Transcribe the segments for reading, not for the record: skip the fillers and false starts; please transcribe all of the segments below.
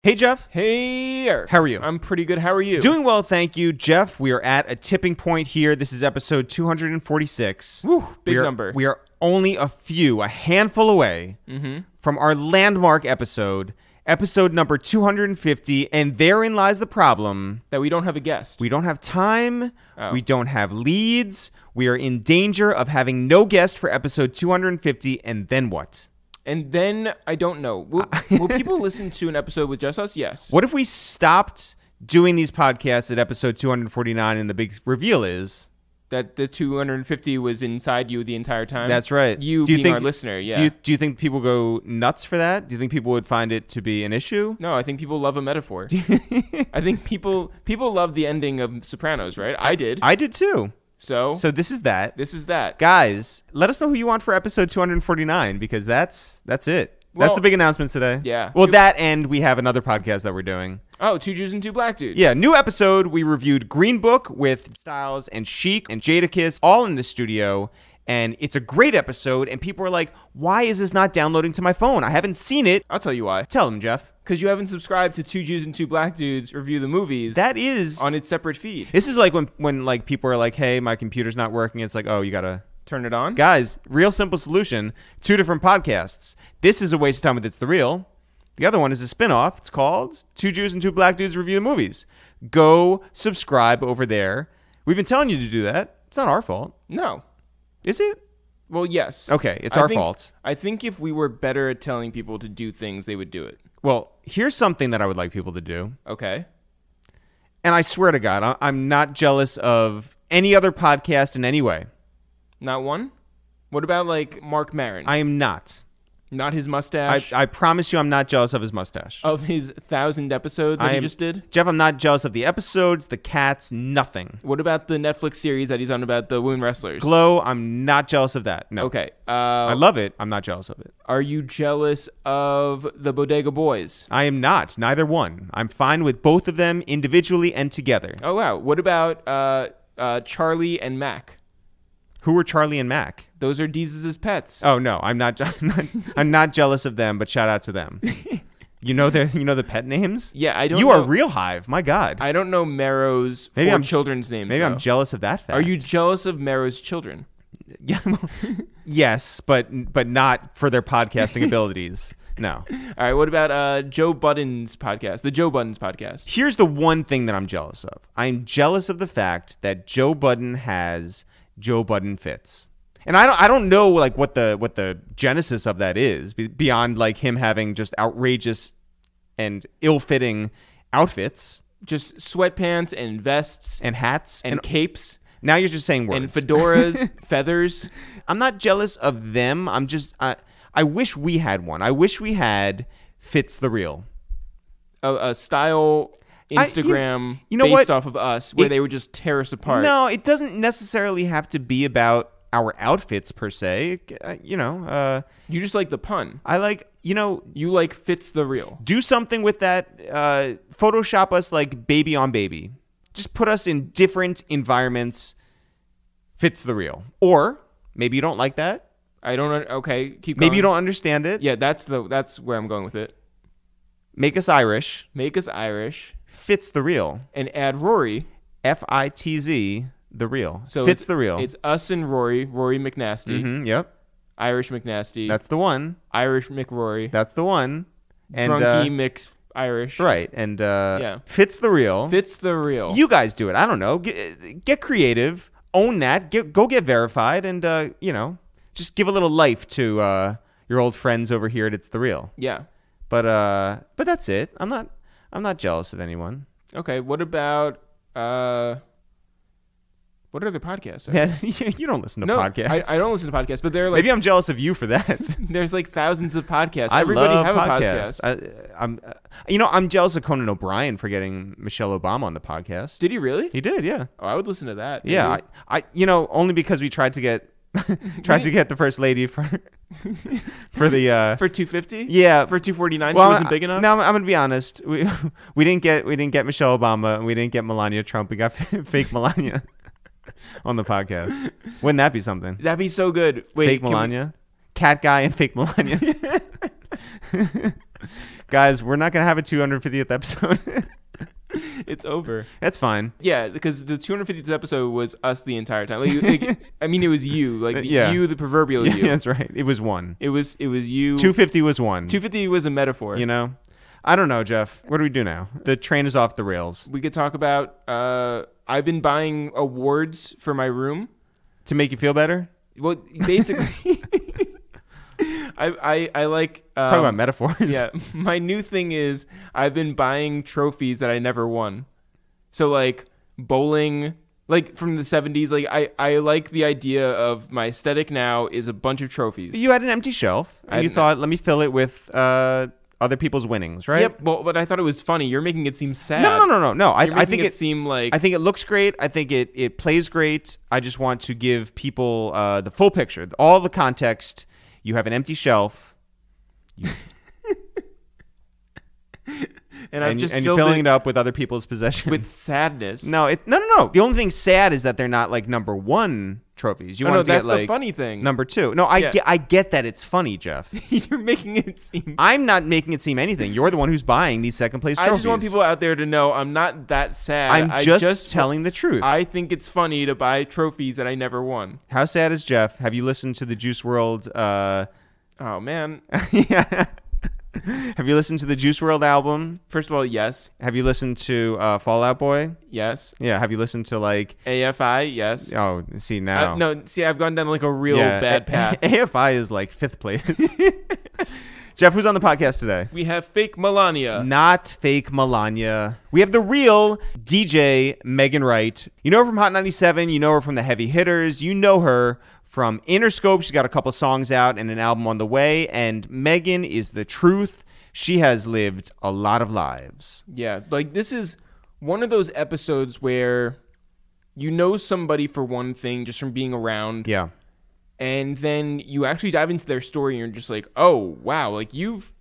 Hey, Jeff. Hey, How are you? I'm pretty good. How are you? Doing well, thank you. Jeff, we are at a tipping point here. This is episode 246. Woo, big number. We are only a handful away from our landmark episode number 250, and therein lies the problem. That we don't have a guest. We don't have time. We don't have leads. We are in danger of having no guest for episode 250, and then what? And then, I don't know. Will people listen to an episode with just us? Yes. What if we stopped doing these podcasts at episode 249 and the big reveal is that the 250 was inside you the entire time? That's right. You being our listener, yeah. Do you think people go nuts for that? Do you think people would find it to be an issue? No, I think people love a metaphor. I think people love the ending of Sopranos, right? I did. I did too. So this is that. This is that. Guys, let us know who you want for episode 249 because that's it. That's the big announcement today. Yeah. Well, that and we have another podcast that we're doing. Oh, Two Jews and Two Black Dudes. Yeah, new episode. We reviewed Green Book with Styles and Chic and Jadakiss all in the studio. And it's a great episode. And people are like, why is this not downloading to my phone? I haven't seen it. I'll tell you why. Tell them, Jeff. Because you haven't subscribed to Two Jews and Two Black Dudes review the movies. That is on its separate feed. This is like when like people are like, hey, my computer's not working. It's like, oh, you got to turn it on. Guys, real simple solution. 2 different podcasts. This is a waste of time with It's the Real. The other one is a spinoff. It's called Two Jews and Two Black Dudes Review the Movies. Go subscribe over there. We've been telling you to do that. It's not our fault. No. Is it? Well, yes. Okay, it's our fault. I think if we were better at telling people to do things, they would do it. Well, here's something that I would like people to do. Okay. And I swear to God, I'm not jealous of any other podcast in any way. Not one? What about, like, Mark Maron? I am not. Not his mustache? I promise you I'm not jealous of his mustache. Of his 1,000 episodes that he just did? Jeff, I'm not jealous of the episodes, the cats, nothing. What about the Netflix series that he's on about the women wrestlers? Glow, I'm not jealous of that. No. Okay. I love it. I'm not jealous of it. Are you jealous of the Bodega Boys? I am not. Neither one. I'm fine with both of them individually and together. Oh, wow. What about Charlie and Mac? Who were Charlie and Mac? Those are Deez's pets. Oh no, I'm not. I'm not jealous of them, but shout out to them. You know the pet names? Yeah, I don't. You are Real Hive. My God. I don't know Marrow's children's names. Maybe I'm jealous of that fact. Are you jealous of Marrow's children? Yeah. Yes, but not for their podcasting abilities. No. All right. What about Joe Budden's podcast? The Joe Budden's podcast. Here's the one thing that I'm jealous of. I'm jealous of the fact that Joe Budden has Joe Budden fits. And I don't know like what the genesis of that is beyond like him having just outrageous and ill-fitting outfits, just sweatpants and vests and hats and capes. Now you're just saying words. And fedoras, feathers. I'm not jealous of them. I'm just I wish we had one. I wish we had ItsTheReal. A style Instagram based what? Off of us where they would just tear us apart. No, it doesn't necessarily have to be about our outfits per se. You just like the pun. I like, you like ItsTheReal. Do something with that. Photoshop us like baby on baby. Just put us in different environments. ItsTheReal. Or maybe you don't like that. I don't. Okay, keep going. Maybe you don't understand it. Yeah, that's where I'm going with it. Make us Irish. ItsTheReal. And add Rory. FITZ. The real. So ItsTheReal. It's us and Rory McNasty. Mm-hmm, yep. Irish McNasty. That's the one. Irish McRory. That's the one. And Drunky Mix Irish. Right. And ItsTheReal. ItsTheReal. You guys do it. I don't know. Get creative. Own that. Go get verified. And, just give a little life to your old friends over here at ItsTheReal. Yeah. But that's it. I'm not jealous of anyone. Okay. What about... What other podcasts? Yeah, you don't listen to podcasts. I don't listen to podcasts, but they're like... Maybe I'm jealous of you for that. There's like thousands of podcasts. Everybody love have podcasts. a podcast. I'm jealous of Conan O'Brien for getting Michelle Obama on the podcast. Did he really? He did, yeah. Oh, I would listen to that. Maybe. Yeah, I only because we tried to get the first lady for the for 250. Yeah, for 249. Well, she wasn't big enough. No, I'm gonna be honest. We didn't get Michelle Obama, and we didn't get Melania Trump. We got fake Melania on the podcast. Wouldn't that be something? That'd be so good. Wait, fake Melania, cat guy, and fake Melania. Guys, we're not going to have a 250th episode. It's over. That's fine. Yeah, because the 250th episode was us the entire time. I mean, it was you, you, the proverbial you. Yeah, that's right. It was one. It was you. 250 was one. 250 was a metaphor. You know, I don't know, Jeff. What do we do now? The train is off the rails. We could talk about. I've been buying awards for my room to make you feel better. Well, basically. I like talk about metaphors. Yeah, my new thing is I've been buying trophies that I never won. So like bowling, like from the 70s. Like I like the idea of my aesthetic now is a bunch of trophies. You had an empty shelf, and you thought, let me fill it with other people's winnings, right? Yep. Well, but I thought it was funny. You're making it seem sad. No. I think it seem like. I think it looks great. I think it plays great. I just want to give people the full picture, all the context. You have an empty shelf, and you're filling it up with other people's possessions with sadness. No. The only thing sad is that they're not like number one trophies. You want to that's get like the funny thing. Number two. No, I get that it's funny, Jeff. You're making it seem. I'm not making it seem anything. You're the one who's buying these second place trophies. I just want people out there to know I'm not that sad. I'm just telling the truth. I think it's funny to buy trophies that I never won. How sad is Jeff? Have you listened to the Juice WRLD? Oh man. Yeah. Have you listened to the Juice WRLD album? First of all, yes. Have you listened to Fall Out Boy? Yes. Yeah. Have you listened to like AFI? Yes. Oh, see now. I've gone down like a real bad path. AFI is like 5th place. Jeff, who's on the podcast today? We have fake Melania. Not fake Melania. We have the real DJ Megan Ryte. You know her from Hot 97. You know her from the Heavy Hitters. You know her from Interscope. She's got a couple songs out and an album on the way. And Megan is the truth. She has lived a lot of lives. Yeah, like this is one of those episodes where you know somebody for one thing just from being around. Yeah. And then you actually dive into their story and you're just like, oh, wow. Like you've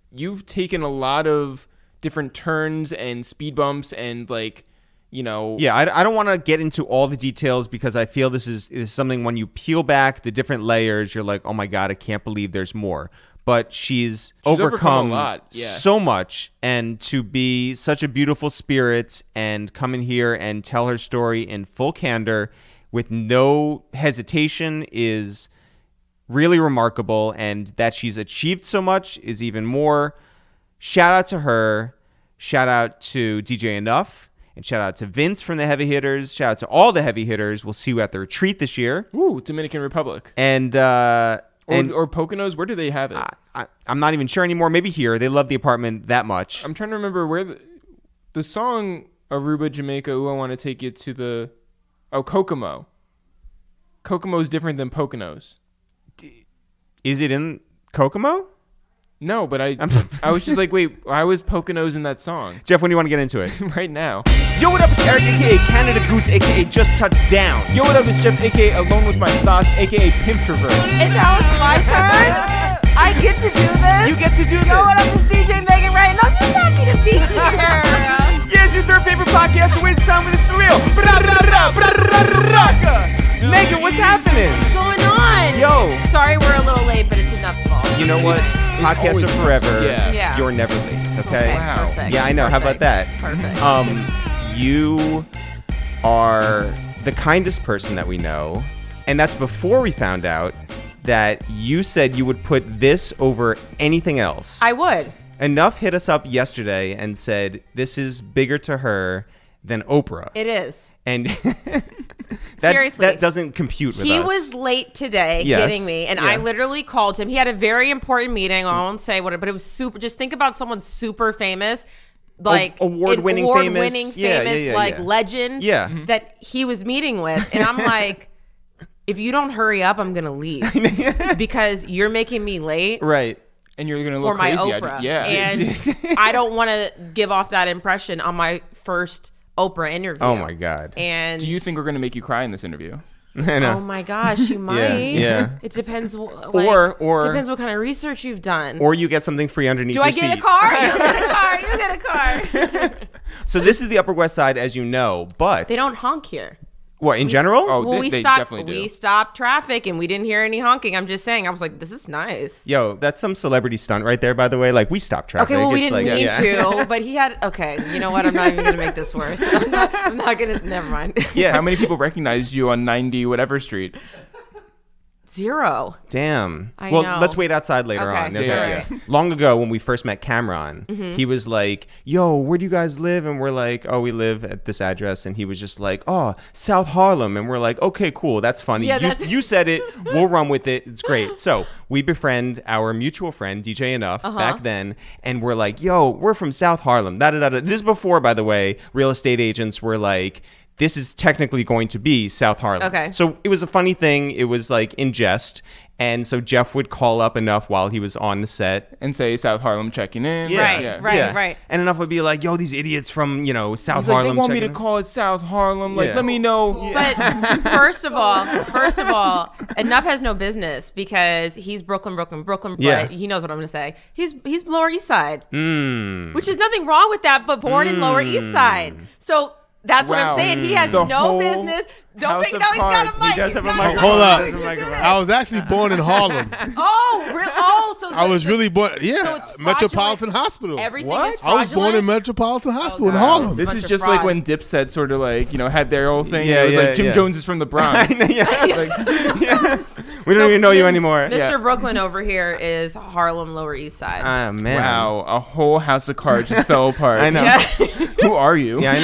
taken a lot of different turns and speed bumps and like, you know. Yeah, I don't want to get into all the details because I feel this is something when you peel back the different layers, you're like, oh my God, I can't believe there's more. But she's overcome a lot. Yeah. So much. And to be such a beautiful spirit and come in here and tell her story in full candor with no hesitation is really remarkable. And that she's achieved so much is even more. Shout out to her. Shout out to DJ Enuff. And shout out to Vince from the Heavy Hitters. Shout out to all the Heavy Hitters. We'll see you at the retreat this year. Ooh, Dominican Republic. And or Poconos. Where do they have it? I'm not even sure anymore. Maybe here. They love the apartment that much. I'm trying to remember where the song Aruba, Jamaica. Ooh, I want to take you to the. Oh, Kokomo. Kokomo is different than Poconos. Is it in Kokomo? No, but I was just like, wait, why was Poconos in that song? Jeff, when do you want to get into it? Right now. Yo, what up? It's Eric, a.k.a. Canada Goose, a.k.a. Just Touched Down. Yo, what up? It's Jeff, a.k.a. Alone With My Thoughts, a.k.a. Pimp Travert. And now it's my turn? I get to do this? You get to do this. Yo, what up? It's DJ Megan Ryte, and I'm just happy to be here. Yeah, it's your third favorite podcast, The Waste Time with It's The Real. Megan, what's happening? What's going on? Yo. Sorry we're a little late, but it's Enuff's fault. You know what? Podcasts are forever. Yeah. You're never late, okay? Wow. Perfect. Yeah, I know. Perfect. How about that? Perfect. You are the kindest person that we know. And that's before we found out that you said you would put this over anything else. I would. Enuff hit us up yesterday and said this is bigger to her than Oprah. It is. And Seriously. that doesn't compute with us. He was late today getting me, and I literally called him. He had a very important meeting. I won't say what, but it was super. Just think about someone super famous, like award-winning famous, legend that he was meeting with. And I'm like, if you don't hurry up, I'm going to leave because you're making me late. Right. And you're going to look for my crazy. Oprah. And I don't want to give off that impression on my first Oprah interview. Oh my God. And do you think we're going to make you cry in this interview? Oh my gosh, you might. Yeah. It depends. Or depends what kind of research you've done. Or you get something free underneath your seat. Do I get a car? You get a car. You get a car. So this is the Upper West Side, as you know, but they don't honk here. What, in general? Oh, Well, they definitely do. We stopped traffic and we didn't hear any honking. I'm just saying. I was like, this is nice. Yo, that's some celebrity stunt right there, by the way. Like, we stopped traffic. Okay, well, we It's didn't like, mean to, but he had. Okay, you know what? I'm not even gonna make this worse. I'm not gonna. Never mind. Yeah. How many people recognized you on 90 whatever street? 0. Damn. I Well, know. let's wait outside later Okay. on. No Yeah. big deal. Long ago, when we first met Cameron, Mm-hmm. he was like, yo, where do you guys live? And we're like, oh, we live at this address. And he was just like, oh, South Harlem. And we're like, okay, cool. That's funny. Yeah, you said it. We'll run with it. It's great. So we befriend our mutual friend, DJ Enuff, back then. And we're like, yo, we're from South Harlem. Da-da-da-da. This is before, by the way, real estate agents were like, this is technically going to be South Harlem. Okay. So it was a funny thing. It was like in jest. And so Jeff would call up Enuff while he was on the set. And say South Harlem checking in. Yeah. Right. And Enuff would be like, yo, these idiots from, South He's like, Harlem. they want me to checking in." call it South Harlem. Like, Yeah. let me know. But first of all, Enuff has no business because he's Brooklyn, but Yeah. he knows what I'm going to say. He's Lower East Side, Mm. which is nothing wrong with that, but born in Lower East Side. So that's what I'm Wow. saying. He has The no whole business. Don't house make of no. He's got a cards. mic. He does have a He's got microphone. Hold up. He does have a microphone. I was actually born in Harlem. Oh, really? Oh, so I was really born. So Yeah, it's Metropolitan fraudulent. Hospital. Everything What? is I was born in fraudulent? Metropolitan Hospital in God. Harlem. This Bunch is of just fraud. like when Dipset sort of like, had their whole thing. Yeah, It was yeah, like Jim yeah. Jones is from the Bronx. We don't even know you anymore. Mr. Yeah. Brooklyn over here is Harlem, Lower East Side. Ah, man. Wow, a whole house of cards just fell apart. I know. Yeah. Who are you? Yeah, I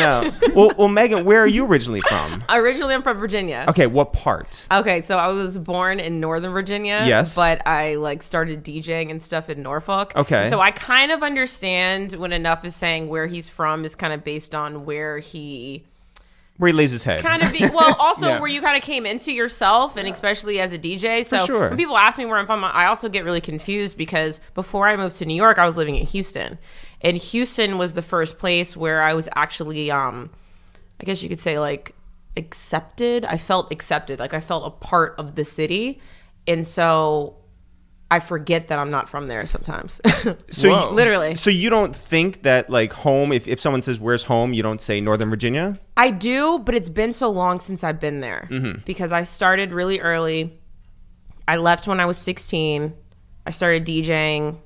know. Well, Megan, where are you originally from? Originally, I'm from Virginia. Okay, what part? Okay, so I was born in Northern Virginia. Yes. But I started DJing and stuff in Norfolk. Okay. So I kind of understand when Enuff is saying where he's from is kind of based on where he Where he lays his head. kind of also Yeah. where you kind of came into yourself, and especially as a DJ. So sure. when people ask me where I'm from, I also get really confused because before I moved to New York, I was living in Houston, and Houston was the first place where I was actually, I guess you could say, like, accepted. I felt accepted, like I felt a part of the city, and so I forget that I'm not from there sometimes. So Whoa. Literally. So you don't think that like home, if someone says where's home, you don't say Northern Virginia? I do, but it's been so long since I've been there because I started really early. I left when I was 16. I started DJing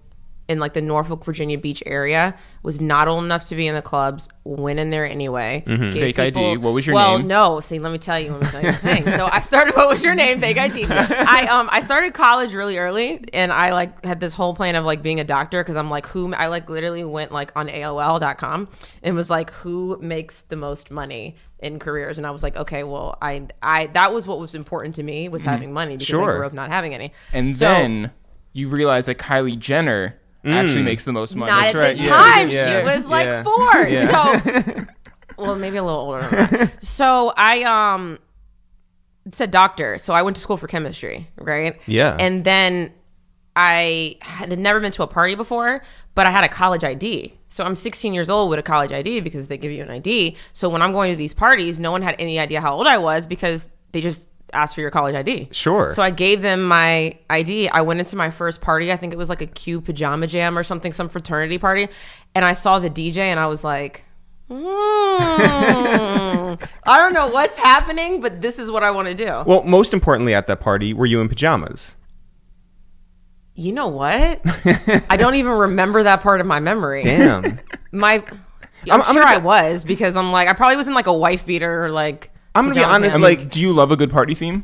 in like the Norfolk, Virginia Beach area. Was not old enough to be in the clubs. Went in there anyway. Gave Fake ID. What was your Well, name? no. See, let me tell you the thing. So I started. What was your name? Fake ID. I started college really early, and I like had this whole plan of like being a doctor because I'm like I like literally went like on AOL.com and was like who makes the most money in careers, and I was like, okay, well, I that was what was important to me was having money because I Sure. grew up not having any. And So- then you realize that Kylie Jenner actually makes the most money. Not at right, the yeah. time. Yeah. She was like Yeah. 4. Yeah. So, well, maybe a little older than that. So I said doctor. So I went to school for chemistry, right? Yeah. And then I had never been to a party before, but I had a college ID. So I'm 16 years old with a college ID because they give you an ID. So when I'm going to these parties, no one had any idea how old I was because they just asked for your college ID. Sure. So I gave them my ID. I went into my first party. I think it was like a Q pajama jam or something, some fraternity party. And I saw the DJ and I was like, I don't know what's happening, but this is what I want to do. Well, most importantly at that party, were you in pajamas? You know what? I don't even remember that part of my memory. Damn. I'm I'm sure gonna- I was because I'm like, I probably was in like a wife beater or like. I'm gonna be pajama honest, pants. like- do you love a good party theme?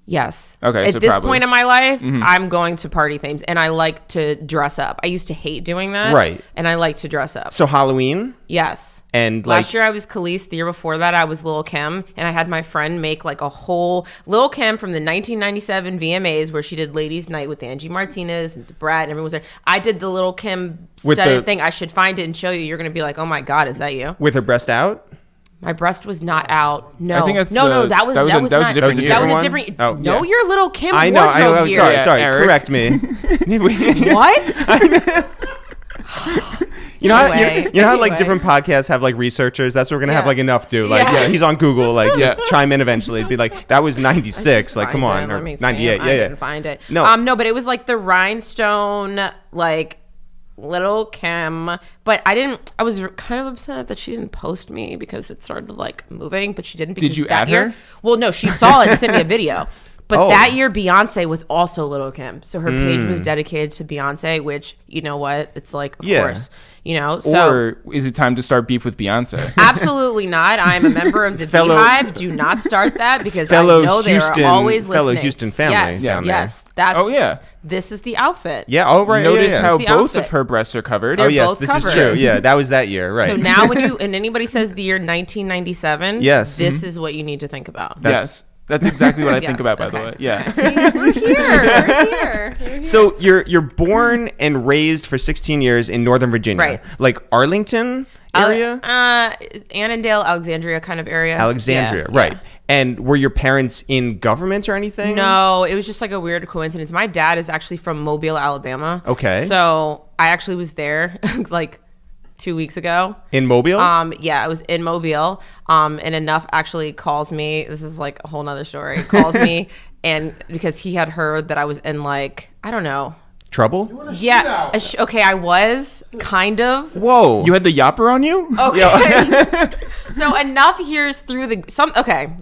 Yes. Okay, At so this probably. point in my life, I'm going to party themes and I like to dress up. I used to hate doing that. Right. And I like to dress up. So Halloween Yes. and like Last year I was Khalees. The year before that I was Lil' Kim, and I had my friend make like a whole Lil' Kim from the 1997 VMAs where she did Ladies Night with Angie Martinez and Brad and everyone was there. I did the Lil' Kim With studded the- thing. I should find it and show you. You're gonna be like, oh my god, is that you? with her breast out. My breast was not out. No, I think that's no, the- that was that was a not. different That was a year. That was a one? different. Oh, no, yeah. you're Lil' Kim. I know. wardrobe year. Sorry. Yeah, Sorry. Eric. Correct me. What? You know, how, Anyway, you know how like anyway. different podcasts have like researchers. That's what we're gonna have Yeah. like Enuff do. Like, Yeah. yeah, he's on Google. Like, just chime in eventually. It'd be like that was 96. Like, come on, Find it. or Let me see. 98. I Yeah, yeah. didn't find it. No. No, but it was like the rhinestone, like Little Kim, but I was kind of upset that she didn't post me because it started like moving, but she didn't. Did you add her? Well, no, she saw it and sent me a video. But Oh. that year, Beyonce was also Little Kim. So her page was dedicated to Beyonce, which, you know what? It's like, of course, you know. So Or is it time to start beef with Beyonce? absolutely not. I'm a member of the Fellow- Beehive. Do not start that because Fellow I know they Houston- are always listening. fellow Houston family Yes, down there. yes. That's, Oh, yeah. This is the outfit. Yeah. Oh, right. Notice yeah. how The both outfit. of her breasts are covered. Oh, They're yes. both This is covered. true. Yeah. That was that year. Right. So now and anybody says the year 1997, Yes. this is what you need to think about. Yes. That's exactly what I think Yes, about, by the okay. way. Yeah. Okay. See, we're here. We're here. So you're born and raised for 16 years in Northern Virginia, Right. like Arlington area, Annandale, Alexandria kind of area. Alexandria, Yeah, right? yeah. And were your parents in government or anything? No, it was just like a weird coincidence. My dad is actually from Mobile, Alabama. Okay. So I actually was there like 2 weeks ago. In Mobile. Yeah, I was in Mobile. And Enuff actually calls me. This is like a whole nother story. Calls me and because he had heard that I was in like, I don't know. Trouble? Yeah. Okay, I was kind of. Whoa. You had the yapper on you? Okay. So Enuff hears through okay.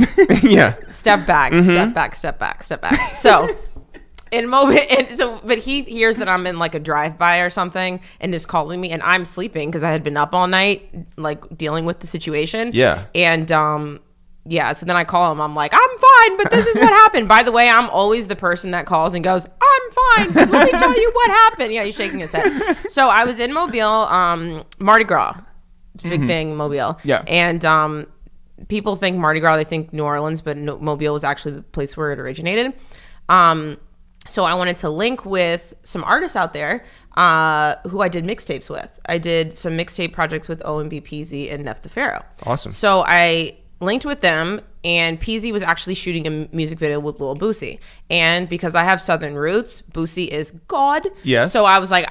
yeah. Step back, step back, step back, step back. So in Mobile, but he hears that I'm in like a drive-by or something and is calling me and I'm sleeping because I had been up all night like dealing with the situation. Yeah. And yeah, so then I call him. I'm like, I'm fine, but this is what happened. By the way, I'm always the person that calls and goes, I'm fine. Let me tell you what happened. Yeah, he's shaking his head. So I was in Mobile, Mardi Gras. It's a big thing, Mobile. Yeah. And people think Mardi Gras, they think New Orleans, but Mobile was actually the place where it originated. So I wanted to link with some artists out there who I did mixtapes with. I did some mixtape projects with OMB Peasy and Neff the Pharaoh. Awesome. So I linked with them, and Peasy was actually shooting a music video with Lil Boosie. And because I have Southern roots, Boosie is God. Yes. So I was like,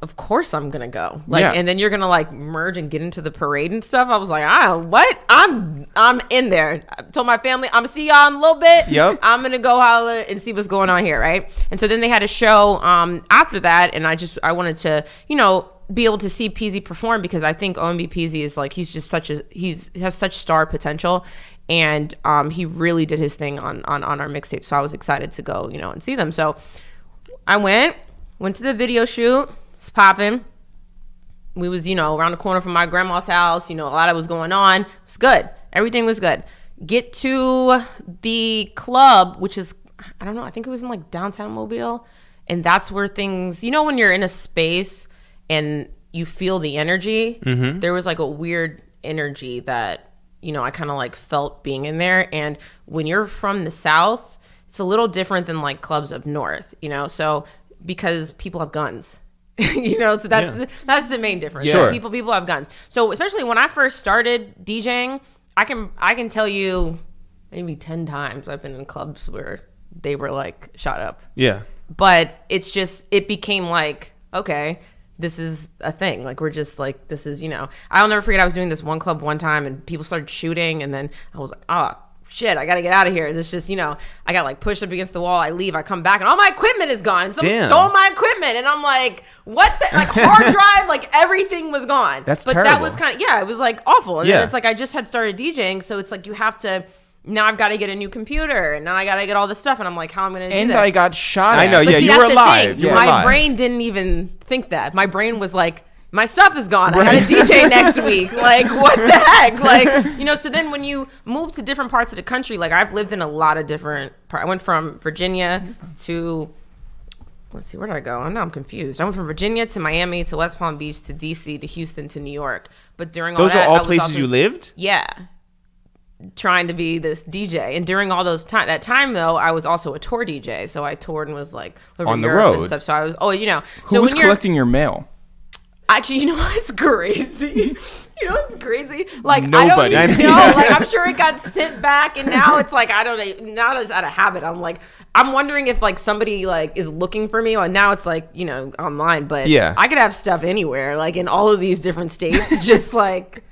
of course I'm gonna go. Like, Yeah. and then you're gonna like merge and get into the parade and stuff. I was like, what? I'm in there. I told my family, I'm gonna see y'all in a little bit. Yep. I'm gonna go holler and see what's going on here, right? And so then they had a show after that, and I wanted to, be able to see Peasy perform because I think OMB Peasy is like he has such star potential, and he really did his thing on our mixtape. So I was excited to go, and see them. So I went to the video shoot. It's popping. We was around the corner from my grandma's house. A lot of was going on. It was good. Everything was good. Get to the club, which is I don't know. I think it was in like downtown Mobile, and that's where things. When you're in a space and you feel the energy, there was like a weird energy that, I kind of like felt being in there. And when you're from the South, it's a little different than like clubs up North, so because people have guns, so that's the main difference. Sure. People have guns. So especially when I first started DJing, I can tell you maybe 10 times I've been in clubs where they were like shot up. Yeah. But it became like, okay, this is a thing. Like, we're just like, this is, I'll never forget I was doing this one club one time and people started shooting and then I was like, oh, shit, I got to get out of here. This just, I got like pushed up against the wall. I leave, I come back and all my equipment is gone. Someone Damn. stole my equipment and I'm like, what the, like hard drive, like everything was gone. That's But terrible. that was kind of, it was like awful. And Yeah. then it's like, I just had started DJing. So it's like, you have to, now I've got to get a new computer and now I got to get all this stuff. And I'm like, how am I going to do And this? I got shot I at. know, But yeah, see, you that's were the alive. thing. You were My alive. brain didn't even think that. My brain was like, my stuff is gone. I got a DJ next week. Like, what the heck? Like, so then when you move to different parts of the country, like I've lived in a lot of different parts. I went from Virginia to, let's see, where did I go? Now I'm confused. I went from Virginia to Miami to West Palm Beach to DC to Houston to New York. But during all Those that, are I all was places also- you lived? Yeah. Trying to be this DJ, and during all those that time though, I was also a tour DJ, so I toured and was like over On the Europe road. and stuff. So I was, Who was collecting your mail? Actually, what's crazy? What's crazy? Like Nobody. I don't even know. Like I'm sure it got sent back, and now it's like I don't. Now it's out of habit. I'm wondering if like somebody like is looking for me, or now it's like online. But Yeah. I could have stuff anywhere, like in all of these different states, just like.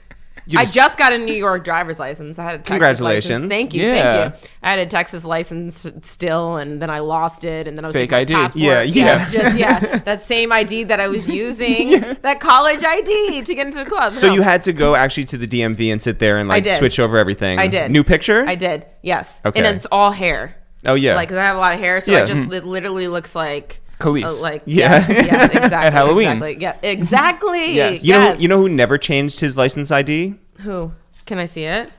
I just got a New York driver's license. I had a Texas Congratulations. license. Thank you. Yeah. Thank you. I had a Texas license still, and then I lost it, and then I was Fake using my ID. passport. That same ID that I was using, that college ID to get into the club. So you had to go actually to the DMV and sit there and like switch over everything. I did. New picture? I did. Yes. Okay. And it's all hair. Oh yeah. Like, 'cause I have a lot of hair, so Yeah. it literally looks like Khalees. like Yeah. yes, exactly. At Halloween. Exactly. Yeah, exactly. Yes. You know who never changed his license ID? Who? Can I see it?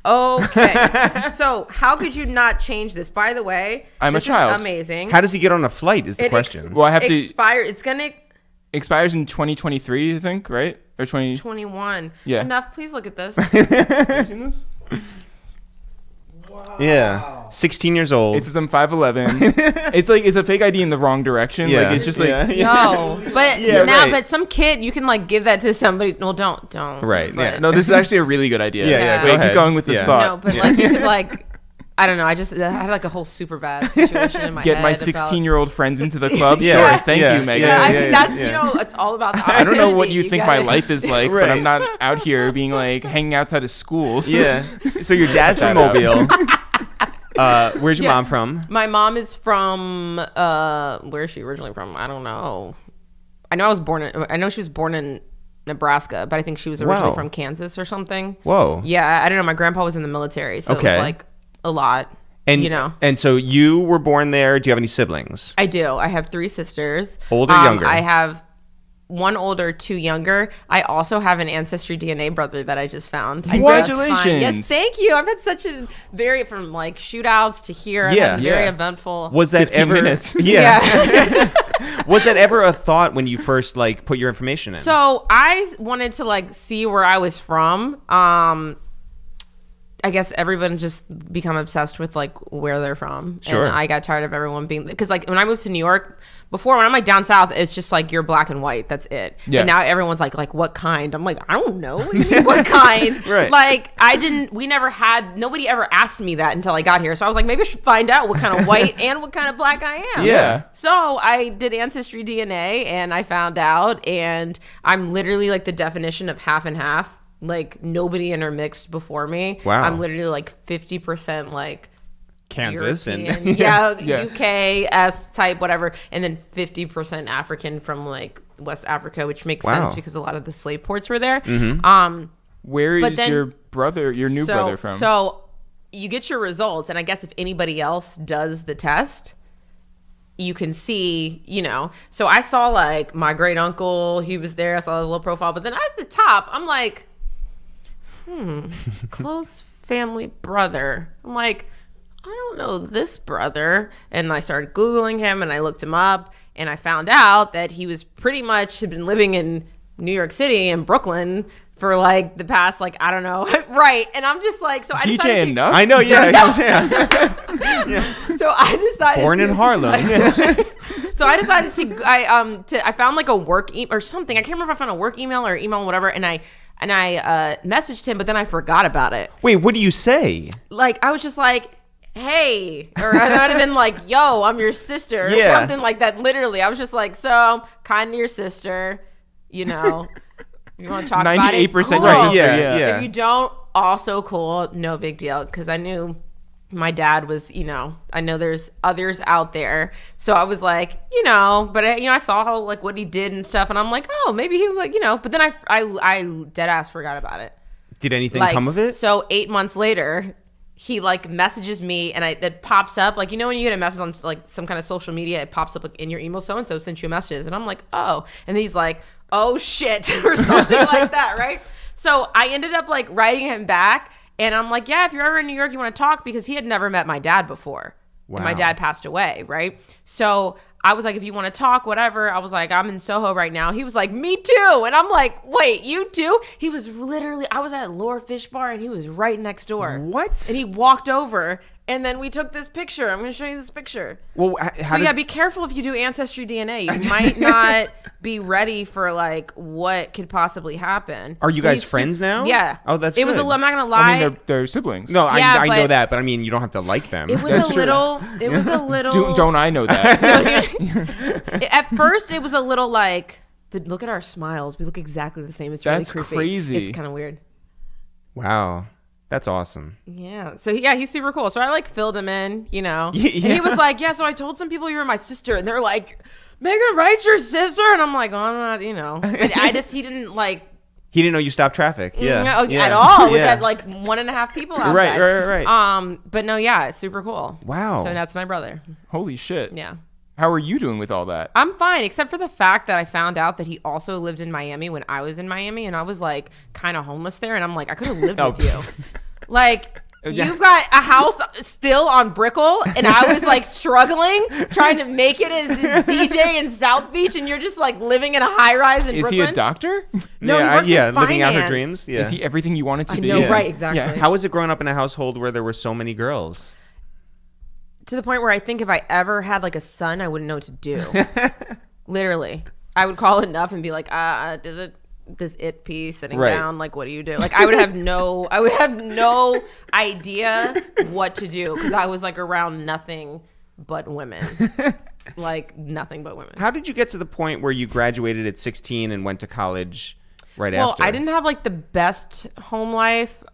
Okay. So how could you not change this? By the way, I'm a this child. is amazing. How does he get on a flight is the question. Well, I have to. It's gonna Expires in 2023, I think, right? Or 21. Yeah. Enough. Please look at this. Have you seen this? Yeah. 16 years old. It says I'm 5'11". It's like it's a fake ID in the wrong direction. Yeah. Like it's just like No, but Yeah, now, right. but some kid, you can like give that to somebody. No, don't. Right, But- yeah. no, this is actually a really good idea. Yeah, go Wait, ahead. keep going with this Yeah. thought. No, but like you could like, I don't know. I had like a whole super bad situation in my Get head. my about- 16-year-old friends into the club. Yeah. Sure, thank Yeah. you, Megan. Yeah, I Yeah, think yeah, that's yeah. it's all about the I don't know what opportunity. you think gotta- my life is like, Right. but I'm not out here being like hanging outside of schools. Yeah. So your dad's from Cut that out. Mobile. Where's your Yeah. mom from? My mom is from where is she originally from? I don't know. I know she was born in Nebraska, but I think she was originally Wow. from Kansas or something. Whoa. Yeah, I don't know. My grandpa was in the military, so it Okay. was like a lot. And you know. And so you were born there. Do you have any siblings? I do. I have 3 sisters. Older, younger? I have 1 older, 2 younger. I also have an Ancestry DNA brother that I just found. Congratulations. Yes, thank you. I've had such a from like shootouts to here. I've Yeah. had very Yeah. eventful. Was that 15 ever? minutes. Yeah. Was that ever a thought when you first like put your information in? So I wanted to like see where I was from. I guess everyone's just become obsessed with like where they're from. Sure. And I got tired of everyone being, because like when I moved to New York before, when I'm like down south, it's just like you're black and white. That's it. Yeah. And now everyone's like what kind? I'm like, I don't know. What do you mean, what kind? Right. Like nobody ever asked me that until I got here. So I was like, maybe I should find out what kind of white and what kind of black I am. Yeah. So I did Ancestry DNA and I found out, and I'm literally like the definition of half and half. Like nobody intermixed before me. Wow. I'm literally like 50% like Kansas European, and yeah, UK, S type, whatever, and then 50% African from like West Africa, which makes Wow. sense because a lot of the slave ports were there. Where But is then- your brother, your new brother from? So you get your results, and I guess if anybody else does the test, you can see, So I saw like my great uncle, he was there. I saw his little profile, but then at the top, I'm like, close family brother. I'm like, I don't know this brother. And I started Googling him and I looked him up and I found out that he was pretty much had been living in New York City and Brooklyn for like the past, like, I don't know. Right. And I'm just like, so I DJ decided Enuff? I know. Yeah. So I decided Born in Harlem. So I decided I found like a work email or something. I can't remember if I found a work email or email, whatever. And I messaged him, but then I forgot about it. Wait, what do you say? Like, I was just like, hey, or I might have been like, yo, I'm your sister, or Yeah. something like that. Literally, I was just like, so kind of your sister, you want to talk about it? 98% Cool. your Right, sister, yeah, yeah. If you don't, also cool, no big deal, because I knew my dad was, I know there's others out there, so I was like, but I saw how like what he did and stuff, and I'm like, oh, maybe he like, but then I dead ass forgot about it. Did anything Like, come of it? So 8 months later, he like messages me, and it pops up like, when you get a message on like some kind of social media, it pops up like in your email, so and so sent you a message, and I'm like, oh, and he's like, oh shit, or something like that, right? So I ended up like writing him back, and I'm like, yeah, if you're ever in New York, you want to talk, because he had never met my dad before. Wow. And my dad passed away, right? So I was like, if you want to talk, whatever. I was like, I'm in Soho right now. He was like, me too. And I'm like, wait, you too? He was literally, I was at Lore Fish Bar, and he was right next door. What? And he walked over, and then we took this picture. I'm going to show you this picture. Well, So yeah, be careful if you do Ancestry DNA. You might not be ready for like what could possibly happen. Are you guys He's friends now? Yeah. Oh, that's it was. good. I'm not gonna lie. I mean, they're siblings. No, Yeah, I know but- that, but I mean, you don't have to like them. it was That's a true. little. It was a little. Don't I know that? At first, it was a little like, but look at our smiles. We look exactly the same. It's really That's creepy. crazy. It's kind of weird. Wow. That's awesome. Yeah. So yeah, he's super cool. So I like filled him in, you know. Yeah. And he was like, yeah, so I told some people you were my sister, and they're like, Megan Ryte's your sister? And I'm like, oh, I'm not, you know. And he didn't like. He didn't know you stopped traffic. Yeah. At all. With that like 1.5 people outside. Right. But no, yeah, it's super cool. Wow. So that's my brother. Holy shit. Yeah. How are you doing with all that? I'm fine, except for the fact that I found out that he also lived in Miami when I was in Miami, and I was like kind of homeless there, and I'm like, I could have lived with you. Like, you've got a house still on Brickell, and I was like struggling, trying to make it as this DJ in South Beach, and you're just like living in a high rise in Is Brooklyn. he a doctor? No, he works in living out her finance. dreams. Yeah. Is he everything you wanted to I be? know, Yeah. right? Exactly. Yeah. How was it growing up in a household where there were so many girls? To the point where I think if I ever had like a son, I wouldn't know what to do. Literally, I would call Enuff and be like, this it piece sitting Right. down, like, what do you do? Like, I would have no idea what to do, because I was like around nothing but women. Like nothing but women. How did you get to the point where you graduated at 16 and went to college right after? Well, I didn't have like the best home life.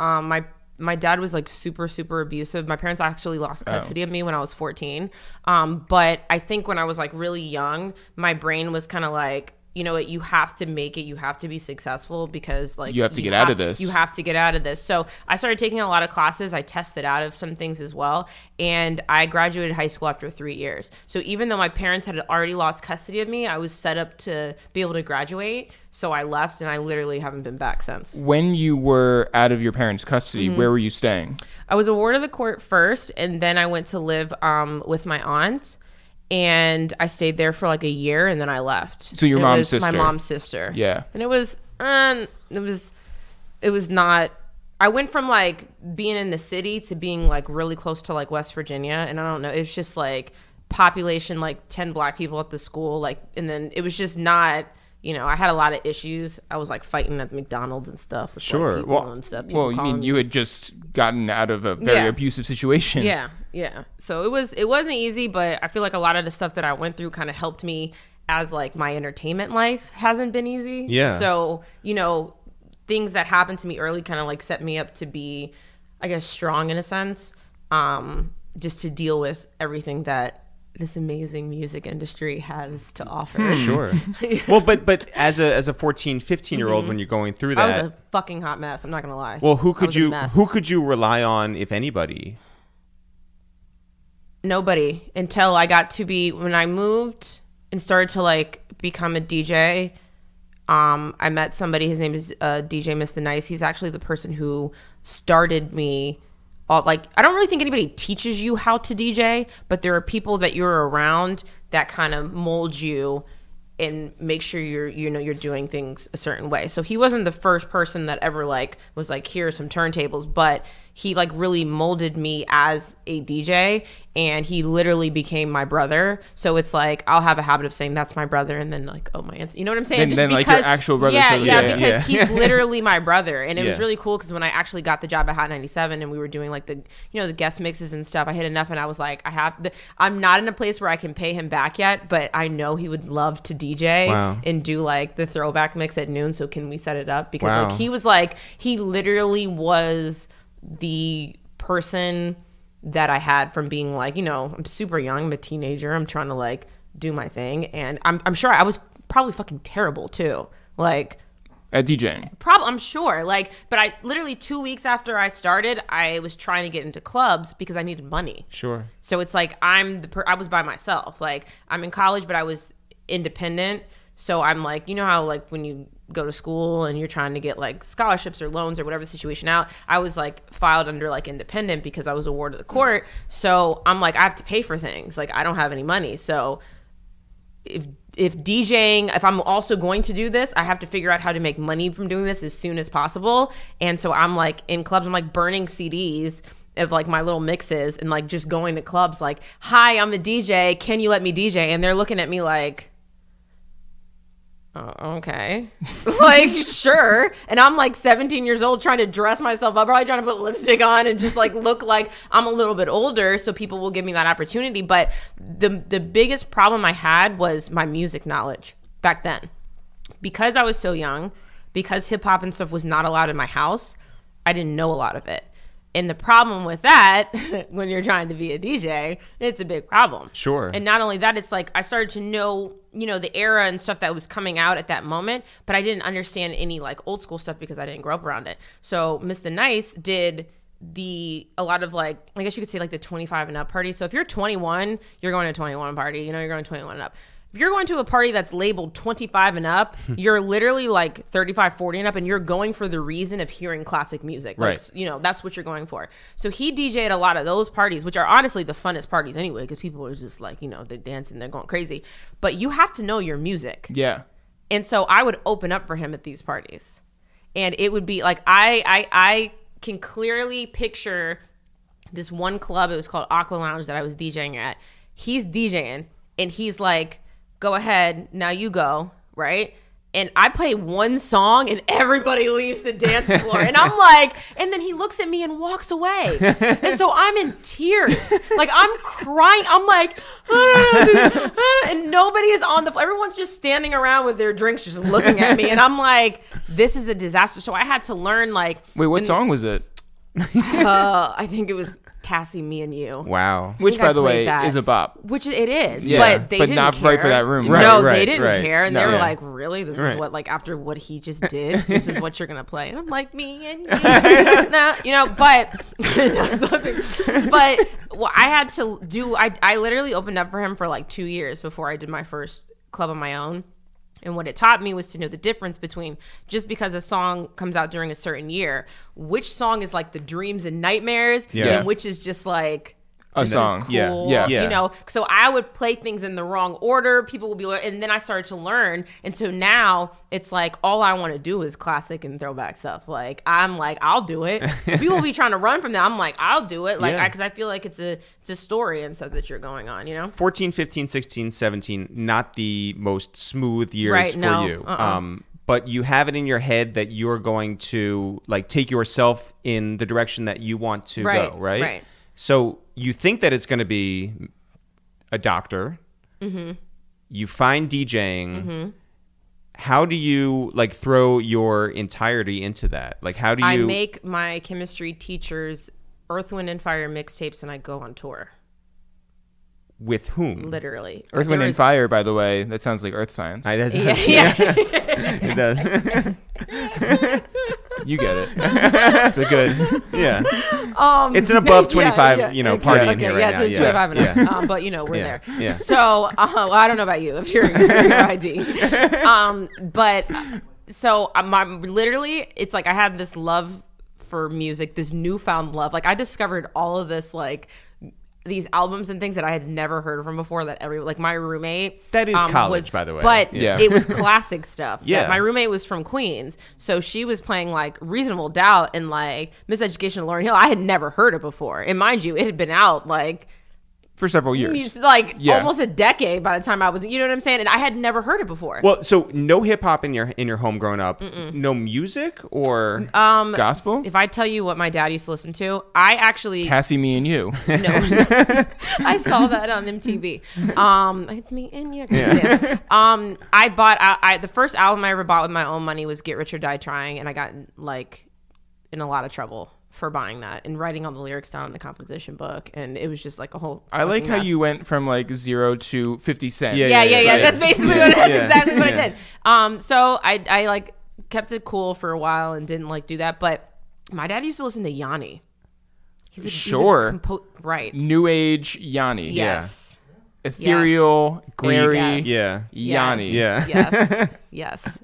My dad was like super, super abusive. My parents actually lost custody of me when I was 14. But I think when I was like really young, my brain was kind of like, you know what, you have to make it. You have to be successful, because like You have to get out of this. You have to get out of this. So I started taking a lot of classes. I tested out of some things as well. And I graduated high school after 3 years. So even though my parents had already lost custody of me, I was set up to be able to graduate. So I left, and I literally haven't been back since. When you were out of your parents' custody, where were you staying? I was a ward of the court first, and then I went to live with my aunt. And I stayed there for like a year, and then I left. So your mom's sister. My mom's sister. Yeah. And it was not. I went from like being in the city to being like really close to like West Virginia, and I don't know. It's just like population, like 10 black people at the school, like, and then it was just not. You know, I had a lot of issues. I was like fighting at McDonald's and stuff. With, Sure. Like, people and stuff. People Well, you mean calling you had just gotten out of a very abusive situation. Yeah. So it wasn't easy, but I feel like a lot of the stuff that I went through kind of helped me, as like my entertainment life hasn't been easy. Yeah. So, you know, things that happened to me early kind of like set me up to be, I guess, strong in a sense, just to deal with everything that this amazing music industry has to offer. Sure. Well, but as a 14, 15-year-old, when you're going through that, I was a fucking hot mess. I'm not gonna lie. well, who I could was a you mess. rely on, if anybody? Nobody, until I got to be, when I moved and started to like become a DJ. I met somebody. His name is DJ Mr. Nice. He's actually the person who started me. Like, I don't really think anybody teaches you how to DJ, but there are people that you're around that kind of mold you and make sure you're doing things a certain way. So he wasn't the first person that ever like was like, here are some turntables, but he like really molded me as a DJ, and he literally became my brother. So it's like, I'll have a habit of saying that's my brother, and then like, oh, my aunt, you know what I'm saying? Then like your actual brother. Because he's literally my brother. And it was Yeah. really cool, because when I actually got the job at Hot 97 and we were doing like the guest mixes and stuff, I hit Enuff and I was like, I'm not in a place where I can pay him back yet, but I know he would love to DJ Wow. and do like the throwback mix at noon. So can we set it up? Because Wow. like he literally was the person that I had from being like, I'm super young, I'm a teenager, I'm trying to like do my thing, and I'm sure I was probably fucking terrible too, like At DJing. I'm sure, like, but I literally 2 weeks after I started, I was trying to get into clubs because I needed money. Sure. So it's like I was by myself. Like, I'm in college, but I was independent. So I'm like, you know how like when you go to school and you're trying to get like scholarships or loans or whatever the situation out, I was like filed under like independent because I was a ward of the court. So I'm like, I have to pay for things. Like, I don't have any money. So if DJing, if I'm also going to do this, I have to figure out how to make money from doing this as soon as possible. And so I'm like in clubs, I'm like burning CDs of like my little mixes and like just going to clubs like, hi, I'm a DJ, can you let me DJ? And they're looking at me like, oh, okay. Like, sure. And I'm like 17 years old trying to dress myself up, probably trying to put lipstick on and just like look like I'm a little bit older so people will give me that opportunity. But the biggest problem I had was my music knowledge back then. Because I was so young, because hip hop and stuff was not allowed in my house, I didn't know a lot of it. And the problem with that, when you're trying to be a DJ, it's a big problem. Sure. And not only that, it's like I started to know, the era and stuff that was coming out at that moment, but I didn't understand any like old school stuff because I didn't grow up around it. So Mr. Nice did a lot of like, I guess you could say like the 25 and up party. So if you're 21, you're going to a 21 party, you're going 21 and up. If you're going to a party that's labeled 25 and up, you're literally like 35, 40 and up, and you're going for the reason of hearing classic music. Like, right. That's what you're going for. So he DJ'd a lot of those parties, which are honestly the funnest parties anyway, because people are just like, they're dancing, they're going crazy. But you have to know your music. Yeah. And so I would open up for him at these parties. And it would be like, I can clearly picture this one club. It was called Aqua Lounge that I was DJing at. He's DJing, and he's like, go ahead, now you go, right? And I play one song and everybody leaves the dance floor. And I'm like, and then he looks at me and walks away. And so I'm in tears. Like I'm crying. I'm like, and nobody is on the floor. Everyone's just standing around with their drinks just looking at me. And I'm like, this is a disaster. So I had to learn like. Wait, what song was it? I think it was Cassie, Me and You. Wow. Which, by the way, is a bop. Which it is. Yeah, but they didn't not care. right for that room. Right, No, right, they didn't right. care. And No. they were Yeah. like, really? This Right. is what, like, after what he just did, this is what you're going to play. And I'm like, me and you. Nah, but, but well, I had to do, I literally opened up for him for like 2 years before I did my first club on my own. And what it taught me was to know the difference between just because a song comes out during a certain year, which song is like the dreams and nightmares, Yeah. and which is just like A this song. is cool. Yeah. So I would play things in the wrong order. People would be like, and then I started to learn. And so now it's like all I want to do is classic and throwback stuff. Like I'm like, I'll do it. People will be trying to run from that. I'm like, I'll do it. Like, Yeah. because I feel like it's a story and stuff that you're going on, 14, 15, 16, 17, not the most smooth years Right, for no. you. But you have it in your head that you're going to like take yourself in the direction that you want to go, right? Right. So you think that it's going to be a doctor. Mm-hmm. You find DJing. Mm-hmm. How do you like throw your entirety into that? Like, how do you? I make my chemistry teacher's Earth, Wind, and Fire mixtapes, and I go on tour. With whom? Literally. Earth, Wind, and Fire, by the way, that sounds like earth science. Yeah. It does. You get it. It's a good. Yeah. It's an above 25, party in here right now. It's 25 and up. But, we're Yeah. there. Yeah. So, well, I don't know about you if you're your ID. Literally, it's like I had this love for music, this newfound love. Like, I discovered all of this, like, these albums and things that I had never heard from before that my roommate That is college, by the way. But Yeah. it was classic stuff. Yeah. My roommate was from Queens, so she was playing like Reasonable Doubt and like Miseducation of Lauryn Hill. I had never heard it before. And mind you, it had been out like For several years. it's like Yeah. almost a decade by the time I was, you know what I'm saying? And I had never heard it before. Well, so no hip hop in your home growing up, no music or Gospel? If I tell you what my dad used to listen to, I actually Cassie, Me, and You. no, I saw that on MTV. It's me and you. Yeah. I bought the first album I ever bought with my own money was Get Rich or Die Trying, and I got like in a lot of trouble for buying that and writing all the lyrics down in the composition book, and it was just like a whole. I like fucking how mess. you went from like 0 to 50 cents. Yeah. Yeah. That's basically what that's exactly what Yeah. I did. So I like kept it cool for a while and didn't like do that. But my dad used to listen to Yanni. Sure. Right. New Age Yanni. Yes. Ethereal, airy Yes. Yeah. Yanni. Yeah. Yes.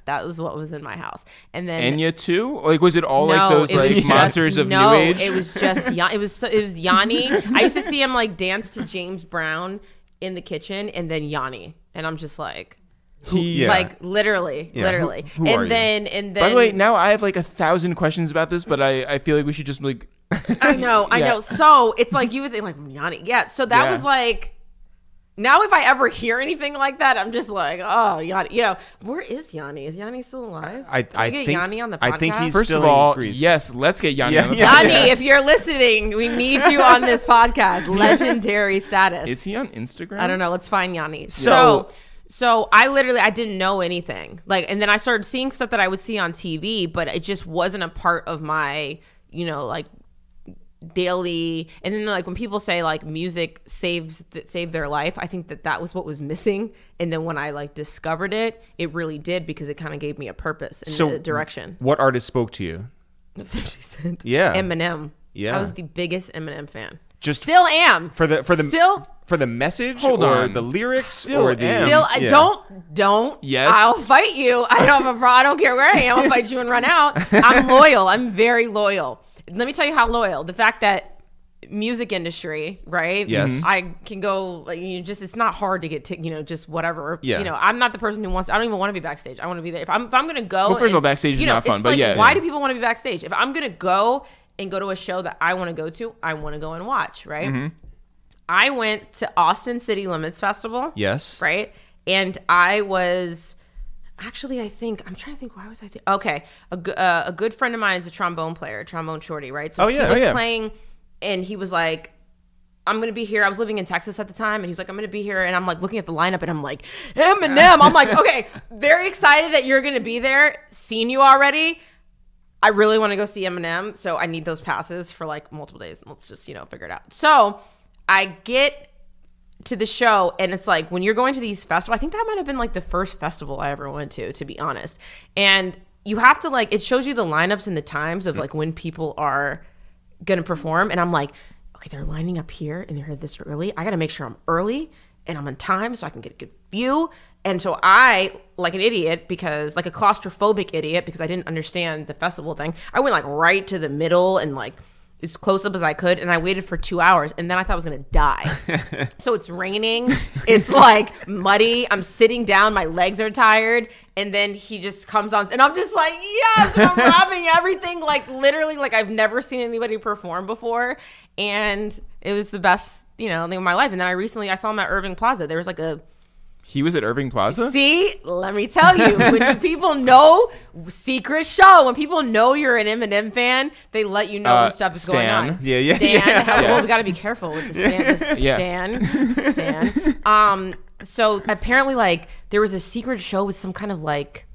That was what was in my house. And then Enya too? Like, was it all no, like those it was like just- monsters of no, New Age? it was just it was Yanni. I used to see him like dance to James Brown in the kitchen, and then Yanni, and I'm just like, Yeah. like literally. Who are you? And then By the way, now I have like 1,000 questions about this, but I feel like we should just like. I know. Yeah. So it's like you would think like Yanni. Yeah. So that was like. Now, if I ever hear anything like that, I'm just like, oh, Yanni. Where is Yanni? Is Yanni still alive? I Can we get think Yanni on the podcast? I think he's First still of all, in Greece. yes, let's get Yanni Yeah, on the yeah. podcast. Yanni, if you're listening, we need you on this podcast. Legendary status. Is he on Instagram? I don't know. Let's find Yanni. So So I didn't know anything. Like, and then I started seeing stuff that I would see on TV, but it just wasn't a part of my, you know, like daily. And then like when people say like music saved their life, I think that was what was missing. And then when I like discovered it, it really did, because it kind of gave me a purpose and a direction. What artist spoke to you? 50 Cent. Yeah. Eminem. Yeah. I was the biggest Eminem fan. Just still am. For the message or the lyrics Still or the am. Don't. Yes. I'll fight you. I don't care where I am. I'll fight you and run out. I'm loyal. I'm very loyal. Let me tell you how loyal. The fact that music industry, right? Yes. I can go, like, you know, just, it's not hard to get to, you know, just whatever. Yeah. You know, I'm not the person who wants to, I don't even want to be backstage. I want to be there. If I'm going to go. Well, first of all, backstage is not fun, it's but like, yeah. Why do people want to be backstage? If I'm going to go to a show that I want to go to, I want to go and watch, right? Mm-hmm. I went to Austin City Limits Festival. Yes. Right? And I was... Actually, I'm trying to think, why was I there? Okay. A good friend of mine is a trombone player, trombone shorty, right? So he was playing, and he was like, I'm going to be here. I was living in Texas at the time, and he's like, I'm going to be here. And I'm like looking at the lineup, and I'm like, Eminem. I'm like, okay, very excited that you're going to be there. Seen you already. I really want to go see Eminem, so I need those passes for like multiple days. Let's just, you know, figure it out. So I get to the show, and it's like, when you're going to these festivals, I think that might have been like the first festival I ever went to be honest. And you have to like, it shows you the lineups and the times of like when people are gonna perform, and I'm like, okay, they're lining up here and they're here this early. I gotta make sure I'm early and I'm on time so I can get a good view. And so I, like an idiot, because like a claustrophobic idiot, because I didn't understand the festival thing, I went like right to the middle and like as close up as I could, and I waited for 2 hours, and then I thought I was gonna die. So it's raining, it's like muddy, I'm sitting down, my legs are tired, and then he just comes on, and I'm just like, yes, and I'm rapping everything, like literally, like I've never seen anybody perform before, and it was the best, you know, thing of my life. And then I saw him at Irving Plaza. There was like a... He was at Irving Plaza? See, let me tell you, when people know, secret show, when people know you're an Eminem fan, they let you know when stuff is going on. Yeah. Stan. Well, we got to be careful with the Stan. So apparently, like, there was a secret show with some kind of like,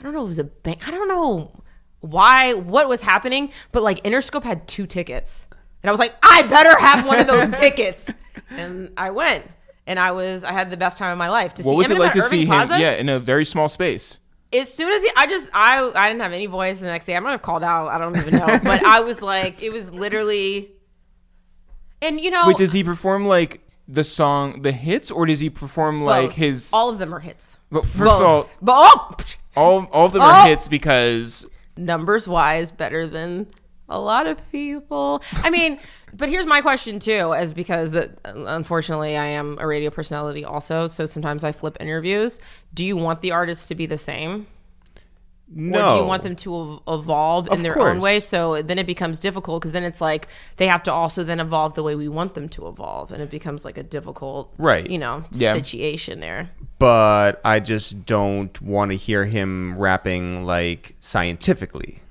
I don't know, it was a bank. I don't know what was happening, but like Interscope had 2 tickets. And I was like, I better have one of those tickets. And I went. And I had the best time of my life to see Eminem. What was it like to see him? Plaza? Yeah, in a very small space. As soon as I didn't have any voice the next day. I might have called out. I don't even know. But I was like, it was literally, and you know. Wait, does he perform like the song, the hits, or does he perform like both. his? All of them are hits. But first of all of them are hits because numbers wise, better than a lot of people. I mean, but here's my question too, is because unfortunately I am a radio personality also, so sometimes I flip interviews. Do you want the artists to be the same? No. Or do you want them to evolve in their own way? So then it becomes difficult, because then it's like they have to also then evolve the way we want them to evolve, and it becomes like a difficult, you know, situation there. But I just don't want to hear him rapping like scientifically.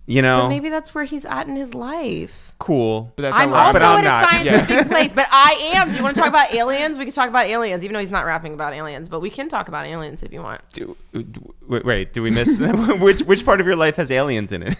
You know, but maybe that's where he's at in his life. Cool. But that's I'm not also I'm at not. a scientific place, but I am. Do you want to talk about aliens? We can talk about aliens, even though he's not rapping about aliens. But we can talk about aliens if you want. Wait, do we miss which part of your life has aliens in it?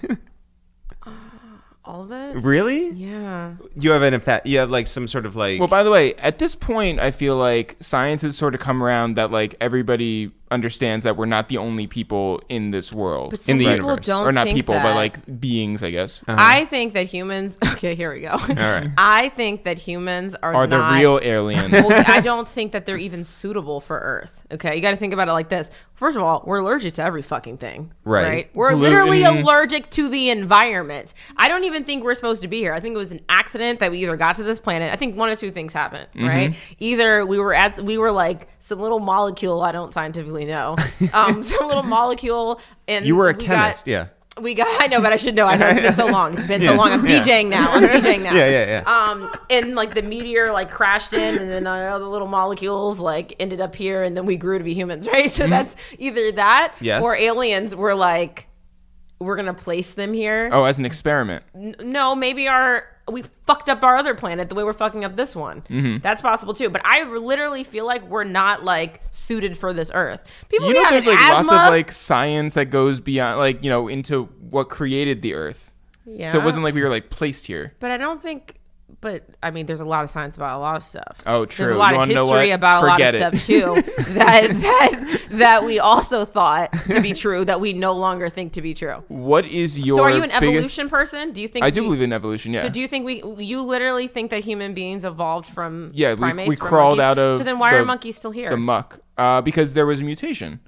All of it? Really? Yeah. You have like some sort of like. Well, by the way, at this point, I feel like science has sort of come around that like everybody understands that we're not the only people in this world. But some in the people universe. don't or not think people, that. but like beings, I guess. I think that humans. Okay, here we go. All right. I think that humans are Are the not, real aliens? Well, I don't think that they're even suitable for Earth. Okay, you got to think about it like this. First of all, we're allergic to every fucking thing. Right. We're Gluten. literally allergic to the environment. I don't even think we're supposed to be here. I think it was an accident that we either got to this planet. I think one of 2 things happened. Right. Either we were like some little molecule. I don't scientifically know. Some little molecule, and You were a chemist, yeah. I know, but I should know. I know, it's been so long. So long. I'm DJing now. Yeah. And like the meteor like crashed in, and then all the little molecules like ended up here, and then we grew to be humans, right? So that's either that, or aliens were like, we're gonna place them here. Oh, as an experiment. No, maybe we fucked up our other planet the way we're fucking up this one. That's possible too. But I literally feel like we're not like suited for this Earth. People be having there's like asthma. lots of like science that goes beyond, like, you know, into what created the Earth. Yeah. So it wasn't like we were like placed here. But I don't think. But I mean, there's a lot of science about a lot of stuff. Oh, true. There's a lot You of wanna know history what? about Forget a lot of stuff too that we also thought to be true that we no longer think to be true. What is your? So are you an biggest... evolution person? Do you think I do believe in evolution. Yeah. So do you think you literally think that human beings evolved from primates? we from crawled monkeys? out of. So then why are monkeys still here? The muck, because there was a mutation.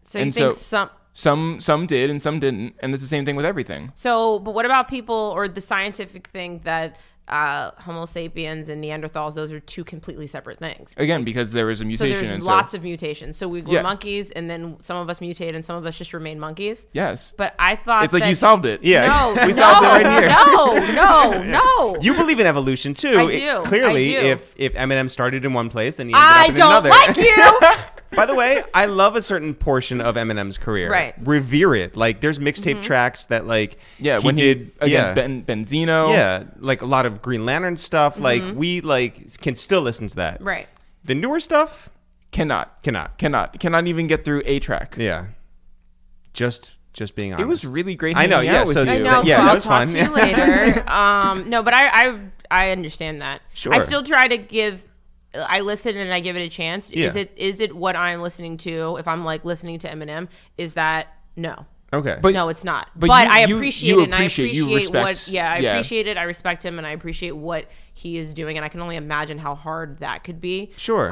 So you think some did and some didn't, and it's the same thing with everything. So, but what about people or the scientific thing that Homo sapiens and Neanderthals, those are two completely separate things? Again, because there was a mutation. So there's lots of mutations. So we were monkeys, and then some of us mutated, and some of us just remain monkeys. Yes. But I thought it's like you solved it. Yeah. No, we solved it right here. No. You believe in evolution too. I do. Clearly, I do. if Eminem started in one place and he ended up in another. I don't like you. By the way, I love a certain portion of Eminem's career. Right. Revere it. Like, there's mixtape tracks that, like, when he did against Benzino. Yeah, like a lot of Green Lantern stuff. Like, we like can still listen to that. Right. The newer stuff Cannot even get through a track. Yeah. Just being honest. It was really great. I know. hanging Yeah. out with So you. I know. yeah, so that I'll was talk fun. to you later. No, but I understand that. Sure. I still try to give. I listen and I give it a chance. Yeah. Is it what I'm listening to? If I'm like listening to Eminem, is that no? Okay. But No, it's not. but But you- I you- appreciate you it, and I appreciate- you appreciate what. respect- Yeah, I yeah. appreciate it. I respect him, and I appreciate what he is doing, and I can only imagine how hard that could be. Sure.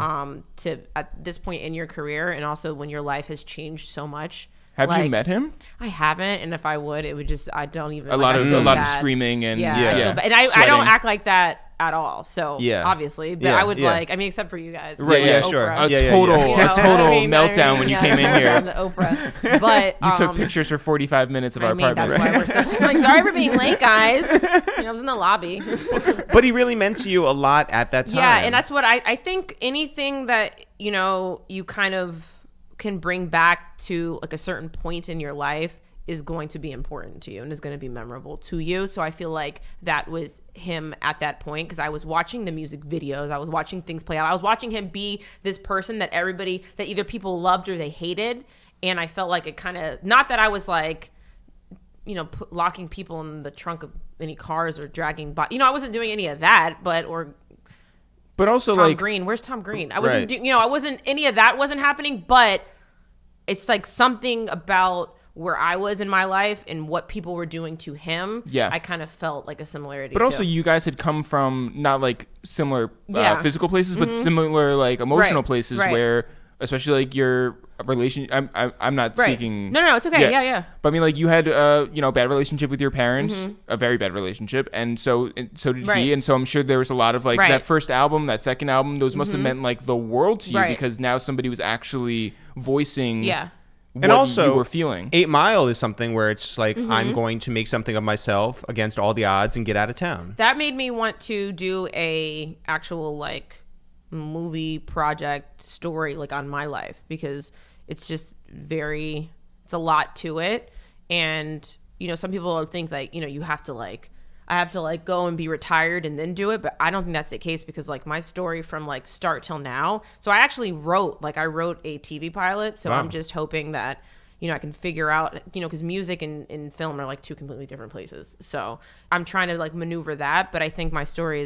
To at this point in your career, and also when your life has changed so much. have you Like, met him? I haven't, and if I would, it would just I don't even A lot I of feel of bad. screaming and Yeah, Yeah. I feel bad. And I don't sweating. act like that at all. So Yeah. obviously, but Yeah, I would yeah. like. I mean, except for you guys, Right, yeah, Oprah. sure. A Yeah, total You know, a total I mean, meltdown when you came in here. on the Oprah. But You took pictures for 45 minutes of our That's apartment. why we're so. I'm like, sorry for being late, guys. You know, I was in the lobby. But he really meant to you a lot at that time. Yeah, and that's what I think. Anything that you kind of can bring back to like a certain point in your life is going to be important to you and is going to be memorable to you. So I feel like that was him at that point, because I was watching the music videos, I was watching things play out, I was watching him be this person that that either people loved or they hated, and I felt like it kind of, not that I was like locking people in the trunk of any cars or dragging I wasn't doing any of that, but also Tom like Green. Where's Tom Green? I wasn't Right. I wasn't, any of that wasn't happening, but it's like something about where I was in my life and what people were doing to him. Yeah. I kind of felt like a similarity. But also, too. you guys had come from not like similar Yeah. physical places, but similar like emotional Right, places right. where, especially like your relation. I'm not Right. speaking. No, it's okay. Yeah. But I mean, like you had bad relationship with your parents, a very bad relationship, and so did Right. he, and so I'm sure there was a lot of like Right. that first album, that second album, those must have meant like the world to you, Right. because now somebody was actually voicing. Yeah. What And also, you were feeling. 8 Mile is something where it's like, I'm going to make something of myself against all the odds and get out of town. That made me want to do a actual like movie project story like on my life, because it's just it's a lot to it. And, some people think like, you have to like, I have to like go and be retired and then do it. But I don't think that's the case, because like my story from like start till now. So I actually wrote a TV pilot. So Wow. I'm just hoping that, I can figure out, because music and film are like two completely different places. So I'm trying to like maneuver that. But I think my story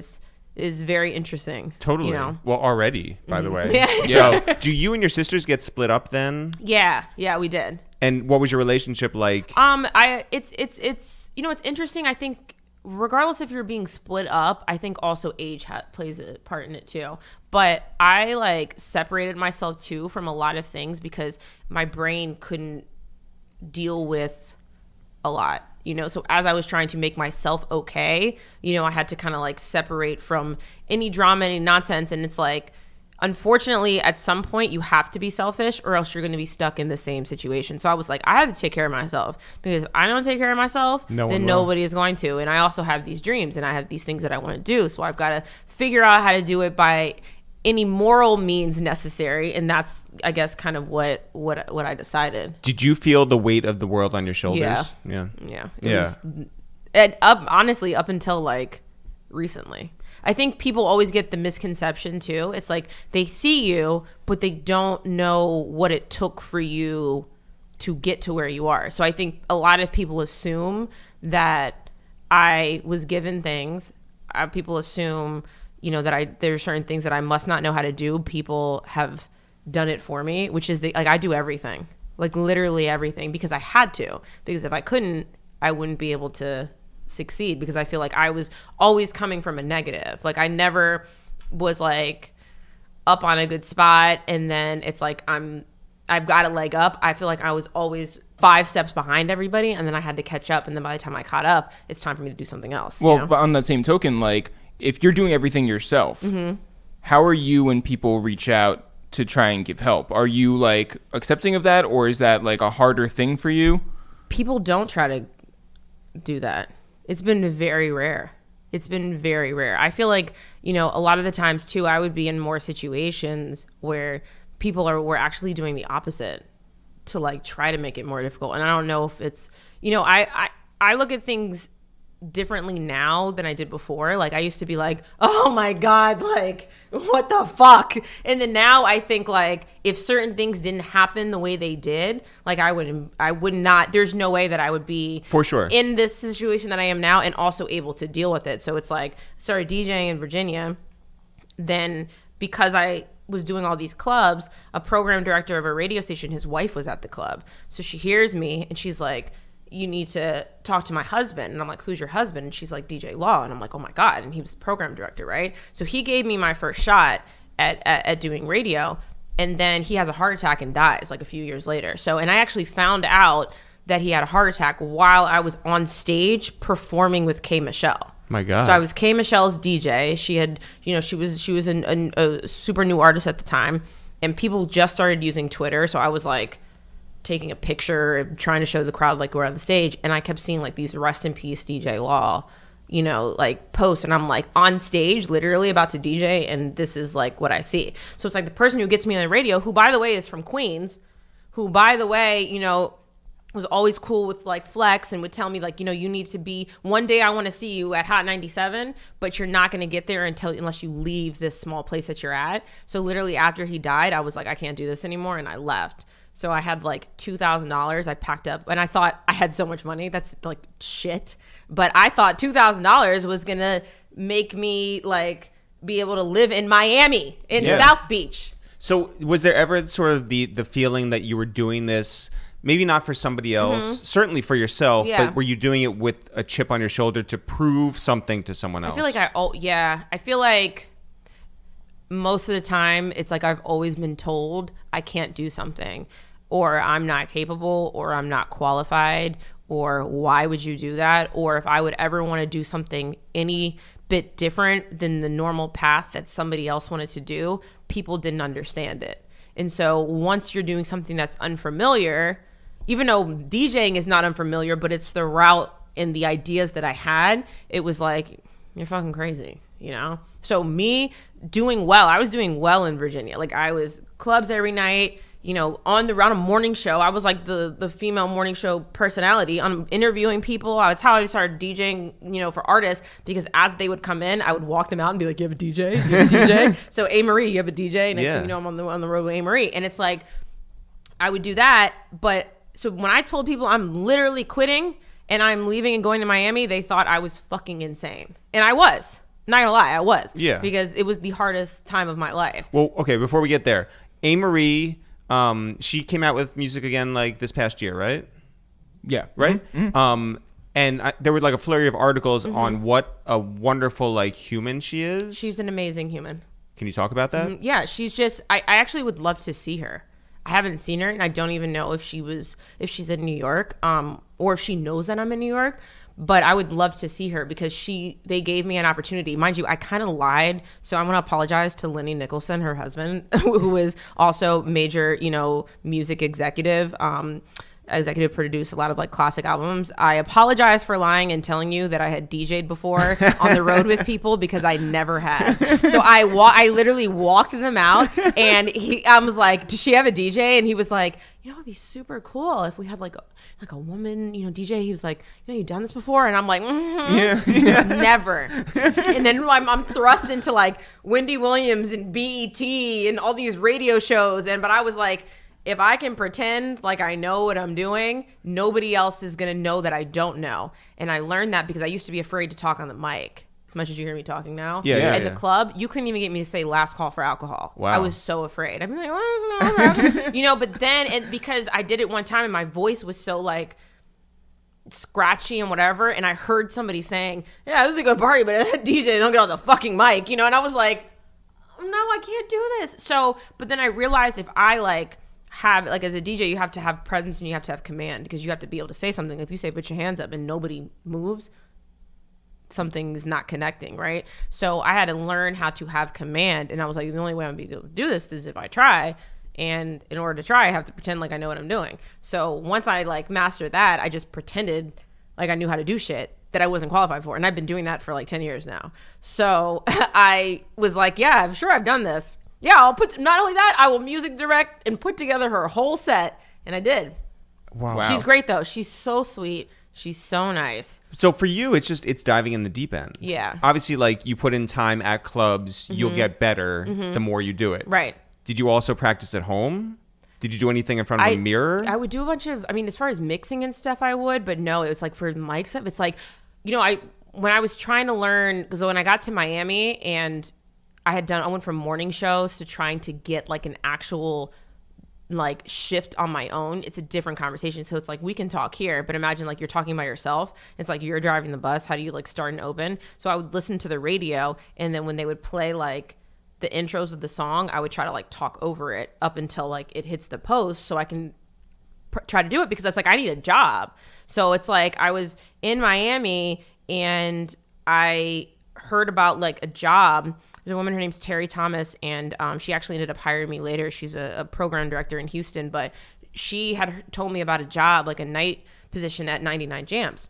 is very interesting. Totally. Well, already, by the way. Yeah. So, do you and your sisters get split up then? Yeah, we did. And what was your relationship like? It's it's interesting. I think regardless if you're being split up, I think also age plays a part in it too. But I like separated myself too from a lot of things because my brain couldn't deal with a lot. So as I was trying to make myself okay, I had to kind of like separate from any drama, any nonsense. And it's like, unfortunately, at some point you have to be selfish or else you're going to be stuck in the same situation. So I was like, I have to take care of myself, because if I don't take care of myself, then nobody is going to. And I also have these dreams and I have these things that I want to do. So I've got to figure out how to do it by any moral means necessary. And that's, I guess, kind of what I decided. Did you feel the weight of the world on your shoulders? Yeah. Yeah. Yeah. Yeah. And honestly, up until like recently. I think people always get the misconception too. It's like they see you, but they don't know what it took for you to get to where you are. So I think a lot of people assume that I was given things. People assume, you know, that there's certain things that I must not know how to do. People have done it for me, which is like I do everything, like literally everything, because I had to. Because if I couldn't, I wouldn't be able to succeed, because I feel like I was always coming from a negative. Like I never was like up on a good spot and then it's like I've got a leg up. I feel like I was always 5 steps behind everybody, and then I had to catch up, and then by the time I caught up, it's time for me to do something else. Well, you know? But on that same token, like if you're doing everything yourself, how are you when people reach out to try and give help? Are you like accepting of that, or is that like a harder thing for you? People don't try to do that. It's been very rare. It's been very rare. I feel like, you know, a lot of the times too, I would be in more situations where people were actually doing the opposite to like try to make it more difficult. And I don't know if it's, you know, I look at things differently now than I did before. Like I used to be like, oh my God, like what the fuck? And then now I think like if certain things didn't happen the way they did, like I would not, there's no way that I would be for sure in this situation that I am now and also able to deal with it. So it's like, started DJing in Virginia. Then because I was doing all these clubs, a program director of a radio station, his wife was at the club. So she hears me and she's like, you need to talk to my husband. And I'm like, who's your husband? And she's like, DJ Law. And I'm like, oh my God. And he was the program director, right? So he gave me my first shot at doing radio. And then he has a heart attack and dies like a few years later. So, and I actually found out that he had a heart attack while I was on stage performing with K. Michelle. My God. So I was K. Michelle's DJ. She had, you know, she was a super new artist at the time. And people just started using Twitter. So I was like, taking a picture, trying to show the crowd like we're on the stage, and I kept seeing like these rest in peace DJ Law, you know, like posts, and I'm like on stage literally about to DJ, and this is like what I see. So it's like the person who gets me on the radio, who by the way is from Queens, who by the way, you know, was always cool with like flex and would tell me like, you know, you need to be, one day I want to see you at Hot 97, but you're not going to get there unless you leave this small place that you're at. So literally after he died, I was like, I can't do this anymore, and I left. So I had like $2,000. I packed up, and I thought I had so much money. That's like shit. But I thought $2,000 was going to make me like be able to live in Miami, in South Beach. So was there ever sort of the feeling that you were doing this, maybe not for somebody else, certainly for yourself, but were you doing it with a chip on your shoulder to prove something to someone else? I feel like I feel like most of the time it's like I've always been told I can't do something, or I'm not capable, or I'm not qualified, or why would you do that? Or if I would ever want to do something any bit different than the normal path that somebody else wanted to do, people didn't understand it. And so once you're doing something that's unfamiliar, even though DJing is not unfamiliar, but it's the route and the ideas that I had, it was like, you're fucking crazy, you know? So me doing well, I was doing well in Virginia. Like I was clubs every night, you know, on a morning show. I was like the female morning show personality. I'm interviewing people. That's how I started DJing, you know, for artists, because as they would come in, I would walk them out and be like, you have a DJ? You have a DJ? So Amerie, you have a DJ? Next thing you know, I'm on the road with Amerie. And it's like, I would do that. But so when I told people I'm literally quitting and I'm leaving and going to Miami, they thought I was fucking insane. And I was. Not gonna lie, I was. Yeah. Because it was the hardest time of my life. Well, okay, before we get there, Amerie, she came out with music again like this past year, right? Yeah. Right? Mm-hmm. And there were like a flurry of articles on what a wonderful like human she is. She's an amazing human. Can you talk about that? Yeah, she's just, I actually would love to see her. I haven't seen her, and I don't even know if she's in New York, or if she knows that I'm in New York. But I would love to see her because they gave me an opportunity. Mind you, I kind of lied. So I'm going to apologize to Lenny Nicholson, her husband, who is also major, you know, music executive, executive produced a lot of like classic albums. I apologize for lying and telling you that I had DJ'd before on the road with people, because I never had. So I literally walked them out, and I was like, does she have a DJ? And he was like, you know, it'd be super cool if we had like a woman, you know, DJ. He was like, you know, you done this before? And I'm like, never. And then I'm thrust into like Wendy Williams and BET and all these radio shows. But I was like, if I can pretend like I know what I'm doing, nobody else is going to know that I don't know. And I learned that because I used to be afraid to talk on the mic. As much as you hear me talking now. Yeah. At the club, you couldn't even get me to say last call for alcohol. Wow. I was so afraid. I'd be like, oh, you know, but then because I did it one time and my voice was so like scratchy and whatever. And I heard somebody saying, yeah, this is a good party, but DJ, don't get on the fucking mic, you know? And I was like, no, I can't do this. So, but then I realized if I like, have like as a DJ you have to have presence and you have to have command because you have to be able to say something. If you say put your hands up and nobody moves, something is not connecting, right? So I had to learn how to have command, and I was like, the only way I'm gonna be able to do this is if I try, and in order to try I have to pretend like I know what I'm doing. So once I like mastered that, I just pretended like I knew how to do shit that I wasn't qualified for, and I've been doing that for like 10 years now. So I was like, yeah, I'm sure I've done this. Yeah, I'll put, not only that, I will music direct and put together her whole set. And I did. Wow. She's great though. She's so sweet. She's so nice. So for you, it's diving in the deep end. Yeah. Obviously, like you put in time at clubs, you'll get better the more you do it. Right. Did you also practice at home? Did you do anything in front of a mirror? I would do a bunch of, I mean, as far as mixing and stuff, I would, but no, it was like for mic stuff, it's like, you know, when I was trying to learn, because when I got to Miami and I went from morning shows to trying to get like an actual like shift on my own. It's a different conversation. So it's like, we can talk here, but imagine like you're talking by yourself. It's like you're driving the bus. How do you like start and open? So I would listen to the radio, and then when they would play like the intros of the song, I would try to like talk over it up until like it hits the post so I can try to do it, because that's like, I need a job. So it's like I was in Miami and I heard about like a job. There's a woman, her name's Terry Thomas, and she actually ended up hiring me later. She's a program director in Houston, but she had told me about a job, like a night position at 99 Jams,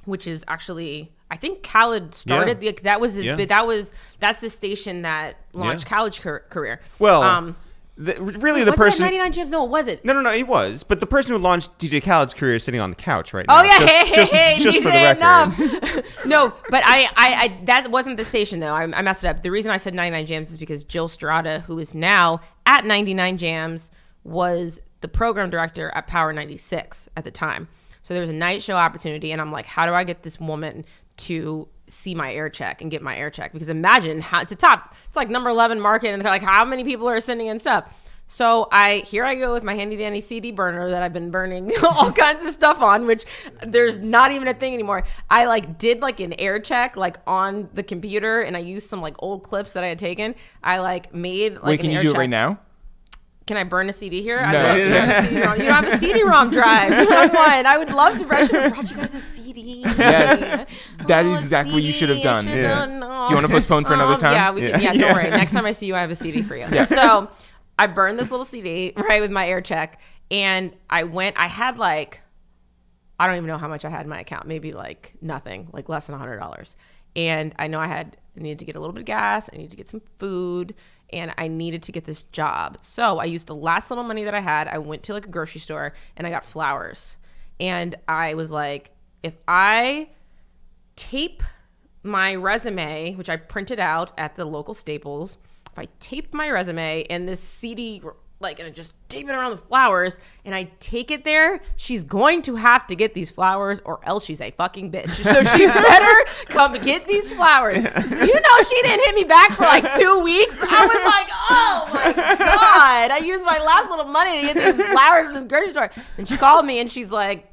which is actually, I think Khaled started. Yeah. Like, that was his, that's the station that launched Khaled's career. Well, really the was person. it at 99 Jams? No, it wasn't. No, it was. But the person who launched DJ Khaled's career is sitting on the couch right now. Oh yeah, just for the record. No, but I that wasn't the station though. I messed it up. The reason I said 99 Jams is because Jill Strada, who is now at 99 Jams, was the program director at Power 96 at the time. So there was a night show opportunity, and I'm like, how do I get this woman to see my air check and get my air check? Because imagine how it's it's like number 11 market, and like how many people are sending in stuff. So here I go with my handy dandy CD burner that I've been burning all kinds of stuff on, which there's not even a thing anymore. I like did like an air check like on the computer, and I used some like old clips that I had taken. I like made like Wait, can you do it right now? Can I burn a CD here? No. I'd love to burn a CD-ROM. You don't have a CD-ROM drive. You have one. I would love to. I should have brought you guys a CD. Yes, that is exactly what you should have done. Do you want to postpone for another time? Yeah, we can. Yeah, don't worry. Next time I see you, I have a CD for you. Yeah. So I burned this little CD right with my air check, and I had like, I don't even know how much I had in my account. Maybe like nothing, like less than $100. And I know I needed to get a little bit of gas. I needed to get some food. And I needed to get this job. So I used the last little money that I had. I went to like a grocery store and I got flowers. And I was like, if I tape my resume, which I printed out at the local Staples, if I tape my resume and this CD, like, and I just tape it around the flowers and I take it there, she's going to have to get these flowers or else she's a fucking bitch. So she better come get these flowers. You know, she didn't hit me back for like 2 weeks. I was like, oh my God. I used my last little money to get these flowers from this grocery store. And she called me and she's like,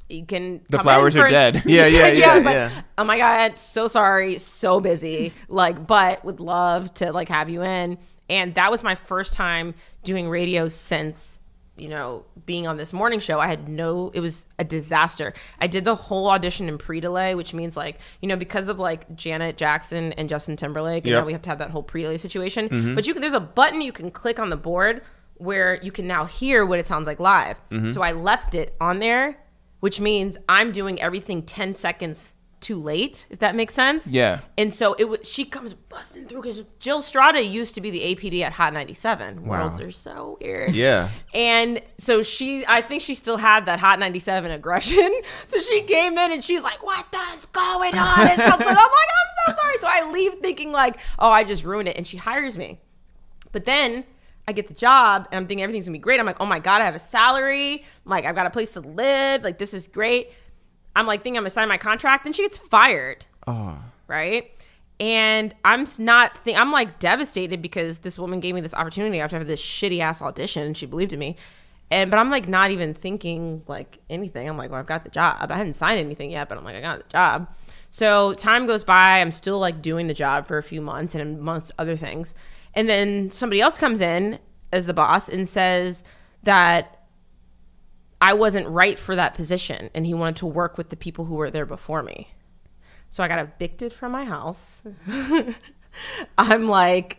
you can the flowers are dead. Yeah. Oh my God, so sorry, so busy. Like, but would love to like have you in. And that was my first time doing radio since, you know, being on this morning show. It was a disaster. I did the whole audition in pre-delay, which means like, you know, because of like Janet Jackson and Justin Timberlake, and now we have to have that whole pre-delay situation. Mm-hmm. But there's a button you can click on the board where you can now hear what it sounds like live. Mm-hmm. So I left it on there, which means I'm doing everything 10 seconds too late, if that makes sense. Yeah. And so she comes busting through because Jill Strada used to be the APD at Hot 97. Wow. Worlds are so weird. Yeah. And so I think she still had that Hot 97 aggression. So she came in and she's like, what is going on? And something. I'm like, I'm so sorry. So I leave thinking like, oh, I just ruined it. And she hires me. But then I get the job and I'm thinking everything's gonna be great. I'm like, oh my God, I have a salary. Like, I've got a place to live. Like, this is great. I'm like thinking I'm gonna sign my contract, and she gets fired. Oh. Right? And I'm like devastated because this woman gave me this opportunity after I had this shitty ass audition, and she believed in me. But I'm like not even thinking like anything. I'm like, well, I've got the job. I hadn't signed anything yet, but I'm like, I got the job. So time goes by. I'm still like doing the job for a few months and amongst other things. And then somebody else comes in as the boss and says that I wasn't right for that position, and he wanted to work with the people who were there before me. So I got evicted from my house. I'm like,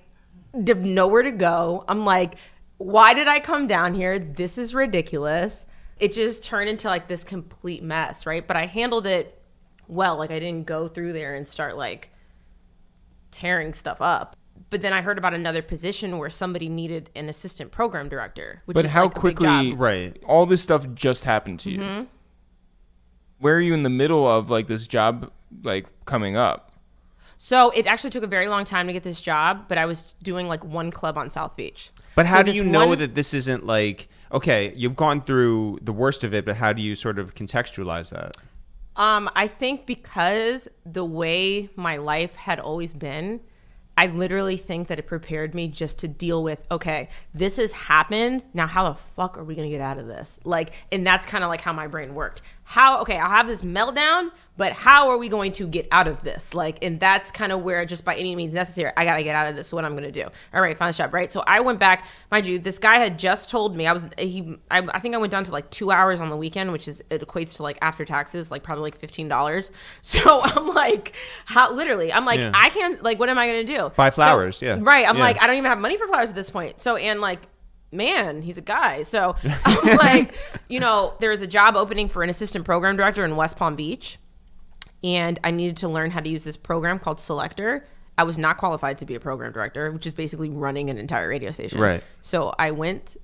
have nowhere to go. I'm like, why did I come down here? This is ridiculous. It just turned into like this complete mess, right? But I handled it well. Like, I didn't go through there and start like tearing stuff up. But then I heard about another position where somebody needed an assistant program director. Which But is how like a big quickly, job. Right. all this stuff just happened to you? Where are you in the middle of like this job like coming up? So it actually took a very long time to get this job, but I was doing like one club on South Beach. But how So do this you know one- that this isn't like, okay, you've gone through the worst of it, but how do you sort of contextualize that? I think because the way my life had always been, I literally think that it prepared me just to deal with, okay, this has happened. Now, how the fuck are we going to get out of this? Like, and that's kind of like how my brain worked. Okay, I'll have this meltdown, but how are we going to get out of this? Like, and that's kind of where just by any means necessary, I got to get out of this. So what I'm going to do. All right, find the job, right? So I went back, mind you, this guy had just told me, I think I went down to like 2 hours on the weekend, which is, it equates to like after taxes, like probably like $15. So I'm like, Yeah. I can't, like, what am I going to do? Buy flowers, yeah. Right. I'm Yeah. like, I don't even have money for flowers at this point. So, and like, man, he's a guy. So I'm like, there's a job opening for an assistant program director in West Palm Beach. And I needed to learn how to use this program called Selector. I was not qualified to be a program director, which is basically running an entire radio station. Right. So I went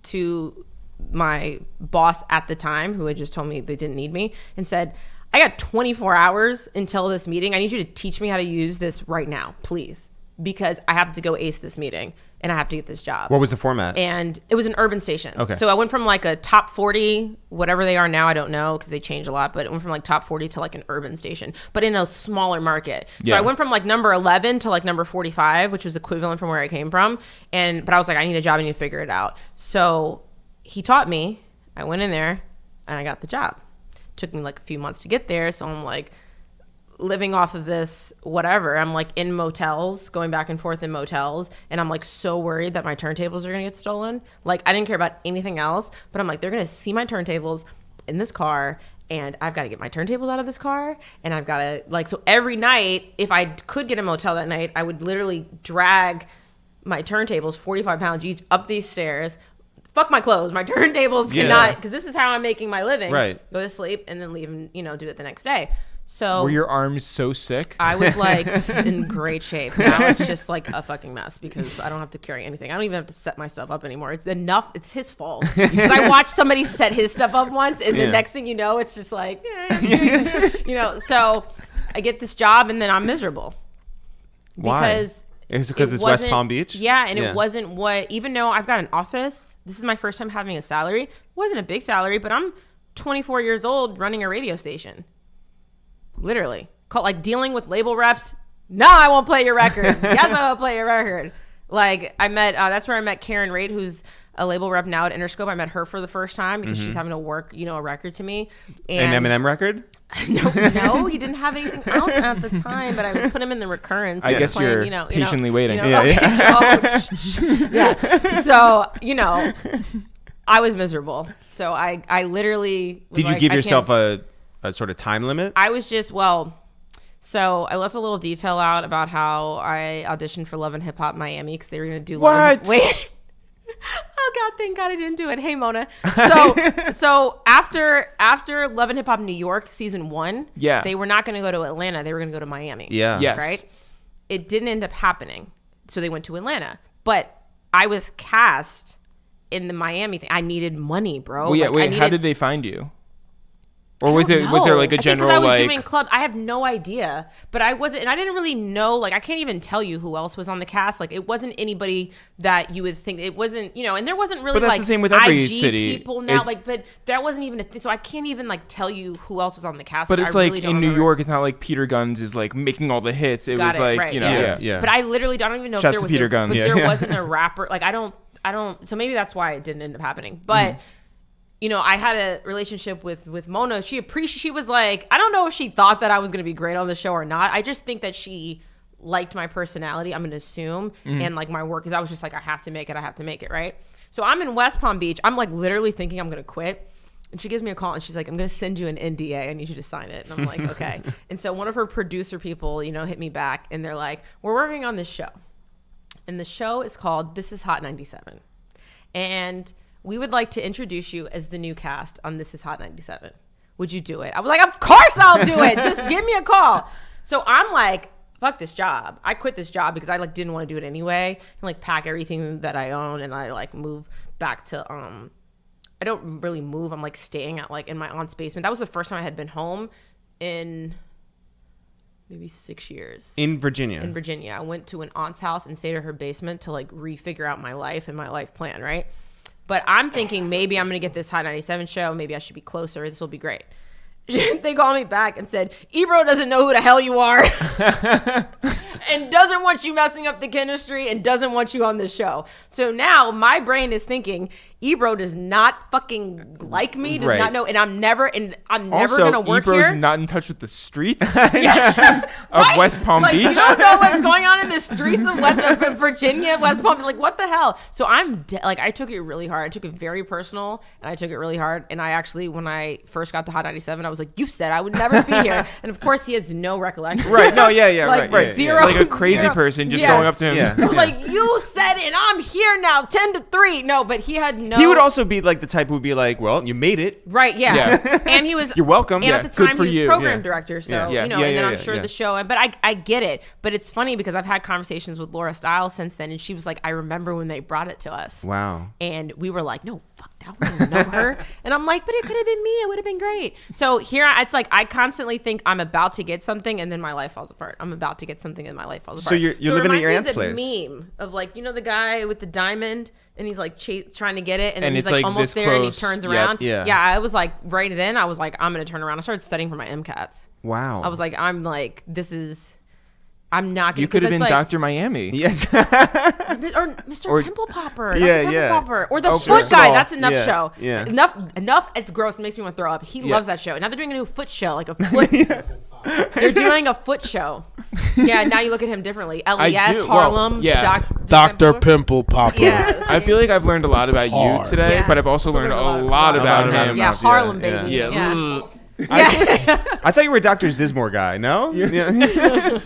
to my boss at the time, who had just told me they didn't need me, and said, I got 24 hours until this meeting. I need you to teach me how to use this right now, please, because I have to go ace this meeting and I have to get this job. What was the format? And it was an urban station. Okay. So I went from like a top 40, whatever they are now, I don't know, because they change a lot, but it went from like top 40 to like an urban station, but in a smaller market. So Yeah. I went from like number 11 to like number 45, which was equivalent from where I came from. But I was like, I need a job, I need to figure it out. So he taught me, I went in there and I got the job. Took me like a few months to get there. So I'm like living off of this, whatever. I'm like in motels, going back and forth in motels. And I'm like so worried that my turntables are going to get stolen. Like, I didn't care about anything else, but I'm like, they're going to see my turntables in this car. And I've got to get my turntables out of this car. And I've got to, like, so every night, if I could get a motel that night, I would literally drag my turntables, 45 pounds each, up these stairs. Fuck my clothes. My turntables cannot, because this is how I'm making my living. Right. Go to sleep and then leave and, do it the next day. So Were your arms so sick? I was like in great shape. Now it's just like a fucking mess because I don't have to carry anything. I don't even have to set my stuff up anymore. It's enough. It's his fault. Because I watched somebody set his stuff up once, and the next thing you know, it's just like, So I get this job, and then I'm miserable. Why? Because Is it because it's West wasn't- Palm Beach? Yeah, and it wasn't what, even though I've got an office, this is my first time having a salary. It wasn't a big salary, but I'm 24 years old running a radio station. Literally. Like dealing with label reps. No, I won't play your record. Yes, I will play your record. Like I met, that's where I met Karen Ryte, who's a label rep now at Interscope. I met her for the first time because she's having to work, a record to me. An Eminem record? No, he didn't have anything else at the time, but I would put him in the recurrence. I guess playing, you're patiently waiting. Yeah. Yeah. So, I was miserable. So I literally was Did you like, give I yourself can't- a sort of time limit? I was just, so I left a little detail out about how I auditioned for Love and Hip Hop Miami because they were going to do What? Wait. oh God, thank God I didn't do it. Hey, Mona. So after Love and Hip Hop New York season 1, they were not going to go to Atlanta. They were going to go to Miami. Yeah. Yes. Right? It didn't end up happening. So they went to Atlanta. But I was cast in the Miami thing. I needed money, bro. Well, yeah, like, how did they find you? Or was there like a general, I was like... doing club. I have no idea. But I wasn't, and I didn't really know, like, I can't even tell you who else was on the cast. Like, it wasn't anybody that you would think. It wasn't, you know, and there wasn't really, but that's like, the same with every IG city. people now. Like, but that wasn't even a thing. So I can't even, like, tell you who else was on the cast. But it's I like, really don't in New remember. York, it's not like Peter Guns is, like, making all the hits. It was like, right, you know, yeah. But I literally don't even know Shouts if to there was Peter Gunn. but Yeah. there wasn't a rapper. Like, I don't, so maybe that's why it didn't end up happening. But, you know, I had a relationship with Mona. She was like, I don't know if she thought that I was going to be great on the show or not. I just think that she liked my personality, I'm going to assume, and like my work, because I was just like, I have to make it, right? So I'm in West Palm Beach. I'm like literally thinking I'm going to quit. And she gives me a call and she's like, I'm going to send you an NDA. I need you to sign it. And I'm like, okay. And so one of her producer people, you know, hit me back and they're like, we're working on this show. And the show is called This Is Hot 97. And we would like to introduce you as the new cast on This Is Hot 97. Would you do it? I was like, of course I'll do it. Just give me a call. So I'm like, fuck this job. I quit this job because I like didn't want to do it anyway. And like pack everything that I own and I like move back to, I don't really move. I'm like staying at like in my aunt's basement. That was the first time I had been home in maybe 6 years. In Virginia. In Virginia. I went to an aunt's house and stayed at her basement to like refigure out my life and my life plan, right? But I'm thinking maybe I'm going to get this Hot 97 show. Maybe I should be closer. This will be great. They called me back and said, Ebro doesn't know who the hell you are and doesn't want you messing up the chemistry and doesn't want you on the show. So now my brain is thinking, Ebro does not fucking like me, does not know, and I'm never going to work Ebro's here. not in touch with the streets of Right? West Palm like, Beach. You don't know what's going on in the streets of of Virginia, West Palm. Like, what the hell? So I took it really hard. I took it very personal, and I took it really hard. And I actually, when I first got to Hot 97, I was like, you said I would never be here. And of course, he has no recollection. Right. No, yeah, like, right. Zero. Like a crazy person just going up to him. Yeah. I was like, you said it, and I'm here now, 10-3. No, but he had no. He would also be like the type who would be like, well, you made it. Right, yeah. And he was. You're welcome. And Yeah. at the Good time, for he was you. program director. So, Yeah. you know, Yeah, and then yeah, I'm yeah, sure yeah. the show. But I get it. But it's funny because I've had conversations with Laura Stiles since then. And she was like, I remember when they brought it to us. Wow. And we were like, no, fuck that. We don't know her. And I'm like, but it could have been me. It would have been great. So here, it's like, I constantly think I'm about to get something and then my life falls apart. I'm about to get something and my life falls apart. So you're living at your aunt's it place. reminds me of the meme of like, you know, the guy with the diamond and he's like trying to get it. And then And he's it's, like like, almost this there and he close. turns Yep. around. Yeah. Yeah, I was like, right then, I was like, I'm going to turn around. I started studying for my MCATs. Wow. I was like, I'm not going to. You could have been like, Dr. Miami. Yes. or Mr. Pimple Popper. Yeah, Pimple yeah. Popper. Or the Oh, foot first of guy. all, That's Enough yeah, show. yeah. Enough. It's gross. It makes me want to throw up. He loves that show. Now they're doing a new foot show, like a foot. They're doing a foot show. Yeah. Now you look at him differently. LES, do. Harlem. Well, yeah. Dr. Pimple Popper. Yeah. I feel like I've learned a lot about you Hard. today, Yeah. but I've also learned a lot about him. Yeah, Harlem, Yeah, baby. Yeah. Yeah. I thought you were a Dr. Zizmore guy. No. Yeah.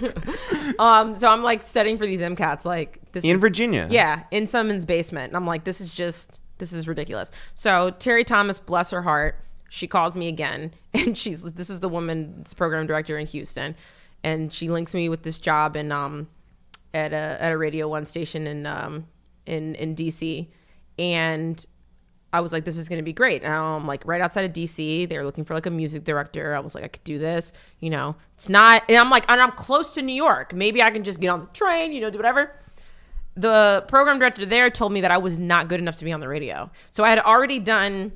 So I'm like studying for these MCATs, like this In is- Virginia. Yeah, in someone's basement. And I'm like, this is ridiculous. So Terry Thomas, bless her heart, she calls me again, and this is the woman that's program director in Houston, and she links me with this job in at a Radio 1 station in DC, and I was like, this is going to be great. And I'm like right outside of DC. They're looking for like a music director. I was like, I could do this, you know, it's not, and I'm like, and I'm close to New York. Maybe I can just get on the train, you know, do whatever. The program director there told me that I was not good enough to be on the radio. So I had already done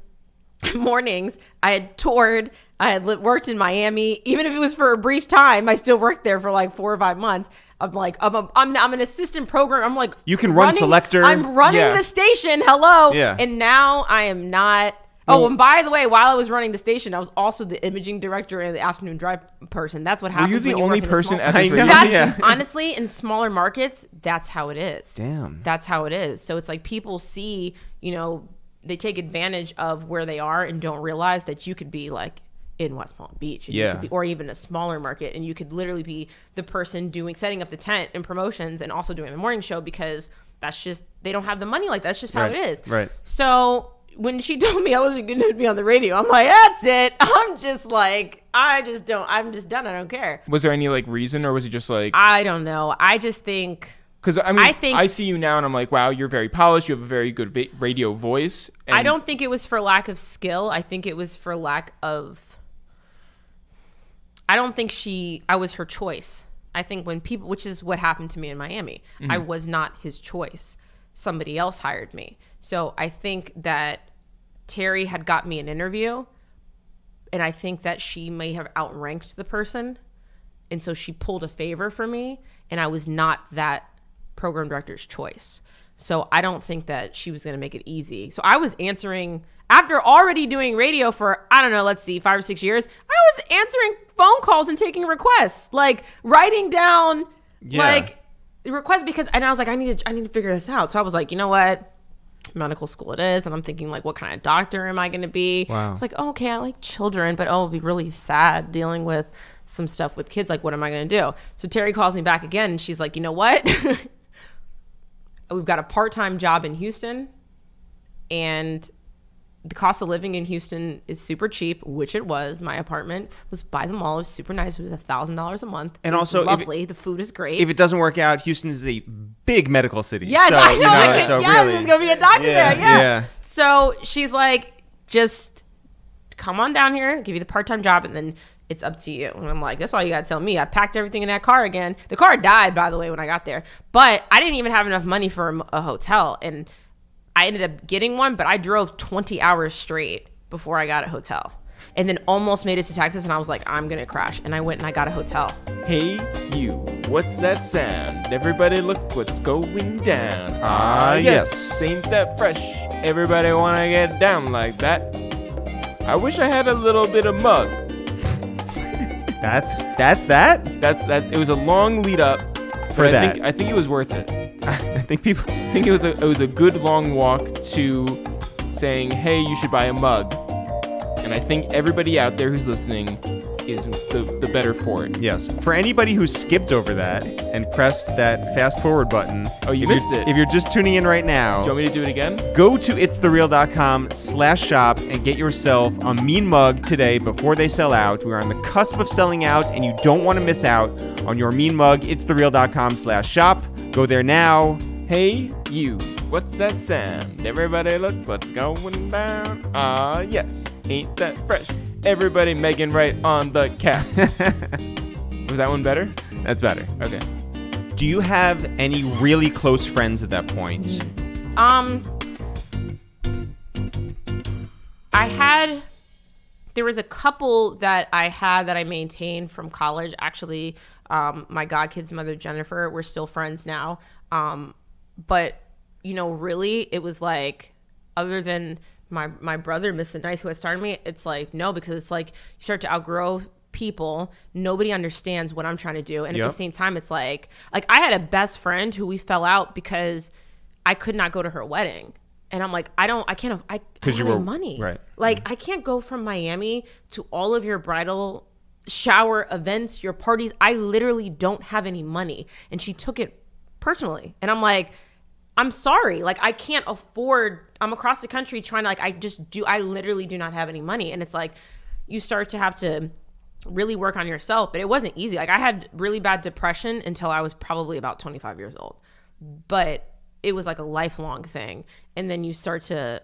mornings. I had toured. I had worked in Miami. Even if it was for a brief time, I still worked there for like 4 or 5 months. I'm like, I'm an assistant program. I'm like, You can run selector. I'm running Yeah. the station. Hello. Yeah. And now I am not. Oh, and by the way, while I was running the station, I was also the imaging director and the afternoon drive person. That's what happens. Were you the when only work in a person small- at this I know. radio? That's, Yeah. honestly, in smaller markets, that's how it is. Damn. That's how it is. So it's like people see, you know, they take advantage of where they are and don't realize that you could be like in West Palm Beach, and you Yeah. could be, or even a smaller market, and you could literally be the person setting up the tent and promotions and also doing the morning show, because that's just, they don't have the money like that. That's just how it is. Right. So when she told me I wasn't going to be on the radio, I'm like, that's it. I'm just done. I don't care. Was there any like reason, or was it just like, I don't know. I just think, because I see you now and I'm like, wow, you're very polished. You have a very good radio voice. And I don't think it was for lack of skill. I think it was for lack of, I don't think I was her choice. I think when people, which is what happened to me in Miami, I was not his choice. Somebody else hired me. So I think that Terry had got me an interview, and I think that she may have outranked the person. And so she pulled a favor for me, and I was not that program director's choice. So I don't think that she was going to make it easy. So I was answering, after already doing radio for, I don't know, let's see, 5 or 6 years, I was answering phone calls and taking requests, like writing down like requests, because, and I was like, I need to figure this out. So I was like, you know what? Medical school it is. And I'm thinking like, what kind of doctor am I going to be? Wow. It's like, oh, okay, I like children, but it'll be really sad dealing with some stuff with kids. Like, what am I going to do? So Terry calls me back again, and she's like, you know what? We've got a part-time job in Houston, and the cost of living in Houston is super cheap, which it was. My apartment was by the mall. It was super nice. It was $1,000 a month. And it was also, lovely. The food is great. If it doesn't work out, Houston is a big medical city. Yes, so, I know. So yes, really, there's gonna be a doctor there. Yeah. Yeah. So she's like, just come on down here, give you the part-time job, and then it's up to you. And I'm like, that's all you gotta tell me. I packed everything in that car again. The car died, by the way, when I got there. But I didn't even have enough money for a hotel, and I ended up getting one, but I drove 20 hours straight before I got a hotel, and then almost made it to Texas, and I was like, I'm gonna crash, and I went and I got a hotel. hey, you, what's that sound? Everybody look what's going down. Yes. Ain't that fresh? Everybody wanna get down like that. I wish I had a little bit of mug. That's that. It was a long lead up For but that. I think it was worth it. I think people. I think it was a good long walk to saying, hey, you should buy a mug. And I think everybody out there who's listening is the better for it. Yes. For anybody who skipped over that and pressed that fast forward button. Oh, you missed it. If you're just tuning in right now, Do you want me to do it again? go to itsthereal.com/shop and get yourself a mean mug today before they sell out. We're on the cusp of selling out, and you don't want to miss out on your mean mug. itsthereal.com/shop. Go there now. Hey, you, what's that sound? Everybody look what's going down. Yes, ain't that fresh? Everybody Megan Ryte on the cast. Was that one better? That's better. Okay. Do you have any really close friends at that point? There was a couple that I had that I maintained from college. Actually, my godkid's mother, Jennifer, we're still friends now. But, you know, really, it was like, other than my brother, Mr. Nice, who had started me, it's like, no, because it's like you start to outgrow people. Nobody understands what I'm trying to do. And at the same time, it's like I had a best friend who we fell out because I could not go to her wedding. And I'm like, I can't have any money. Right. Like, I can't go from Miami to all of your bridal shower events, your parties. I literally don't have any money. And she took it personally. And I'm like, I'm sorry. Like, I can't afford, I'm across the country trying to, like, I literally do not have any money. And it's like, you start to have to really work on yourself. But it wasn't easy. Like, I had really bad depression until I was probably about 25 years old. But it was like a lifelong thing. And then you start to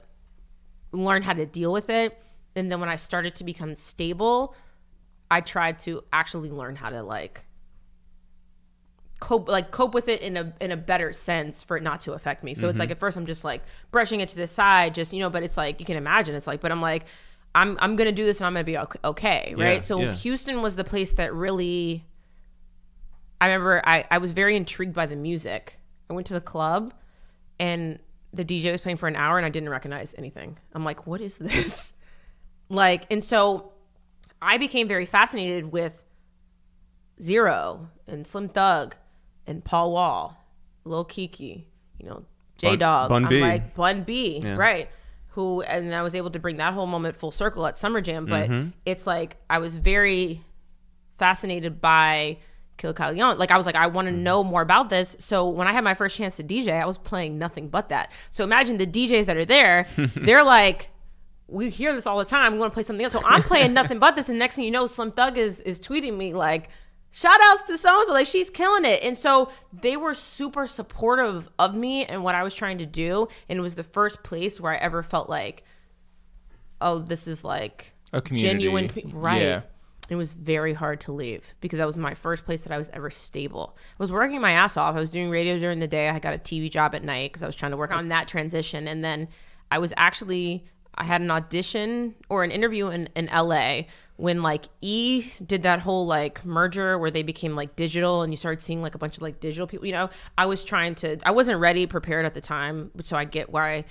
learn how to deal with it. And then when I started to become stable, I tried to actually learn how to cope with it in a better sense for it not to affect me. So it's like, at first I'm just like brushing it to the side, just, you know, but it's like, you can imagine, it's like, but I'm like, I'm going to do this and I'm going to be okay. Right. So Houston was the place that really, I remember I was very intrigued by the music. I went to the club and the DJ was playing for an hour and I didn't recognize anything. I'm like, what is this? And so I became very fascinated with Zero and Slim Thug and Paul Wall, Lil Kiki, you know, J-Dog. Bun B. I'm like, Bun B, right. And I was able to bring that whole moment full circle at Summer Jam. But it's like, I was very fascinated by Kid Leon. Like I was like, I want to know more about this. So when I had my first chance to DJ, I was playing nothing but that. So imagine the DJs that are there, they're like, we hear this all the time. We want to play something else. So I'm playing nothing but this. And next thing you know, Slim Thug is tweeting me like, shout outs to so-and-so, like she's killing it. And so they were super supportive of me and what I was trying to do. And it was the first place where I ever felt like, oh, this is like a community. Genuine. Right. Yeah. It was very hard to leave because that was my first place that I was ever stable. I was working my ass off. I was doing radio during the day. I got a TV job at night because I was trying to work on that transition. And then I had an audition or an interview in LA when like did that whole like merger where they became like digital and you started seeing like a bunch of like digital people, I wasn't ready, prepared at the time. So I get why,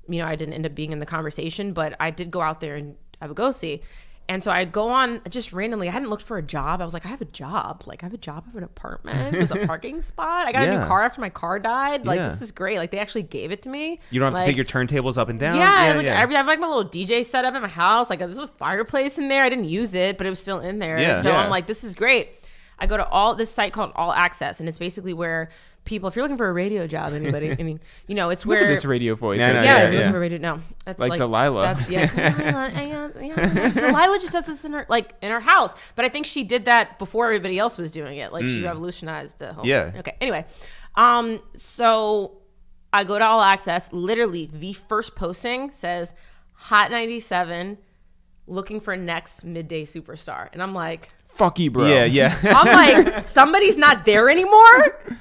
I didn't end up being in the conversation, but I did go out there and have a go-see. And so I'd go on just randomly. I hadn't looked for a job. I was like, I have a job. Like, I have a job. I have an apartment. There's a parking spot. I got a new car after my car died. Like, this is great. Like, they actually gave it to me. You don't have to take your turntables up and down. Yeah. I have like my little DJ set up in my house. Like, there's a fireplace in there. I didn't use it, but it was still in there. Yeah. So I'm like, this is great. I go to this site called All Access, and it's basically where people, if you're looking for a radio job, anybody, I mean, it's where. Look at this radio voice. If you're looking for a radio, no. That's like Delilah. Delilah. Delilah just does this in her house. But I think she did that before everybody else was doing it. Like, she revolutionized the whole. Yeah. Okay. Anyway, so I go to All Access. Literally, the first posting says, Hot 97, looking for next midday superstar. And I'm like, fuck you, bro. Yeah. I'm like, somebody's not there anymore?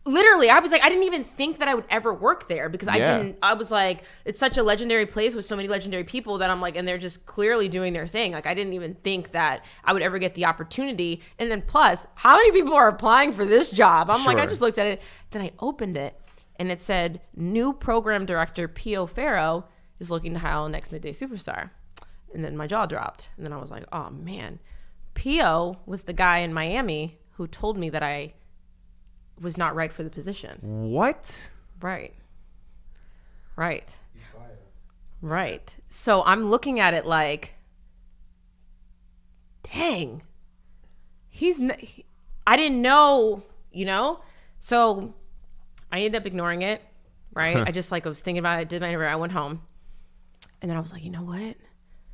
Literally, I was like, I didn't even think that I would ever work there because I was like, it's such a legendary place with so many legendary people that I'm like, and they're just clearly doing their thing. Like, I didn't even think that I would ever get the opportunity. And then plus, how many people are applying for this job? I'm like, I just looked at it. Then I opened it and it said, new program director P.O. Farrow is looking to hire next midday superstar. And then my jaw dropped. And then I was like, oh man, P.O. was the guy in Miami who told me that I was not right for the position. What? Right. So I'm looking at it like, dang, I didn't know, So I ended up ignoring it, right? I just I was thinking about it. I did my interview. I went home. And then I was like, you know what?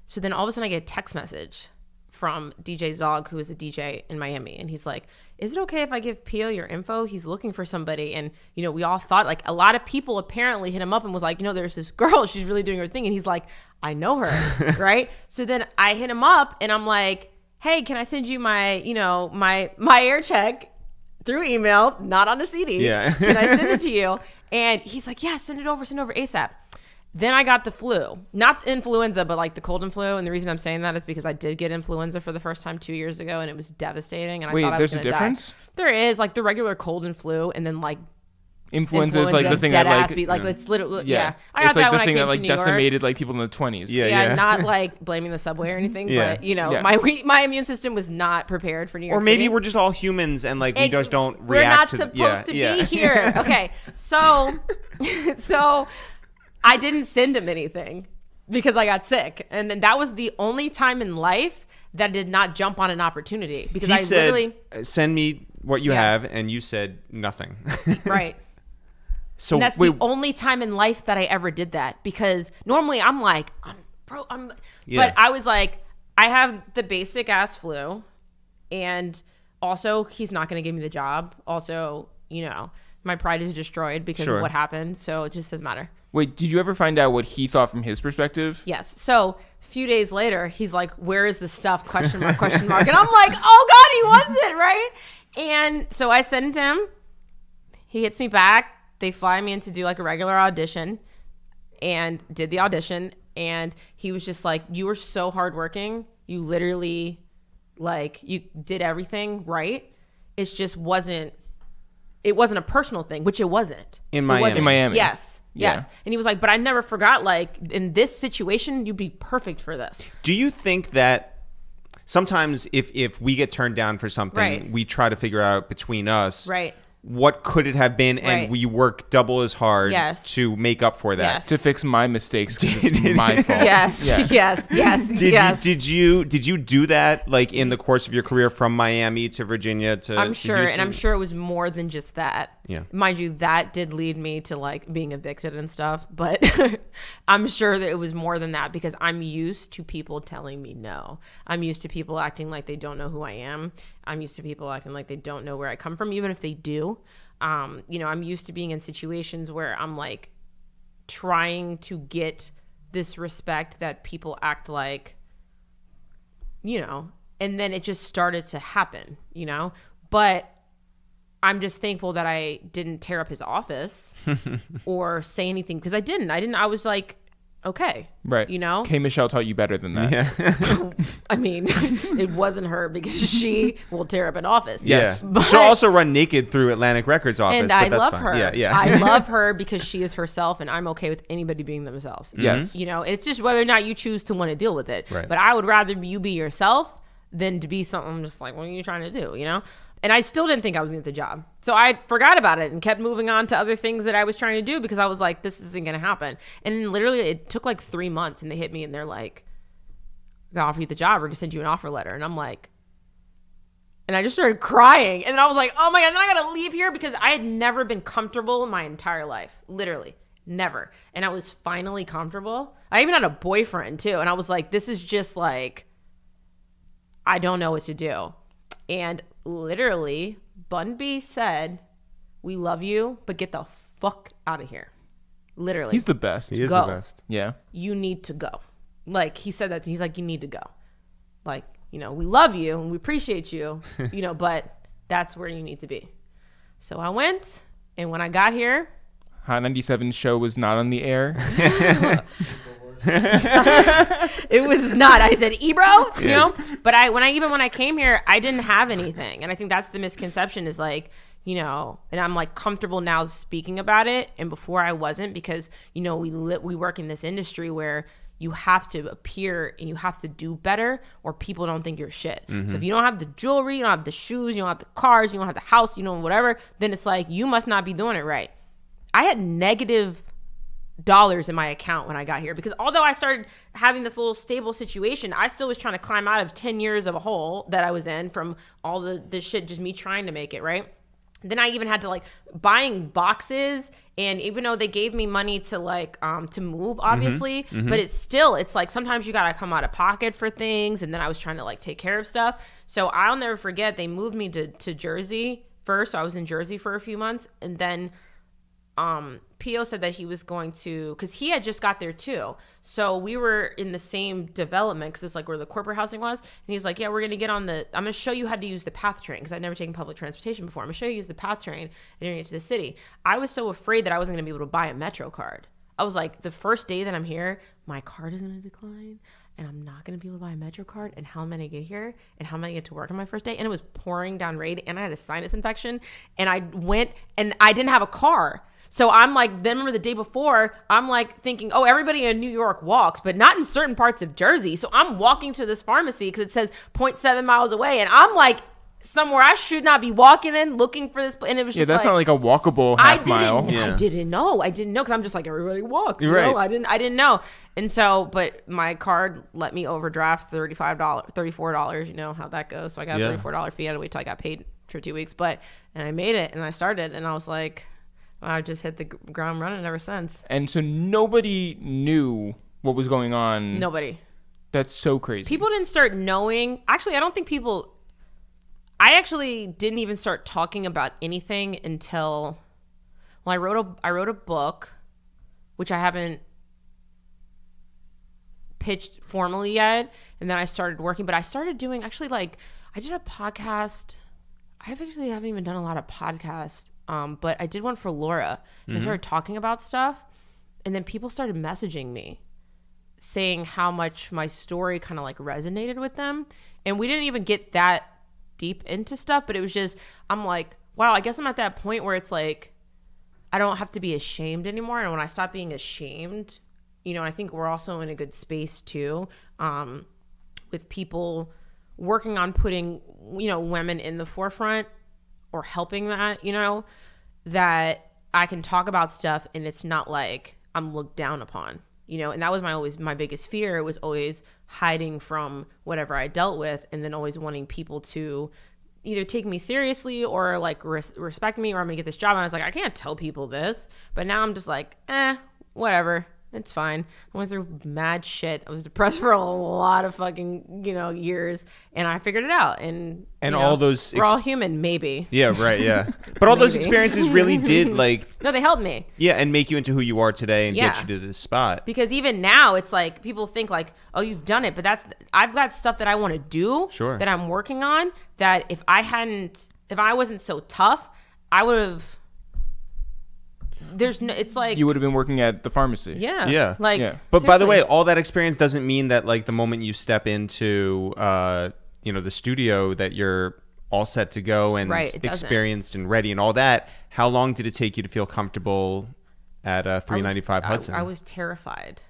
So then all of a sudden I get a text message from DJ Zog, who is a DJ in Miami. And he's like, is it okay if I give Pio your info? He's looking for somebody. And, we all thought, like, a lot of people apparently hit him up and was like, there's this girl, she's really doing her thing. And he's like, I know her, right? So then I hit him up and I'm like, hey, can I send you my, my air check through email, not on a CD? Yeah. Can I send it to you? And he's like, yeah, send over ASAP. Then I got the flu, not influenza, but like the cold and flu. And the reason I'm saying that is because I did get influenza for the first time 2 years ago, and it was devastating. And I thought I was going to die. Wait, there's a difference? There is, like the regular cold and flu, and then like influenza is like the thing that it's literally I got it's like that when the thing I came that like to New decimated like people in the 20s. Yeah, not like blaming the subway or anything, but my immune system was not prepared for New York Or maybe City. we're just all humans and like we just don't react to. We're not supposed to be here. Okay, so I didn't send him anything because I got sick. And then that was the only time in life that I did not jump on an opportunity because he said, literally send me what you have, and you said nothing. Right. So and that's the only time in life that I ever did that because normally I'm like, but I was like, I have the basic ass flu, and also he's not going to give me the job. Also, my pride is destroyed because of what happened. So it just doesn't matter. Wait, did you ever find out what he thought from his perspective? Yes. So a few days later, he's like, where is the stuff? Question mark. And I'm like, oh God, he wants it, right? And so I sent him. He hits me back. They fly me in to do like a regular audition and did the audition. And he was just like, you were so hardworking. You literally, like, you did everything right. It just wasn't a personal thing, which it wasn't. In Miami. Yes. Yes. And he was like, but I never forgot, like, in this situation, you'd be perfect for this. Do you think that sometimes if we get turned down for something, we try to figure out between us, what could it have been, and Right. we work double as hard Yes. to make up for that. Yes. To fix my mistakes, 'cause it's my fault. Yes, Yeah. yes. Did you do that like in the course of your career from Miami to Virginia to I'm to sure, Houston? and I'm sure it was more than just that. Yeah. Mind you, that did lead me to like being evicted and stuff, but I'm sure that it was more than that because I'm used to people telling me no. I'm used to people acting like they don't know who I am. I'm used to people acting like they don't know where I come from, even if they do. I'm used to being in situations where I'm like trying to get this respect that people act like, and then it just started to happen, but I'm just thankful that I didn't tear up his office or say anything because I didn't. I was like, okay. Right. K. Michelle taught you better than that. Yeah. I mean, it wasn't her because she will tear up an office. Yes. Yeah. But- She'll also run naked through Atlantic Records office. And but I that's love fine. her. Yeah. I love her because she is herself, and I'm okay with anybody being themselves. Yes. It's just whether or not you choose to want to deal with it. Right. But I would rather you be yourself than to be something I'm just like, what are you trying to do? And I still didn't think I was going to get the job. So I forgot about it and kept moving on to other things that I was trying to do because I was like, this isn't going to happen. And then literally it took like 3 months and they hit me and they're like, I'm going to offer you the job. We're going to send you an offer letter. And I'm like, and I just started crying. And then I was like, oh my God, then I got to leave here because I had never been comfortable in my entire life. Literally. Never. And I was finally comfortable. I even had a boyfriend too. And I was like, this is just like, I don't know what to do. And literally, Bun B said, we love you, but get the fuck out of here. Literally. He's the best. He is Go. the best. Yeah. You need to go. Like, he said that. He's like, you need to go. Like, we love you and we appreciate you, but that's where you need to be. So I went, and when I got here, Hot 97 show was not on the air. it was not. I said, Ebro, But when I came here, I didn't have anything, and I think that's the misconception is like, and I'm like comfortable now speaking about it, and before I wasn't because we work in this industry where you have to appear and you have to do better, or people don't think you're shit. So if you don't have the jewelry, you don't have the shoes, you don't have the cars, you don't have the house, whatever, then it's like you must not be doing it right. I had negative dollars in my account when I got here because although I started having this little stable situation, I still was trying to climb out of 10 years of a hole that I was in from all the shit, just me trying to make it, right? Then I even had to like buying boxes, and even though they gave me money to like to move obviously, but it's like sometimes you gotta come out of pocket for things, and then I was trying to like take care of stuff. So I'll never forget they moved me to Jersey first. So I was in Jersey for a few months, and then P.O. said that he was going to, because he had just got there too. So we were in the same development because it's like where the corporate housing was. And he's like, yeah, we're going to get I'm going to show you how to use the PATH train because I'd never taken public transportation before. I'm going to show you how to use the PATH train and you're going to get to the city. I was so afraid that I wasn't going to be able to buy a Metro card. I was like, the first day that I'm here, my card is going to decline. And I'm not going to be able to buy a Metro card. And how am I going to get here? And how am I going to get to work on my first day? And it was pouring down rain. And I had a sinus infection. And I went and I didn't have a car. So I'm like, then remember the day before, I'm like thinking, oh, everybody in New York walks, but not in certain parts of Jersey. So I'm walking to this pharmacy because it says 0.7 miles away. And I'm like somewhere I should not be walking in looking for this. And it was just that's not like a walkable half mile. I didn't know because I'm just like, everybody walks. You Right. know? I didn't know. And so, but my card let me overdraft $34. You know how that goes. So I got a $34 fee. I had to wait till I got paid for 2 weeks. And I made it and I started and I was like, I just hit the ground running ever since. And so nobody knew what was going on. Nobody. That's so crazy. People didn't start knowing. Actually, I don't think people. I actually didn't even start talking about anything until. Well, I wrote a book, which I haven't pitched formally yet, and then I started working. But I started doing I did a podcast. I haven't even done a lot of podcasts. But I did one for Laura and I started talking about stuff, and then people started messaging me saying how much my story kind of like resonated with them. And we didn't even get that deep into stuff, but it was just, I'm like, wow, I guess I'm at that point where it's like, I don't have to be ashamed anymore. And when I stop being ashamed, I think we're also in a good space too, with people working on putting, women in the forefront or helping that, you know, that I can talk about stuff and it's not like I'm looked down upon, you know. And that was my biggest fear. It was always hiding from whatever I dealt with, and then always wanting people to either take me seriously or like respect me, or I'm gonna get this job. And I was like, I can't tell people this. But now I'm just like, whatever. It's fine. I went through mad shit. I was depressed for a lot of fucking, you know, years, and I figured it out. And you know, all those we're all human, maybe. Yeah, right, yeah. But all those experiences really did no, they helped me. Yeah, and make you into who you are today and get you to this spot. Because even now, it's like people think like, oh, you've done it, but I've got stuff that I want to do that I'm working on. That if I wasn't so tough, I would have. It's like you would have been working at the pharmacy. Yeah. Like, but by the way, all that experience doesn't mean that like the moment you step into you know, the studio that you're all set to go and experienced and ready and all that. How long did it take you to feel comfortable at 395 Hudson? I was terrified.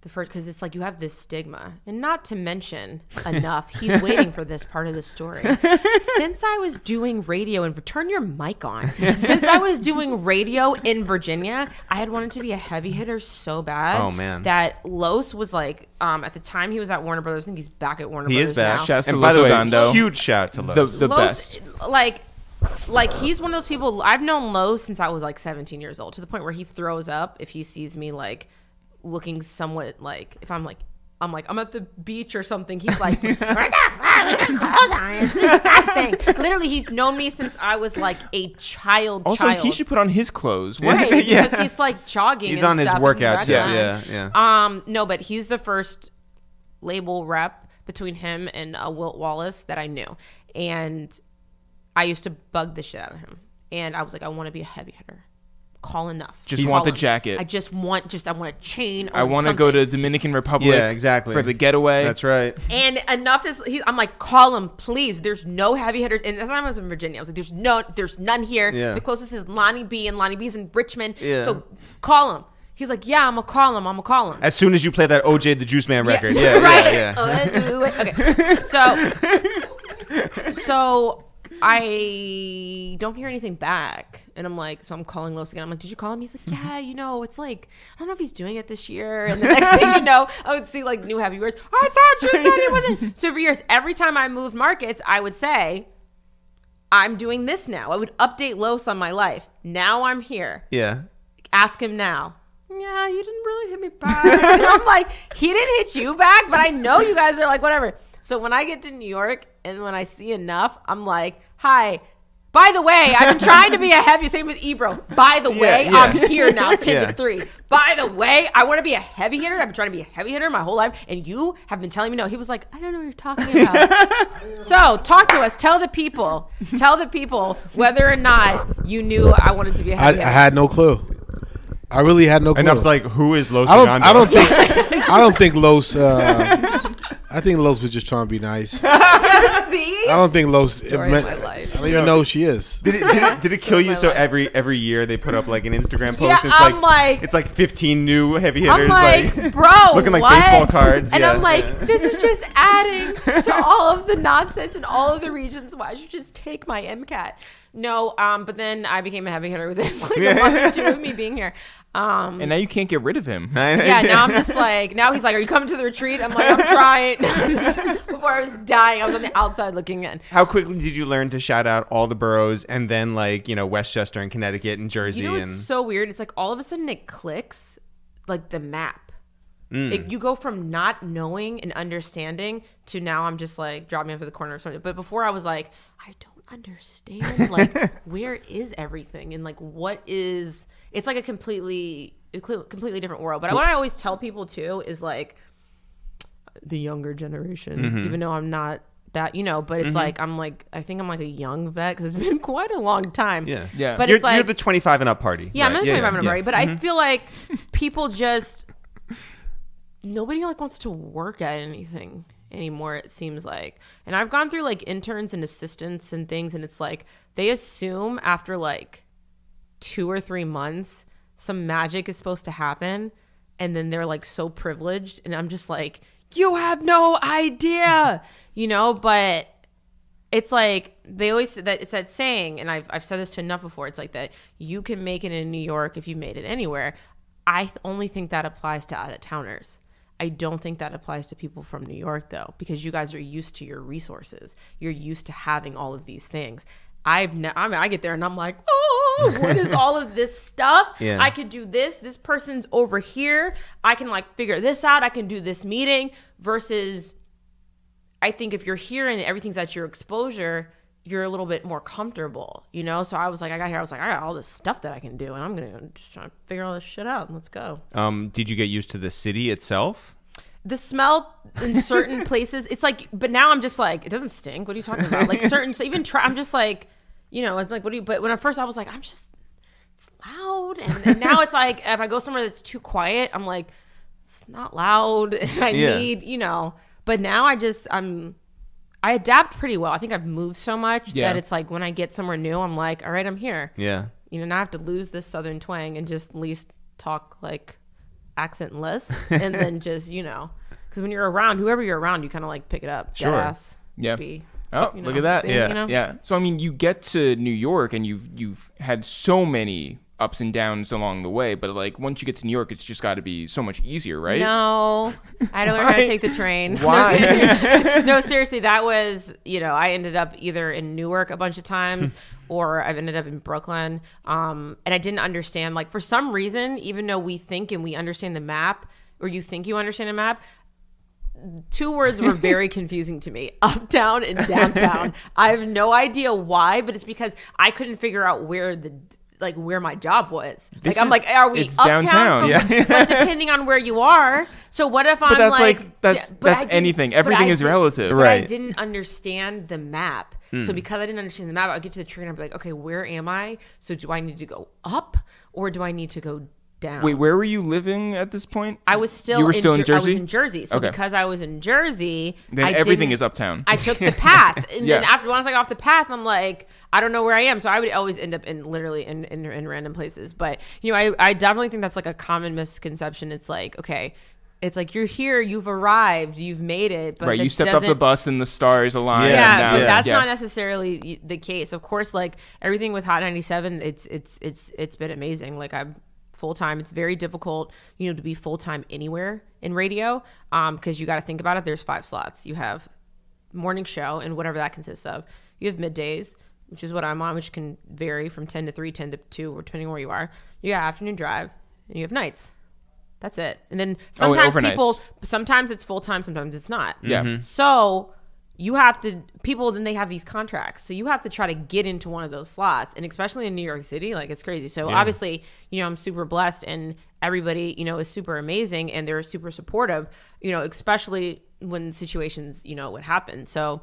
The first, because it's like you have this stigma, and not to mention Enuff. He's waiting for this part of the story. Since I was doing radio and turn your mic on. Since I was doing radio in Virginia, I had wanted to be a heavy hitter so bad. Oh man, that Los was like, at the time he was at Warner Brothers. I think he's back at Warner Brothers. He is back. Now. Shouts to and by the way, Los, huge shout to Los. The Los, best. Like he's one of those people. I've known Los since I was like 17 years old, to the point where he throws up if he sees me like looking somewhat like, if I'm at the beach or something, he's like, what the clothes on? It's disgusting. Literally, he's known me since I was like a child. Also, he should put on his clothes. Right, because he's like jogging. He's and on his stuff workouts. Yeah. No, but he's the first label rep between him and Wilt Wallace that I knew, and I used to bug the shit out of him, and I was like, I want to be a heavy hitter. Call Enuff. Just want the jacket. I want a chain. I want to go to Dominican Republic. Yeah, exactly. For the getaway. That's right. And Enuff I'm like, call him, please. There's no heavy hitters. And that's time I was in Virginia. I was like, there's none here. Yeah. The closest is Lonnie B, and Lonnie B's in Richmond. Yeah. So call him. He's like, yeah, I'm gonna call him. As soon as you play that OJ the Juice Man record. Right. Okay. So I don't hear anything back, and I'm like, so I'm calling Los again. I'm like, did you call him? He's like, yeah, you know, it's like, I don't know if he's doing it this year. And the next thing you know, I would see like new heavy words. I thought you said he wasn't. So for years, every time I moved markets, I would say, I'm doing this now. I would update Los on my life. Now I'm here. Yeah. Ask him now. Yeah, you didn't really hit me back. And I'm like, he didn't hit you back, but I know you guys are like, whatever. So when I get to New York and when I see Enuff, I'm like, hi. By the way, I've been trying to be a heavy, same with Ebro. By the way, I'm here now, 10 to 3. By the way, I want to be a heavy hitter. I've been trying to be a heavy hitter my whole life, and you have been telling me no. He was like, I don't know what you're talking about. So talk to us. Tell the people whether or not you knew I wanted to be a heavy hitter. I had no clue. I really had no clue. Enuff's like, who is Los? I don't think Los. I think Los was just trying to be nice. See? I don't think Los. Story of my life. I don't even know who she is. Did it kill you? So every year they put up like an Instagram post. Yeah, it's like 15 new heavy hitters. I'm like, bro, looking like what? baseball cards. And yeah, I'm like, this is just adding to all of the nonsense in all of the regions. Why should you just take my MCAT? No, but then I became a heavy hitter within like a month or two of me being here. And now you can't get rid of him. Yeah, now I'm just like, now he's like, are you coming to the retreat? I'm like, I'm trying. Before I was dying, I was on the outside looking in. How quickly did you learn to shout out all the boroughs and then like, you know, Westchester and Connecticut and Jersey? You know what's so weird? It's like all of a sudden it clicks, like the map. You go from not knowing and understanding to now I'm just like, drop me off at the corner or something. But before I was like, I don't understand, like, where is everything? And like, what is... It's like a completely different world. But what I always tell people too is like the younger generation, even though I'm not that, you know, but it's like, I think I'm like a young vet because it's been quite a long time. Yeah. But you're like, you're the 25 and up party. Yeah, right? I'm the 25 and up party. But Mm-hmm. I feel like people just, nobody like wants to work at anything anymore, it seems like. And I've gone through like interns and assistants and things, and it's like they assume after like 2 or 3 months some magic is supposed to happen, and then they're like so privileged, and I'm just like, you have no idea, you know. But it's like they always that it's that saying, and I've said this to Enuff before. It's like that you can make it in New York if you made it anywhere. I only think that applies to out-of-towners. I don't think that applies to people from New York, though, because you guys are used to your resources. You're used to having all of these things. I get there and I'm like, oh, what is all of this stuff? Yeah. I could do this. This person's over here. I can like figure this out. I can do this meeting. Versus, I think if you're here and everything's at your exposure, you're a little bit more comfortable, you know? So I was like, I got all this stuff that I can do, and I'm going to just try to figure all this shit out, and let's go. Did you get used to the city itself? The smell in certain places, it's like, but now I'm just like, it doesn't stink. What are you talking about? Like certain, so even I'm just like, you know, it's like, what do you, but when at first I was like, it's loud. And now it's like, if I go somewhere that's too quiet, I'm like, it's not loud. I need, you know, but now I adapt pretty well. I think I've moved so much that it's like when I get somewhere new, I'm like, all right, I'm here. Yeah. You know, now I have to lose this Southern twang and just at least talk like accentless and then just, you know, because when you're around, whoever you're around, you kind of like pick it up. Sure. Deadass, Yeah. be, Oh, you know, look at that. sing, Yeah. you know? Yeah. So I mean, you get to New York and you've had so many ups and downs along the way, but like once you get to New York, it's just got to be so much easier, right? No, I don't learn how to take the train. Why? No, seriously, that was, you know, I ended up either in Newark a bunch of times or I've ended up in Brooklyn. And I didn't understand, like for some reason, even though we think and we understand the map, or you think you understand a map, two words were very confusing to me: uptown and downtown. I have no idea why, but it's because I couldn't figure out where my job was. I'm like, are we it's uptown? downtown. Yeah. But depending on where you are. So what if I'm But that's like that's anything. Everything is relative. But I Right. didn't understand the map. So because I didn't understand the map, I'd get to the train and I'd be like, okay, where am I? So do I need to go up or do I need to go down? Wait, where were you living at this point? I was still. You were still in Jersey? I was in Jersey. So Okay. because I was in Jersey, Then everything is uptown. I took the path, and Yeah. then after once I got off the path, I'm like, I don't know where I am. So I would always end up in random places. But you know, I definitely think that's like a common misconception. It's like, okay, it's like you're here, you've arrived, you've made it, but right, you stepped off the bus and the stars aligned. Yeah, and now- but that's yeah. not necessarily the case. Of course, like everything with Hot 97, it's been amazing. Like I'm full time. It's very difficult, you know, to be full time anywhere in radio, because you got to think about it. There's 5 slots. You have morning show and whatever that consists of. You have middays, which is what I'm on, which can vary from 10 to 3, 10 to 2, or depending on where you are. You got afternoon drive, and you have nights. That's it. And then sometimes overnights. sometimes it's full time, sometimes it's not. Yeah. So you have to, then they have these contracts. So you have to try to get into one of those slots. And especially in New York City, like it's crazy. So obviously, you know, I'm super blessed and everybody, you know, is super amazing and they're super supportive, you know, especially when situations, you know, would happen. So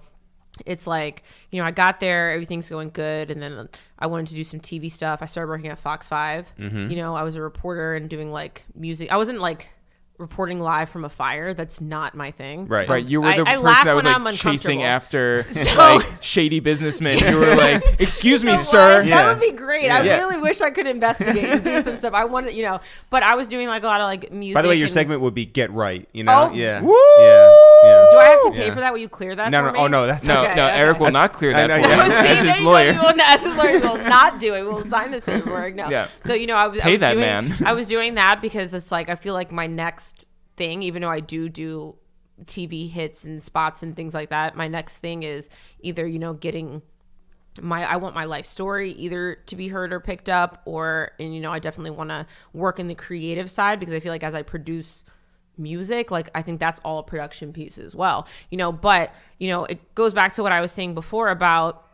it's like, you know, I got there, everything's going good. And then I wanted to do some TV stuff. I started working at Fox 5. You know, I was a reporter and doing like music. I wasn't like reporting live from a fire. That's not my thing. Right. Right, you were the I person laugh that was when I'm like chasing uncomfortable. after So- like shady businessmen. You were like, "Excuse me, You know sir." what? Yeah. That would be great. I Yeah. really wish I could investigate and do some stuff. I wanted, you know, but I was doing like a lot of like music. By the way, your and- segment would be Get Right, you know? Oh. Yeah. Woo! Yeah. Yeah. Do I have to pay Yeah. for that? Will you clear that? No, for no. me? Oh, no. That's No, Okay, no, okay. Eric will not clear that I for know, you yeah. See, as there his you go. lawyer. As his lawyer, we will not do it. We will sign this paperwork. No. Yeah. So you know, I was Pay that doing, man. I was doing that because it's like I feel like my next thing, even though I do TV hits and spots and things like that, my next thing is either, you know, getting I want my life story either to be heard or picked up, or, and you know, I definitely want to work in the creative side because I feel like as I produce music, like I think that's all a production piece as well, you know. But you know, it goes back to what I was saying before about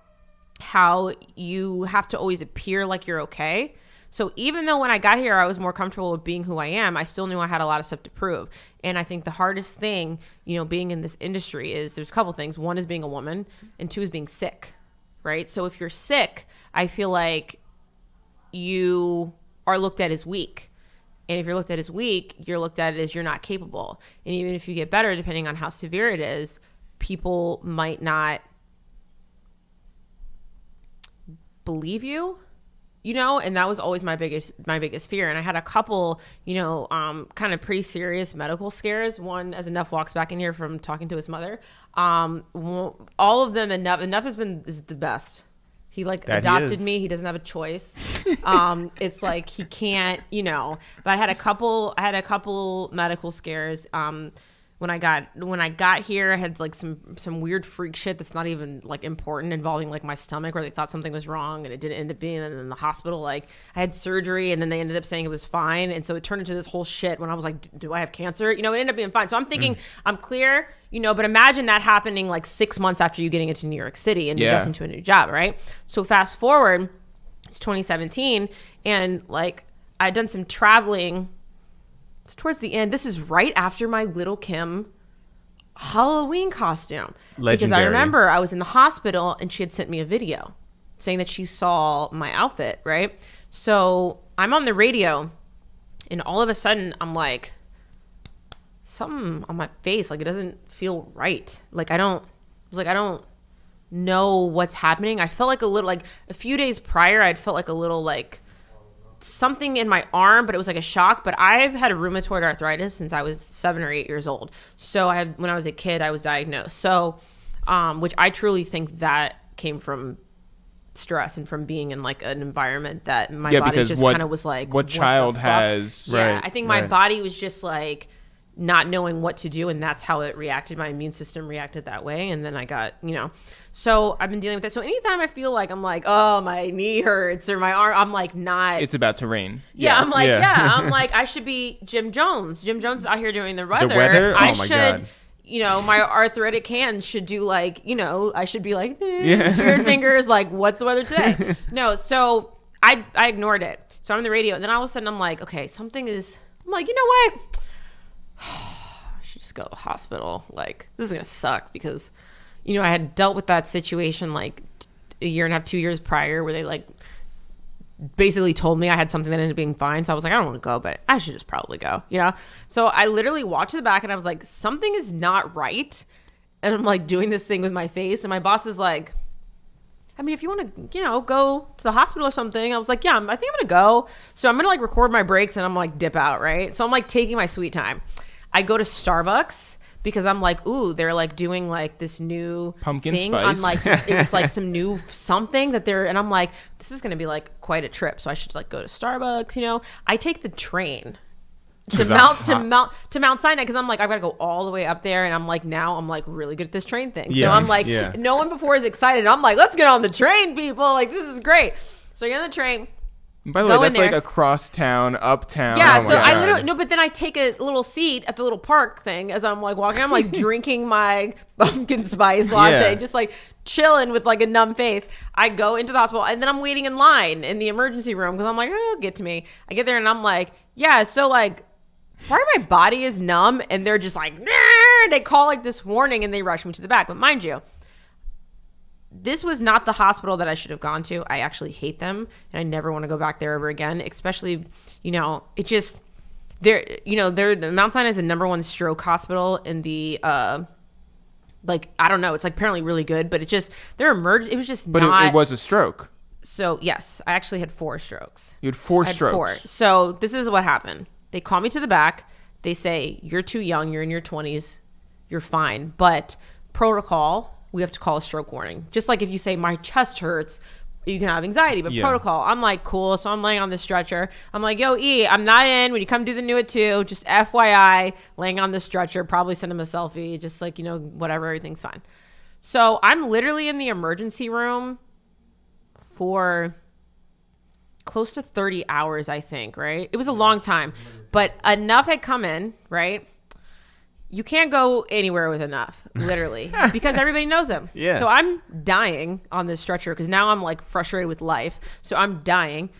how you have to always appear like you're okay. So even though when I got here I was more comfortable with being who I am, I still knew I had a lot of stuff to prove. And I think the hardest thing, you know, being in this industry is there's a couple things. One is being a woman, and 2 is being sick, right? So if you're sick, I feel like you are looked at as weak. And if you're looked at as weak, you're looked at as you're not capable. And even if you get better, depending on how severe it is, people might not believe you. you know, and that was always my biggest fear. And I had a couple, you know, kind of pretty serious medical scares. One, as Enuff walks back in here from talking to his mother, all of them, Enuff is the best. He like That adopted he is. me. He doesn't have a choice. It's like he can't, you know. But I had a couple medical scares. When I got here, I had like some weird freak shit that's not even like important involving like my stomach, where they thought something was wrong and it didn't end up being. And in the hospital, like I had surgery and then they ended up saying it was fine. And so it turned into this whole shit when I was like, do I have cancer? You know, it ended up being fine. So I'm thinking I'm clear, you know, but imagine that happening like 6 months after you getting into New York City and adjusting to a new job, right? So fast forward, it's 2017 and like I'd done some traveling. It's towards the end. This is right after my Little Kim Halloween costume. Legendary. Because I remember I was in the hospital and she had sent me a video saying that she saw my outfit, right? So I'm on the radio and all of a sudden I'm like, something on my face, like it doesn't feel right. Like I don't know what's happening. I felt like a few days prior, I'd felt like a little like something in my arm, but it was like a shock. But I've had rheumatoid arthritis since I was 7 or 8 years old. So when I was a kid, I was diagnosed. So, which I truly think that came from stress and from being in like an environment that my body just kind of was like, what child has, yeah, right, I think my right. body was just like not knowing what to do, and that's how it reacted. My immune system reacted that way, and then I got, you know, so I've been dealing with that. So anytime I feel like I'm like, oh, my knee hurts or my arm, I'm like not. It's about to rain. Yeah, I'm like, Yeah. I'm like, I should be Jim Jones. Jim Jones is out here doing the weather. The weather? I Oh my should, God. you know, my arthritic hands should do like, you know, I should be like, spirit fingers, like, what's the weather today? No, so I ignored it. So I'm on the radio, and then all of a sudden I'm like, okay, something is. I'm like, you know what? I should just go to the hospital. Like, this is gonna suck because, you know, I had dealt with that situation like a year and a half, 2 years prior, where they like basically told me I had something that ended up being fine. So I was like, I don't want to go, but I should just probably go, you know? So I literally walked to the back and I was like, something is not right. And I'm like doing this thing with my face. And my boss is like, I mean, if you want to, you know, go to the hospital or something. I was like, yeah, I think I'm going to go. So I'm going to like record my breaks and I'm like dip out, right? So I'm like taking my sweet time. I go to Starbucks because I'm like, ooh, they're like doing like this new Pumpkin thing spice. on like, it's like some new something that they're, and I'm like, this is going to be like quite a trip. So I should like go to Starbucks, you know? I take the train to Mount Sinai because I'm like, I've got to go all the way up there, and I'm like, now I'm like really good at this train thing. So Yeah, I'm like, yeah. no one before is excited. I'm like, let's get on the train, people. Like, this is great. So I get on the train. By the Go way, in that's like there. across town, uptown. Yeah, Oh my so I God. literally, no, but then I take a little seat at the little park thing as I'm like walking. I'm like drinking my pumpkin spice latte, Yeah. just like chilling with like a numb face. I go into the hospital, and then I'm waiting in line in the emergency room because I'm like, oh, get to me. I get there and I'm like, yeah, so like part of my body is numb, and they're just like, nah! They call like this warning and they rush me to the back. But mind you, this was not the hospital that I should have gone to. I actually hate them, and I never want to go back there ever again. Especially, you know, it just the Mount Sinai is the #1 stroke hospital in the like, I don't know. It's like apparently really good, but it just it was just But not. it was a stroke. So yes, I actually had 4 strokes. You had 4 I had strokes. 4. So this is what happened. They call me to the back. They say, you're too young. You're in your 20s. You're fine. But protocol, we have to call a stroke warning. Just like if you say my chest hurts, you can have anxiety. But Yeah. protocol, I'm like, cool. So I'm laying on the stretcher. I'm like, yo, E, I'm not in. When you come do the new at 2, just FYI, laying on the stretcher. Probably send him a selfie. Just like, you know, whatever. Everything's fine. So I'm literally in the emergency room for close to 30 hours, I think, right? It was a long time, but Enuff had come in, right? You can't go anywhere with Enuff, literally, because everybody knows him. Yeah. So I'm dying on this stretcher because now I'm like frustrated with life. So I'm dying.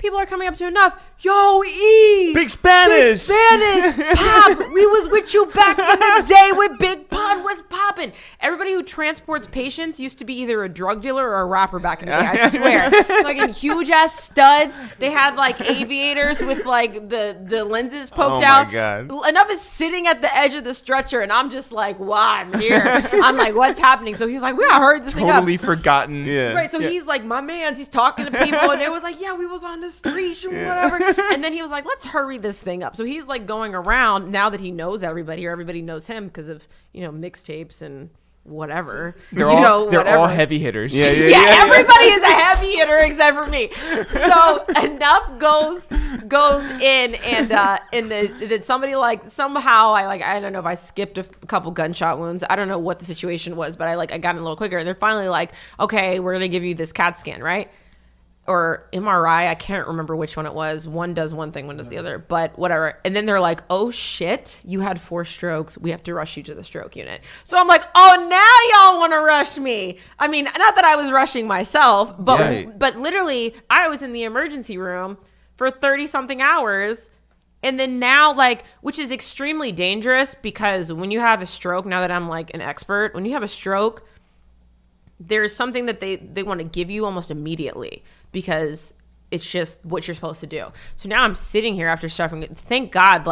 people are coming up to Enuff. Yo, E! Big Spanish! Big Spanish! Pop! We was with you back in the day when Big Pun was popping. Everybody who transports patients used to be either a drug dealer or a rapper back in the day, I swear. Fucking huge-ass studs. They had, like, aviators with, like, the lenses poked out. Oh, my God. Enuff is sitting at the edge of the stretcher, and I'm just like, wow, I'm here. I'm like, what's happening? So he's like, we gotta hurry this thing up. Totally forgotten. Yeah. Right, so he's like, my man's, he's talking to people, and it was like, yeah, we was on the street, whatever. And then he was like, let's hurry this thing up. So he's like going around now that he knows everybody, or everybody knows him because of, mixtapes and whatever. They're whatever. all heavy hitters. Yeah, everybody is a heavy hitter except for me. So Enuff goes in, and then somebody like somehow I don't know if I skipped a couple gunshot wounds. I don't know what the situation was, but I got in a little quicker. And they're finally like, okay, we're gonna give you this CAT scan, right? Or MRI, I can't remember which one it was. One does one thing, one does the other, but whatever. And then they're like, oh shit, you had 4 strokes. We have to rush you to the stroke unit. So I'm like, oh, now y'all want to rush me. I mean, not that I was rushing myself, but literally I was in the emergency room for 30 something hours. And then now, which is extremely dangerous because when you have a stroke, now that I'm like an expert, when you have a stroke, there's something that they want to give you almost immediately because it's just what you're supposed to do. So now I'm sitting here after suffering. Thank God,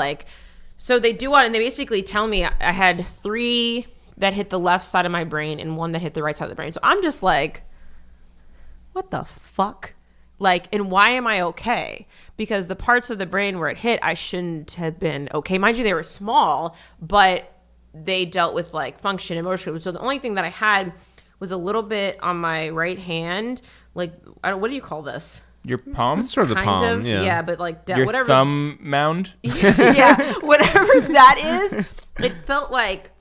so they do and they basically tell me I had 3 that hit the left side of my brain and 1 that hit the right side of the brain. So I'm just like, what the fuck? And why am I okay? Because the parts of the brain where it hit, I shouldn't have been okay. Mind you, they were small, but they dealt with function and motor. So the only thing that I had was a little bit on my right hand. What do you call this? Your palm? That's sort of the Kind palm, of, yeah. but your whatever. thumb mound? Yeah, whatever that is. It felt like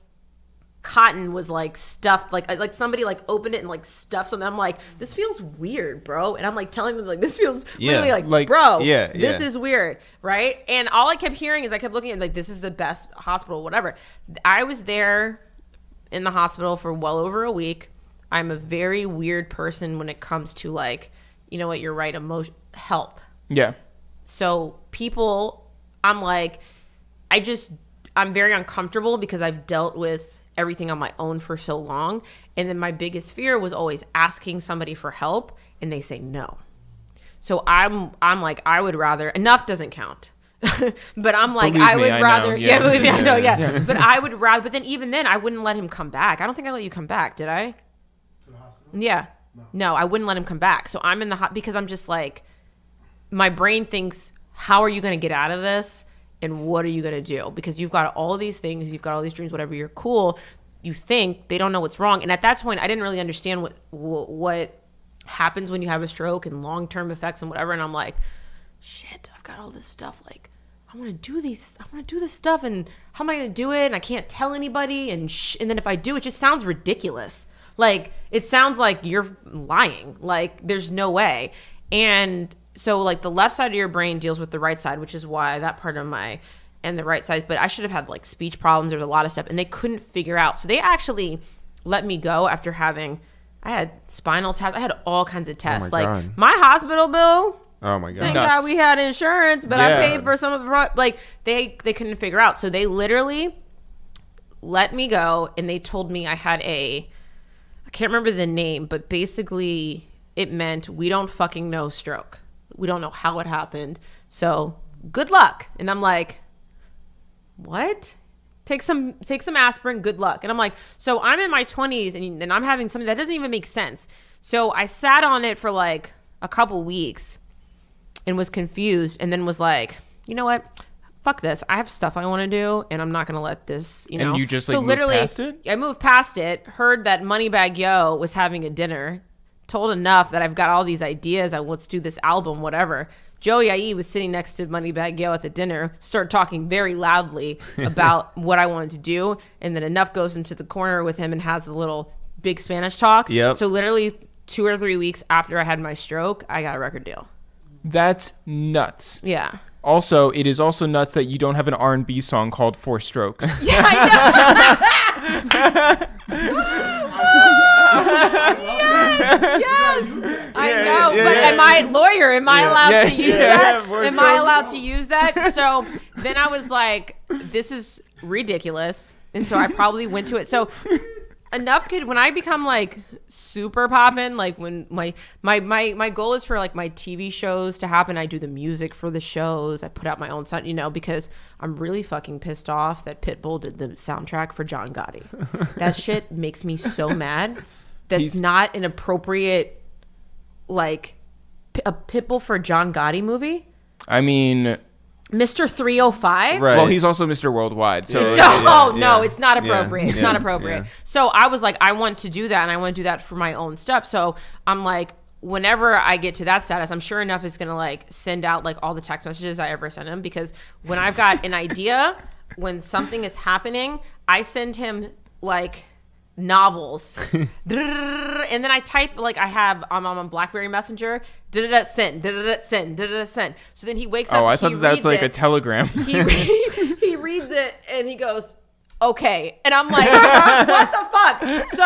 cotton was stuffed, like somebody opened it and stuffed something. I'm like, this feels weird, bro. And I'm telling them this feels literally bro, this is weird, right? And all I kept hearing is I kept looking at this is the best hospital, whatever. I was there in the hospital for well over a week. I'm a very weird person when it comes to you're right, help. Yeah. So people, I'm very uncomfortable because I've dealt with everything on my own for so long. And then my biggest fear was always asking somebody for help and they say no. So I'm I would rather, Enuff doesn't count. But I'm Believe I me, would I rather, know. yeah, believe me, I know, yeah. But I would rather, but then even then I wouldn't let him come back. I don't think I let you come back, did I? To the hospital? Yeah. No, I wouldn't let him come back. So I'm in the because I'm just my brain thinks, how are you going to get out of this? And what are you going to do? Because you've got all of these things, you've got all these dreams, whatever, you're cool. You think they don't know what's wrong. And at that point, I didn't really understand what happens when you have a stroke and long-term effects and whatever. And I'm like, shit, I've got all this stuff. I want to do this stuff. And how am I going to do it? And I can't tell anybody. And then if I do, it just sounds ridiculous. It sounds like you're lying. There's no way. And so the left side of your brain deals with the right side, which is why that part of and the right side, but I should have had speech problems. There's a lot of stuff and they couldn't figure out. So they actually let me go after I had spinal taps. I had all kinds of tests. Oh my God. My hospital bill. Oh my God. Thank God we had insurance, but I paid for some of the, they couldn't figure out. So they literally let me go and they told me I had I can't remember the name, but basically it meant we don't fucking know stroke. We don't know how it happened. So good luck. And I'm like, what? Take some aspirin, good luck. And I'm like, so I'm in my 20s and I'm having something that doesn't even make sense. So I sat on it for a couple weeks and was confused and then was like, you know what? Fuck this. I have stuff I want to do and I'm not going to let this, And you just so moved past it? I moved past it, heard that Moneybagg Yo was having a dinner, told Enuff that I've got all these ideas. Let's do this album, whatever. Joey IE was sitting next to Moneybagg Yo at the dinner, started talking very loudly about what I wanted to do. And then Enuff goes into the corner with him and has the little big Spanish talk. Yep. So literally 2 or 3 weeks after I had my stroke, I got a record deal. That's nuts. Yeah. Also, it is also nuts that you don't have an R&B song called 4 Strokes. Yeah, I know. Yes. I know. But am I lawyer? Am I allowed to use that? Am I allowed to use that? So then I was like, this is ridiculous. And so I probably went to it. So Enuff could, when I become like super poppin', like when my goal is for like my TV shows to happen. I do the music for the shows. I put out my own sound, you know, because I'm really fucking pissed off that Pitbull did the soundtrack for John Gotti. That shit makes me so mad. That's not an appropriate, like, a Pitbull for John Gotti movie. I mean, Mr. 305? Right. Well, he's also Mr. Worldwide. So no, it's not appropriate. It's not appropriate. So I was like, I want to do that, and I want to do that for my own stuff. So I'm like, whenever I get to that status, I'm sure Enuff is going to like send out like all the text messages I ever send him, because when I've got an idea, when something is happening, I send him like novels. And then I type, like, I'm on BlackBerry Messenger, send, send. So then he wakes up. Oh, I thought that's like a telegram. He reads it and he goes, okay. And I'm like, what the fuck? So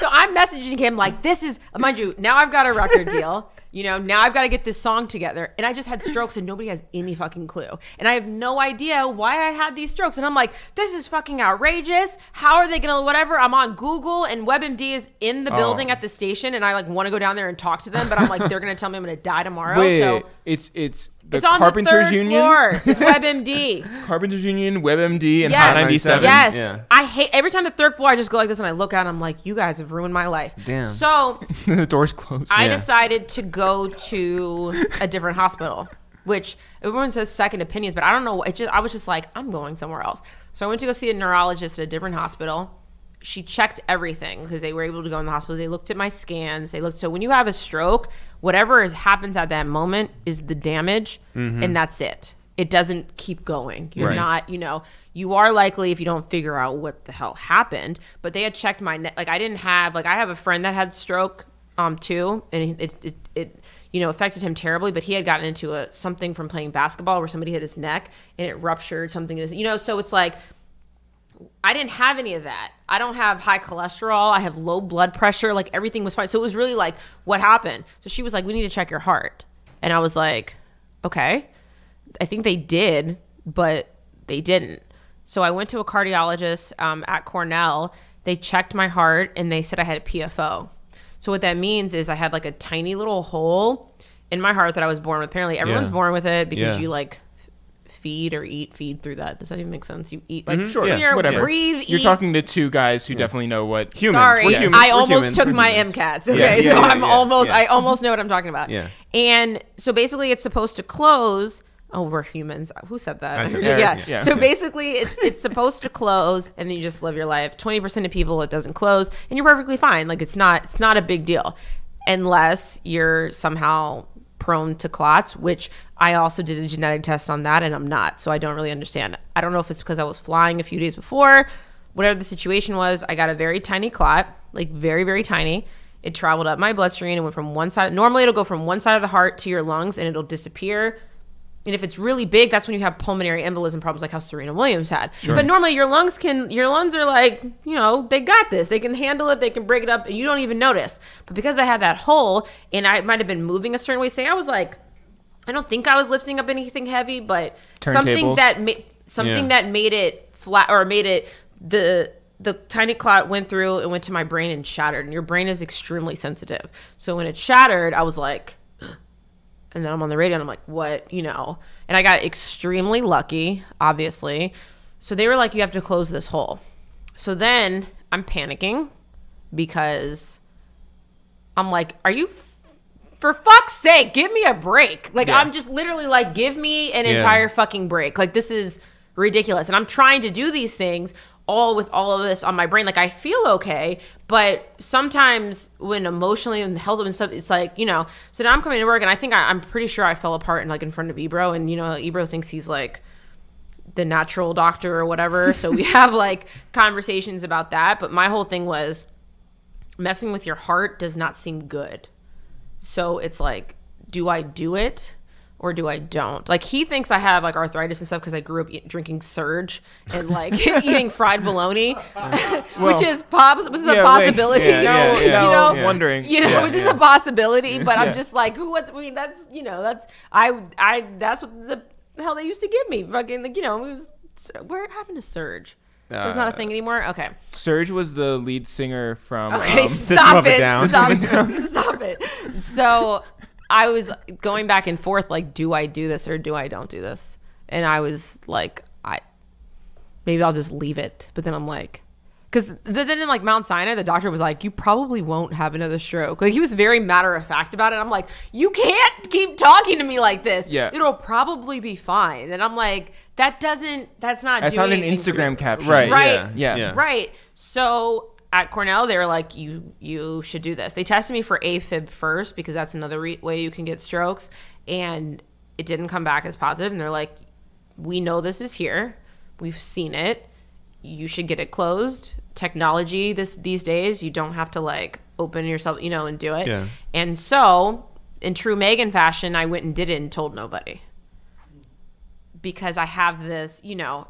I'm messaging him like, this is, mind you, now I've got a record deal. You know, now I've got to get this song together. And I just had strokes and nobody has any fucking clue. And I have no idea why I had these strokes. And I'm like, this is fucking outrageous. How are they going to, whatever? I'm on Google and WebMD is in the building at the station. And I like want to go down there and talk to them. But I'm like, they're going to tell me I'm going to die tomorrow. Wait, so it's on Carpenters the third Union? floor. It's WebMD. Carpenters Union, WebMD, and Yes. Hot 97. Yes. Yeah. I hate, every time the third floor, I just go like this and I look out and I'm like, you guys have ruined my life. Damn. So The door's closed. I decided to go to a different hospital, which everyone says second opinions, but I don't know. I was just like, I'm going somewhere else. So I went to go see a neurologist at a different hospital. She checked everything because they were able to go in the hospital. They looked at my scans. So when you have a stroke, whatever happens at that moment is the damage, and that's it. It doesn't keep going. You're not, you are likely, if you don't figure out what the hell happened, but they had checked my neck. Like I have a friend that had stroke too, and it affected him terribly, but he had gotten into something from playing basketball where somebody hit his neck and it ruptured something, so it's like, I didn't have any of that. I don't have high cholesterol. I have low blood pressure. Like everything was fine. So it was really like, what happened? So she was like, we need to check your heart. And I was like, okay. I think they did, but they didn't. So I went to a cardiologist at Cornell. They checked my heart and they said I had a PFO. So what that means is I had like a tiny little hole in my heart that I was born with. Apparently everyone's born with it because you like feed through that. Does that even make sense? You eat like sure, whatever. Breathe. You're eat. talking to two guys who definitely know what Humans. Sorry, We're humans. I We're almost humans. took We're my humans. MCATs. Okay, I almost know what I'm talking about. Yeah. And so basically, it's supposed to close. Oh, we're humans. Who said that? I said Yeah. So basically, it's supposed to close, and then you just live your life. 20% of people, it doesn't close, and you're perfectly fine. Like it's not a big deal, unless you're somehow prone to clots, which I also did a genetic test on that, and I'm not. So I don't really understand. I don't know if it's because I was flying a few days before. Whatever the situation was, I got a very tiny clot, like very, very tiny. It traveled up my bloodstream and went from one side. Normally, it'll go from one side of the heart to your lungs, and it'll disappear. And if it's really big, that's when you have pulmonary embolism problems like how Serena Williams had. Sure. But normally your lungs are like, they got this. They can handle it. They can break it up and you don't even notice. But because I had that hole and I might have been moving a certain way, say I was like, I don't think I was lifting up anything heavy, but something that made it flat or made it, the tiny clot went through and went to my brain and shattered. And your brain is extremely sensitive. So when it shattered, I was like, and then I'm on the radio and I'm like, what, and I got extremely lucky, obviously. So they were like, you have to close this hole. So then I'm panicking because I'm like, are you, for fuck's sake, give me a break. Like, I'm just literally like, give me an entire fucking break. Like, this is ridiculous. And I'm trying to do these things all with all of this on my brain. Like I feel okay, but sometimes when emotionally and health and stuff, it's like, so now I'm coming to work and I think I'm pretty sure I fell apart in front of Ebro, and Ebro thinks he's like the natural doctor or whatever. So we have like conversations about that. But my whole thing was messing with your heart does not seem good. So it's like, do I do it? or do I don't? Like, he thinks I have like arthritis and stuff because I grew up drinking Surge and like eating fried bologna, which is a possibility. Wondering, which is a possibility. But I'm just like, that's that's what the hell they used to give me. Fucking where it happened to Surge. So it's not a thing anymore? Okay. Surge was the lead singer from stop it. So I was going back and forth, like, do I do this or do I don't do this? And I was like, maybe I'll just leave it. But then I'm like, because then in like Mount Sinai, the doctor was like, you probably won't have another stroke. Like, he was very matter of fact about it. I'm like, you can't keep talking to me like this. Yeah. It'll probably be fine. And I'm like, that's not an Instagram caption. Right. Yeah. Right. So at Cornell, they were like, you should do this. They tested me for AFib first because that's another way you can get strokes. And it didn't come back as positive. And they're like, we know this is here. We've seen it. You should get it closed. Technology these days, you don't have to like open yourself, and do it. Yeah. And so in true Megan fashion, I went and did it and told nobody. Because I have this,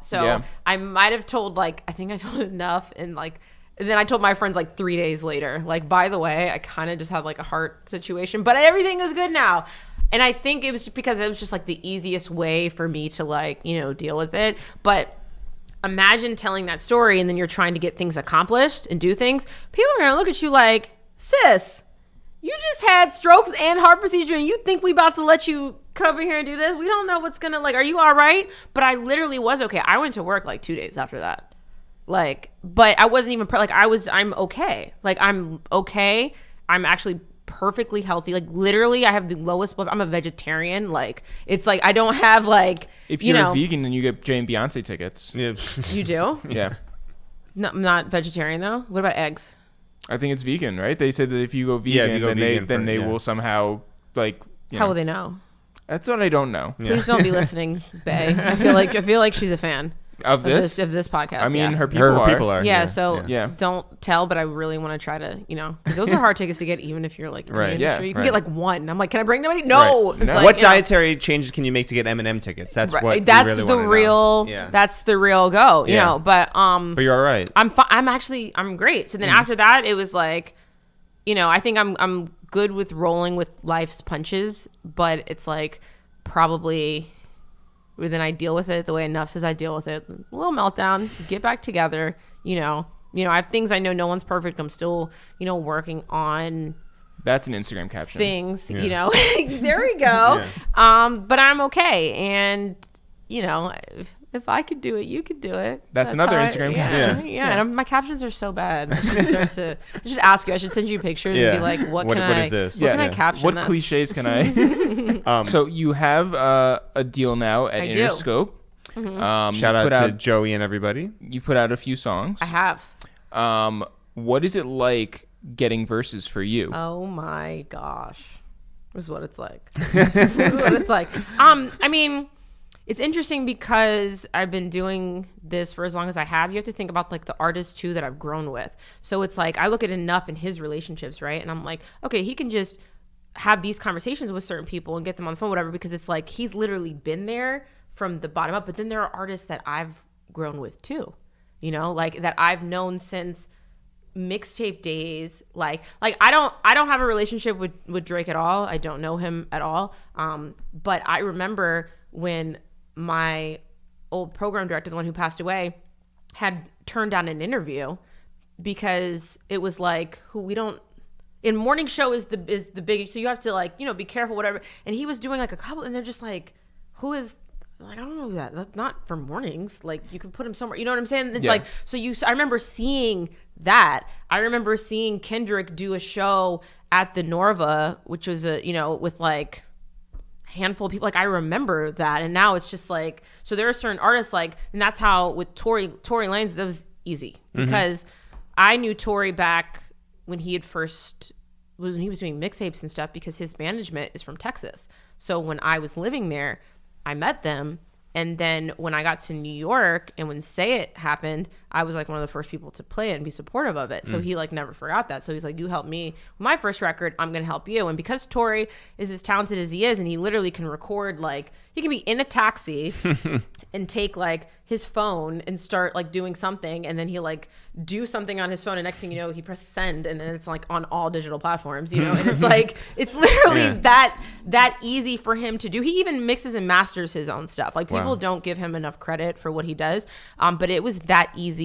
so I might have told, like, I think I told Enuff, and then I told my friends like 3 days later, like, by the way, I kind of just had like a heart situation, but everything is good now. And I think it was because it was just like the easiest way for me to like, deal with it. But imagine telling that story and then you're trying to get things accomplished and do things. People are going to look at you like, sis, you just had strokes and heart procedure and you think we about to let you come in here and do this? We don't know what's going to, like, are you all right? But I literally was okay. I went to work like 2 days after that. Like, but I wasn't even, I'm okay. Like, I'm okay. I'm actually perfectly healthy. Like, literally, I have the lowest blood. I'm a vegetarian. Like, it's like, I don't have like, if you're a vegan, then you get Jay and Beyonce tickets. Yeah. You do? Yeah. No, I'm not vegetarian though. What about eggs? I think it's vegan, right? They said that if you go vegan, then they will somehow like. How will they know? That's what I don't know. Yeah. Please don't be listening, Bae. I feel like she's a fan of this podcast. I mean, her people are. Yeah. So don't tell, but I really want to try to, because those are hard tickets to get, even if you're like in the industry. You can get like one. I'm like, can I bring nobody? No. Right. No. Like, what dietary changes can you make to get Eminem tickets? That's what we really the real. That's the real go. You know, but you're all right. I'm great. So then after that, it was like, I think I'm good with rolling with life's punches, but it's like probably then I deal with it the way Enuff says I deal with it. A little meltdown, get back together. I have things I know no one's perfect. I'm still, working on. That's an Instagram caption. Things, there we go. But I'm okay. And, if I could do it, you could do it. That's another Instagram caption. Yeah. And my captions are so bad. I should ask you. I should send you pictures and be like, what is this? What can I caption? What cliches can I? So you have a deal now at Interscope. Mm-hmm. Shout out to Joey and everybody. You put out a few songs. I have. What is it like getting verses for you? Oh my gosh, this is what it's like. I mean, it's interesting because I've been doing this for as long as I have. You have to think about like the artists too that I've grown with. So it's like I look at Enuff and his relationships, right? And I'm like, okay, he can just have these conversations with certain people and get them on the phone, whatever, because it's like he's literally been there from the bottom up. But then there are artists that I've grown with too, like that I've known since mixtape days. Like I don't have a relationship with Drake at all. I don't know him at all. But I remember when my old program director, the one who passed away, had turned down an interview because it was like, in morning show is the big, so you have to like, be careful, whatever. And he was doing like a couple, and they're just like, who is, like, I don't know that's not for mornings. Like, you could put him somewhere, you know what I'm saying? It's like, I remember seeing that. I remember seeing Kendrick do a show at the Norva, which was with like handful of people. Like, I remember that. And now it's just like, so there are certain artists like, and that's how with Tory Lanez, that was easy because I knew Tory back when he was doing mixtapes and stuff, because his management is from Texas. So when I was living there, I met them And then when I got to New York and when Say It happened, I was like one of the first people to play it and be supportive of it. So he like never forgot that. So he's like, you helped me with my first record, I'm going to help you. And because Tori is as talented as he is, and he literally can record, like he can be in a taxi and take like his phone and start like doing something. And then he'll like do something on his phone. And next thing you know, he presses send and then it's like on all digital platforms, you know, and it's like, it's literally that easy for him to do. He even mixes and masters his own stuff. Like people don't give him enough credit for what he does. But it was that easy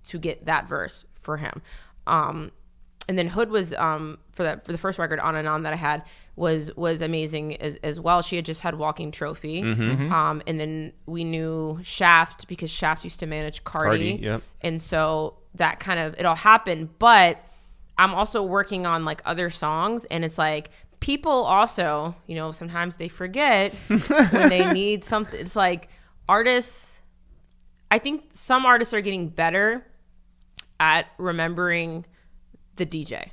to get that verse for him. And then Hood was for the first record, On and On, that I had was amazing as well. She had just had Walking Trophy. And then we knew Shaft because Shaft used to manage Cardi. Yep. And so that kind of, it all happened. But I'm also working on like other songs, and it's like people also, you know, sometimes they forget when they need something. It's like artists, I think some artists are getting better at remembering the DJ.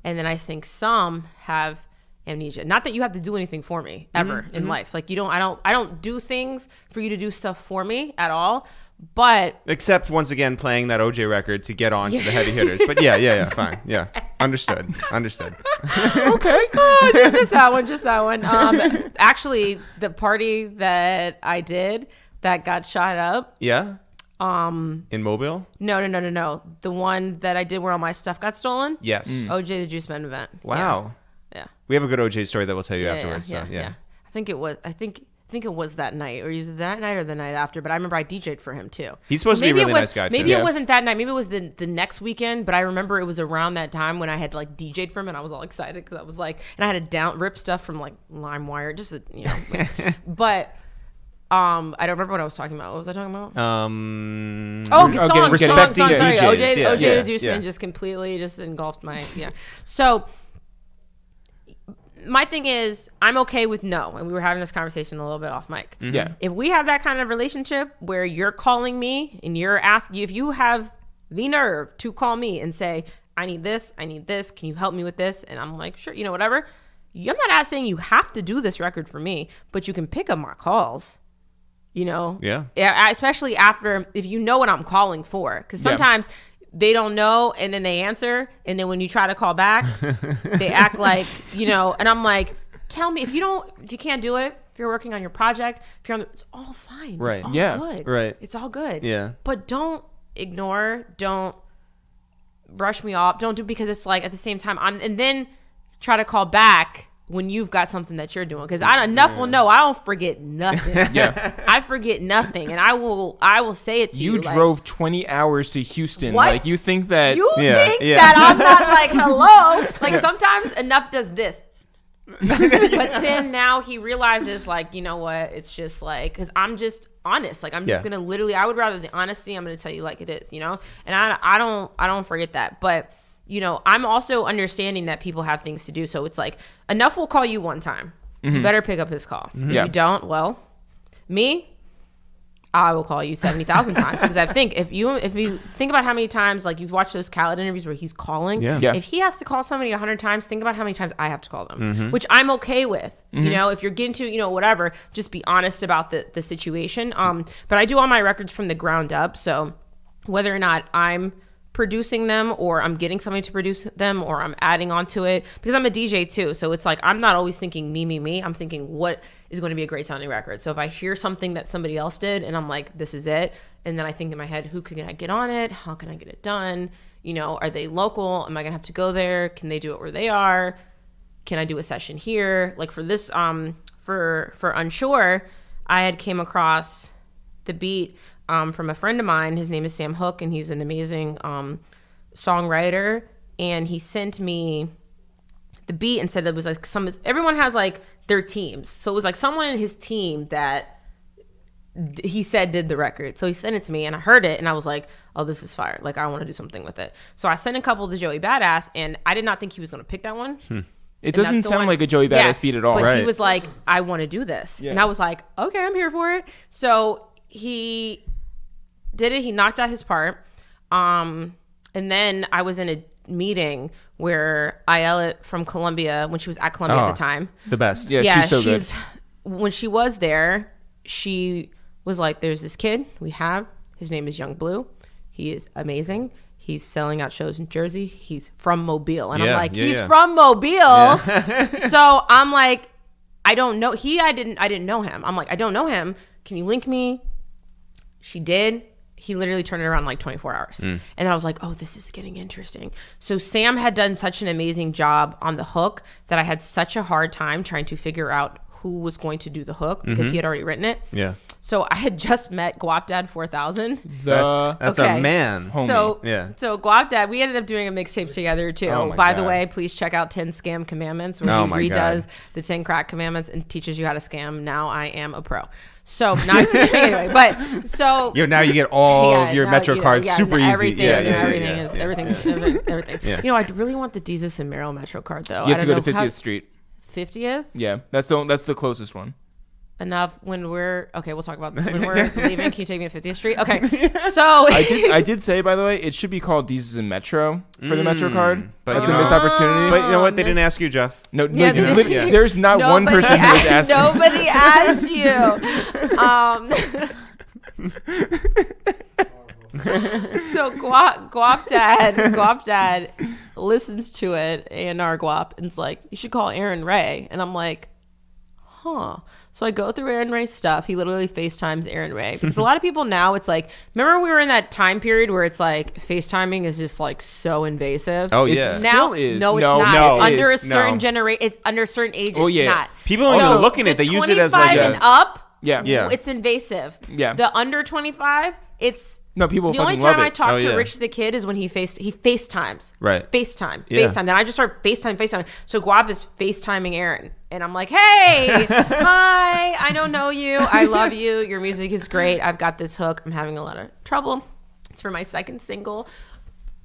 And then I think some have amnesia. Not that you have to do anything for me ever in life. Like I don't do things for you to do stuff for me at all. But except once again playing that OJ record to get on to the heavy hitters. But yeah, fine. Yeah. Understood. Okay. just that one. Actually, the party that I did that got shot up. Yeah. In Mobile? No. The one that I did where all my stuff got stolen. Yes. OJ the Juice Man event. Wow. Yeah. We have a good OJ story that we'll tell you afterwards. Yeah. I think it was that night, or was it that night or the night after? But I remember I DJ'd for him too. He's supposed to be a really nice guy too. Maybe it wasn't that night. Maybe it was the next weekend. But I remember it was around that time when I had like DJ'd for him, and I was all excited because I was like, and I had to rip stuff from like LimeWire, just you know. But I don't remember what I was talking about. What was I talking about? Songs. Respecting Sorry, DJs. OJ the Juice Man just completely just engulfed my So my thing is, I'm okay with no. And we were having this conversation a little bit off mic. Yeah. If we have that kind of relationship where you're calling me and you're asking, if you have the nerve to call me and say, I need this, can you help me with this? And I'm like, sure, you know, whatever. I'm not saying you have to do this record for me, but you can pick up my calls. You know? Yeah. Especially if you know what I'm calling for. Because sometimes they don't know, and then they answer, and then when you try to call back, they act like, you know, and I'm like, tell me if you can't do it, if you're working on your project, if you're it's all fine. Right. It's all good. Right. It's all good. Yeah. But don't ignore, don't brush me off, don't do, because it's like at the same time, and then try to call back when you've got something that you're doing, because Enuff will know I don't forget nothing. I forget nothing, and I will say it to you. You drove 20 hours to Houston. What? Like you think that that I'm not like hello. Like sometimes Enuff does this, but then now he realizes like, you know what? It's just like, because I'm just honest. Like I'm just gonna literally. I would rather the honesty. I'm gonna tell you like it is, you know. And I don't forget that, but. You know, I'm also understanding that people have things to do. So it's like, Enuff will call you one time. You better pick up his call. If you don't, well, me, I will call you 70,000 times. Because I think if you think about how many times, like you've watched those Khaled interviews where he's calling. If he has to call somebody 100 times, think about how many times I have to call them, which I'm okay with. You know, if you're getting to, you know, whatever, just be honest about the situation. But I do all my records from the ground up. So whether or not I'm producing them or I'm getting somebody to produce them or I'm adding onto it, because I'm a DJ too, so it's like I'm not always thinking me. I'm thinking what is going to be a great sounding record. So if I hear something that somebody else did and I'm like, this is it, and then I think in my head, who can I get on it, how can I get it done, you know, are they local, am I gonna have to go there, can they do it where they are, can I do a session here? Like for this for Unsure, I had came across the beat from a friend of mine. His name is Sam Hook, and he's an amazing songwriter. And he sent me the beat and said it was like everyone has like their teams. So it was like someone in his team that he said did the record. So he sent it to me, and I heard it, and I was like, oh, this is fire. Like, I want to do something with it. So I sent a couple to Joey Badass, and I did not think he was going to pick that one. It doesn't sound like a Joey Badass beat at all. But he was like, I want to do this. And I was like, okay, I'm here for it. So he did it. He knocked out his part. And then I was in a meeting where Ayala from Columbia, when she was at Columbia at the time. The best. Yeah, she's so good. When she was there, she was like, there's this kid we have. His name is Young Blue. He is amazing. He's selling out shows in Jersey. He's from Mobile. And I'm like, he's from Mobile. So I'm like, I don't know. I didn't know him. I'm like, I don't know him. Can you link me? She did. He literally turned it around in like 24 hours. And I was like, oh, this is getting interesting. So Sam had done such an amazing job on the hook that I had such a hard time trying to figure out who was going to do the hook because he had already written it. Yeah. So I had just met Guap Dad 4000. That's our man. Homie. So Guap Dad, we ended up doing a mixtape together too. Oh By the way, please check out 10 Scam Commandments where he redoes the 10 crack commandments and teaches you how to scam. Now I am a pro. So not scamming anyway, but so now you get all of your Metro cards super easy. Everything. Yeah. You know, I really want the Jesus and Meryl Metro card though. You have to go to 50th Street. 50th? Yeah, that's the closest one. Enough when we're we'll talk about when we're leaving. Can you take me to 50th Street? Okay. So I did say, by the way, it should be called Jesus and Metro for the Metro card. But that's a missed opportunity. But you know what? They didn't ask you, Jeff. No, there's not one person who was asked. Nobody asked you. So Guap Dad listens to it, A&R Guap, and it's like, you should call Aaron Ray. And I'm like, huh. So I go through Aaron Ray's stuff. He literally FaceTimes Aaron Ray. Because a lot of people now, it's like, remember we were in that time period where it's like FaceTiming is just like so invasive? Oh, yeah. Now, still is. No, it's No, not. no, Under it a is. certain No. generation, it's under a certain age, Oh, it's yeah. not. People don't even look in it. They the use it as like 25 and up, Yeah. it's invasive. Yeah. The under 25, it's... No, people The only fucking love time I it. talk to Rich the Kid is when he FaceTimes. Right. FaceTime. Yeah. Then I just start FaceTime. So Guap is FaceTiming Aaron. And I'm like, hey, hi, I don't know you. I love you. Your music is great. I've got this hook. I'm having a lot of trouble. It's for my second single.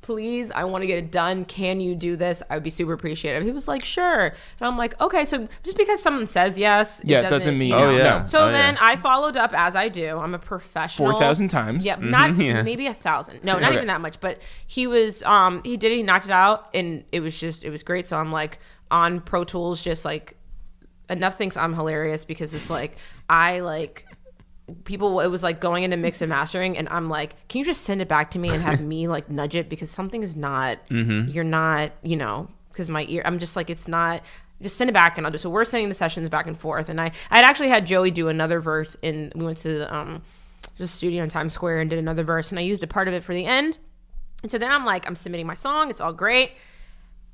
Please, I want to get it done. Can you do this? I would be super appreciative. He was like, sure. And I'm like, okay. So just because someone says yes, it doesn't mean no. So No. then I followed up as I do. I'm a professional. 4,000 times. Yep, not maybe 1,000. No, not even that much. But he was, he knocked it out, and it was great. So I'm like on Pro Tools, just like Enuff thinks I'm hilarious because it's like people, it was like going into mix and mastering, and I'm like, can you just send it back to me and have me like nudge it because something is not, you're not, because my ear, I'm just like, it's not. Just send it back and I'll do. So we're sending the sessions back and forth, and I'd actually had Joey do another verse, and we went to the studio in Times Square and did another verse, and I used a part of it for the end. And so then I'm submitting my song, it's all great,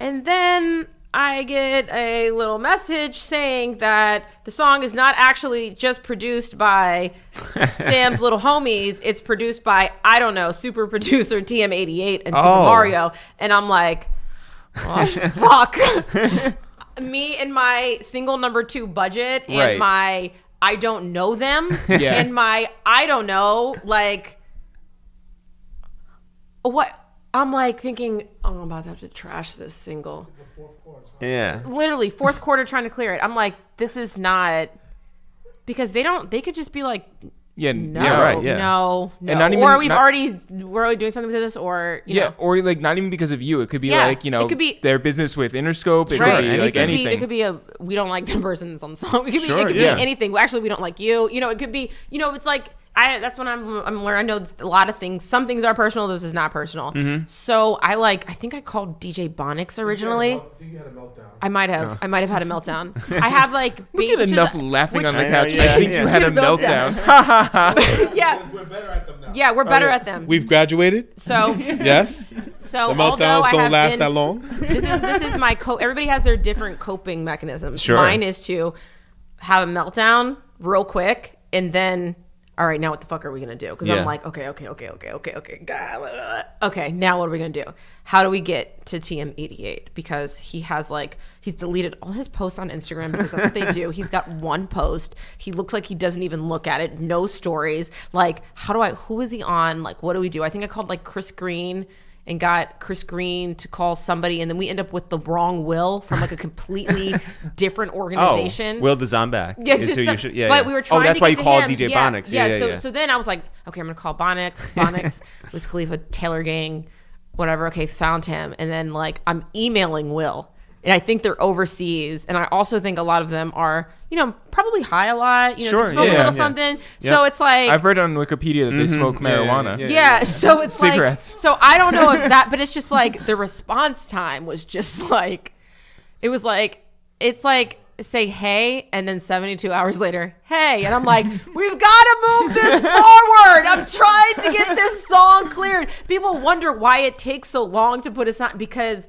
and then I get a little message saying that the song is not actually just produced by Sam's little homies. It's produced by, I don't know, super producer TM88 and Super Mario. And I'm like, oh, fuck. Me and my single number 2 budget and my I don't know them and my I don't know, like, what? I'm like thinking, I'm about to have to trash this single. Yeah. Literally, fourth quarter trying to clear it. I'm like, this is not, because they could just be like, no, And not even, or we're already doing something with this, or, you know. Or like not even because of you. It could be like, it could be their business with Interscope. It could be like anything. It could be we don't like the person that's on the song. It could be anything. Actually, we don't like you. It could be, it's like, that's when I'm learning. I know a lot of things. Some things are personal. This is not personal. So I think I called DJ Bonix originally. I think you had a meltdown. I might have had a meltdown. I have like Look at Enuff laughing on the couch. Yeah, I think you had a meltdown. yeah. We're better at them now. Yeah, we're better at them. We've graduated. So Yes. so The meltdowns don't last that long. This is my everybody has their different coping mechanisms. Sure. Mine is to have a meltdown real quick, and then, all right, now what the fuck are we gonna do? Because I'm like, okay, God, okay, now what are we gonna do? How do we get to TM88? Because he's deleted all his posts on Instagram because that's what they do. He's got one post. He looks like he doesn't even look at it. No stories. Like, who is he on? Like, what do we do? I think I called like Chris Green and got Chris Green to call somebody, and then we end up with the wrong Will from like a completely different organization. Will DeZombach. Yeah, but we were trying to that's why you get to called him. DJ Bonix. Yeah. So then I was like, okay, I'm gonna call Bonix. Bonix was Khalifa Taylor Gang, whatever. Okay, found him, and then like I'm emailing Will, And I think they're overseas. And I also think a lot of them are, probably high a lot. Sure, smoke a yeah, little yeah. something. Yep. So it's like... I've read on Wikipedia that they smoke marijuana. Yeah, so it's Cigarettes. like... So I don't know if that... But it's just like the response time was just like... It was like... It's like... say hey, and then 72 hours later, hey, and I'm like, we've got to move this forward. I'm trying to get this song cleared. People wonder why it takes so long to put a song, because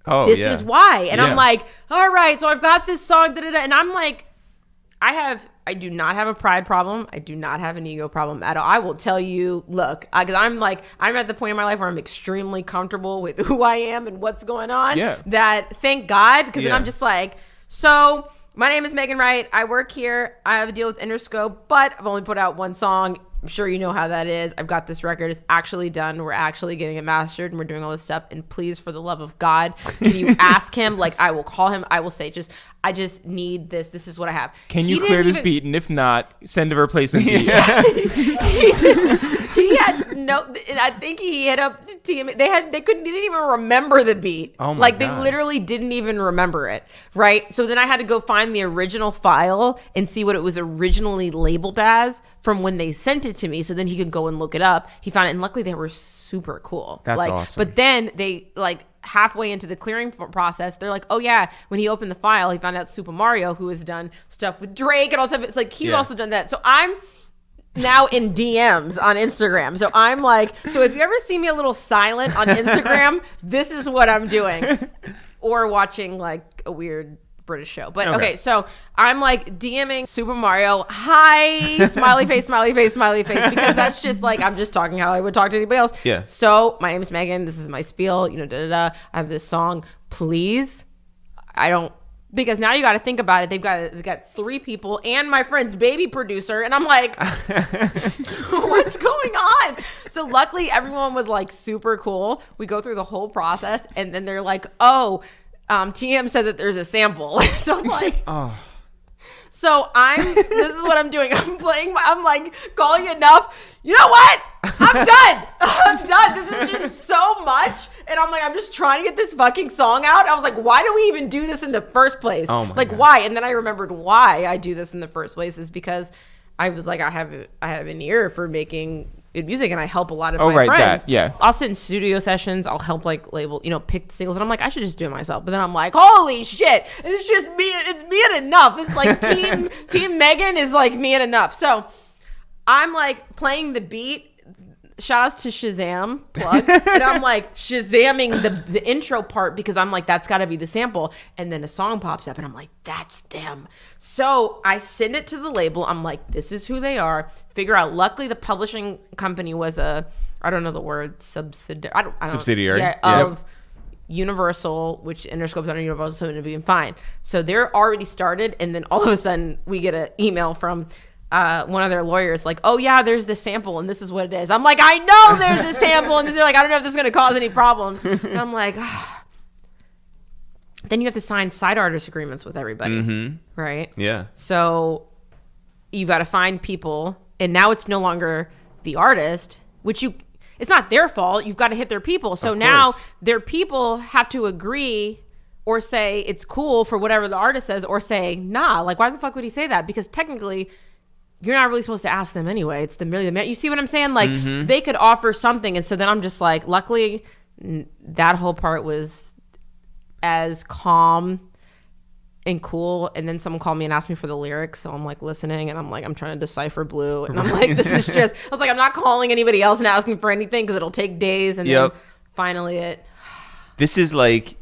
this is why. And I'm like, all right, so I've got this song, and I'm like, I do not have a pride problem. I do not have an ego problem at all. I will tell you, look, because I'm at the point in my life where I'm extremely comfortable with who I am and what's going on. Yeah. That, thank God, because then I'm just like, so my name is Megan Ryte. I work here. I have a deal with Interscope, but I've only put out one song. I'm sure you know how that is. I've got this record. It's actually done. We're actually getting it mastered, and we're doing all this stuff. And please, for the love of God, can you ask him? Like, I will call him. I will say, I just need this. This is what I have. Can you clear this beat? And if not, send a replacement beat. He had no, and I think he hit up TM. They didn't even remember the beat. Oh my God. They literally didn't even remember it. Right. So then I had to go find the original file and see what it was originally labeled as from when they sent it to me. So then he could go and look it up. He found it, and luckily they were super cool. That's awesome. But then they halfway into the clearing process, they're like, oh yeah, when he opened the file, he found out Super Mario, who has done stuff with Drake and all stuff. It's like he's also done that. So I'm now in DMs on Instagram. So I'm like, so if you ever see me a little silent on Instagram, this is what I'm doing. Or watching like a weird British show. But okay, so I'm like DMing Super Mario, hi, smiley face, smiley face, smiley face, because that's just like, I'm just talking how I would talk to anybody else. Yeah. So my name is Megan. This is my spiel, I have this song, please. Because now you got to think about it. They've got 3 people and my friend's baby producer. And I'm like, what's going on? So luckily everyone was like super cool. We go through the whole process and then they're like, TM said that there's a sample. So I'm like, So this is what I'm doing. I'm like calling Enuff. You know what? I'm done. I'm done. This is just so much. And I'm like, I'm just trying to get this fucking song out. I was like, why do we even do this in the first place? Oh my God. Why? And then I remembered why I do this in the first place is because I was like, I have an ear for making good music, and I help a lot of my friends. I'll sit in studio sessions. I'll help label, pick the singles, and I'm like, I should just do it myself. But then I'm like, holy shit! And it's just me. It's me and Enuff. It's like team Megan is like me and Enuff. So I'm like playing the beat. Shout outs to Shazam plug. And I'm like Shazamming the intro part because I'm like, that's got to be the sample. And then a song pops up and I'm like, that's them. So I send it to the label. I'm like, this is who they are. Figure out. Luckily, the publishing company was I don't know the word, subsidiary. I don't Subsidiary. Of Universal, which Interscope's under Universal, so it'd be fine. So they're already started. And then all of a sudden we get an email from one of their lawyers like, oh yeah, there's this sample and this is what it is. I'm like, I know there's this sample, and they're like, I don't know if this is gonna cause any problems. And I'm like, then you have to sign side artist agreements with everybody, right? Yeah. So you got to find people, and now it's no longer the artist, it's not their fault. You've got to hit their people. So now their people have to agree or say it's cool for whatever the artist says, or say nah. Like, why the fuck would he say that? Because technically, you're not really supposed to ask them anyway. It's the man. You see what I'm saying? Like, they could offer something. And so then I'm just like, luckily, that whole part was as calm and cool. And then someone called me and asked me for the lyrics. So I'm like listening, and I'm like, I'm trying to decipher Blue. And I'm like, this is just, I was like, I'm not calling anybody else and asking for anything because it'll take days. And then finally this is like,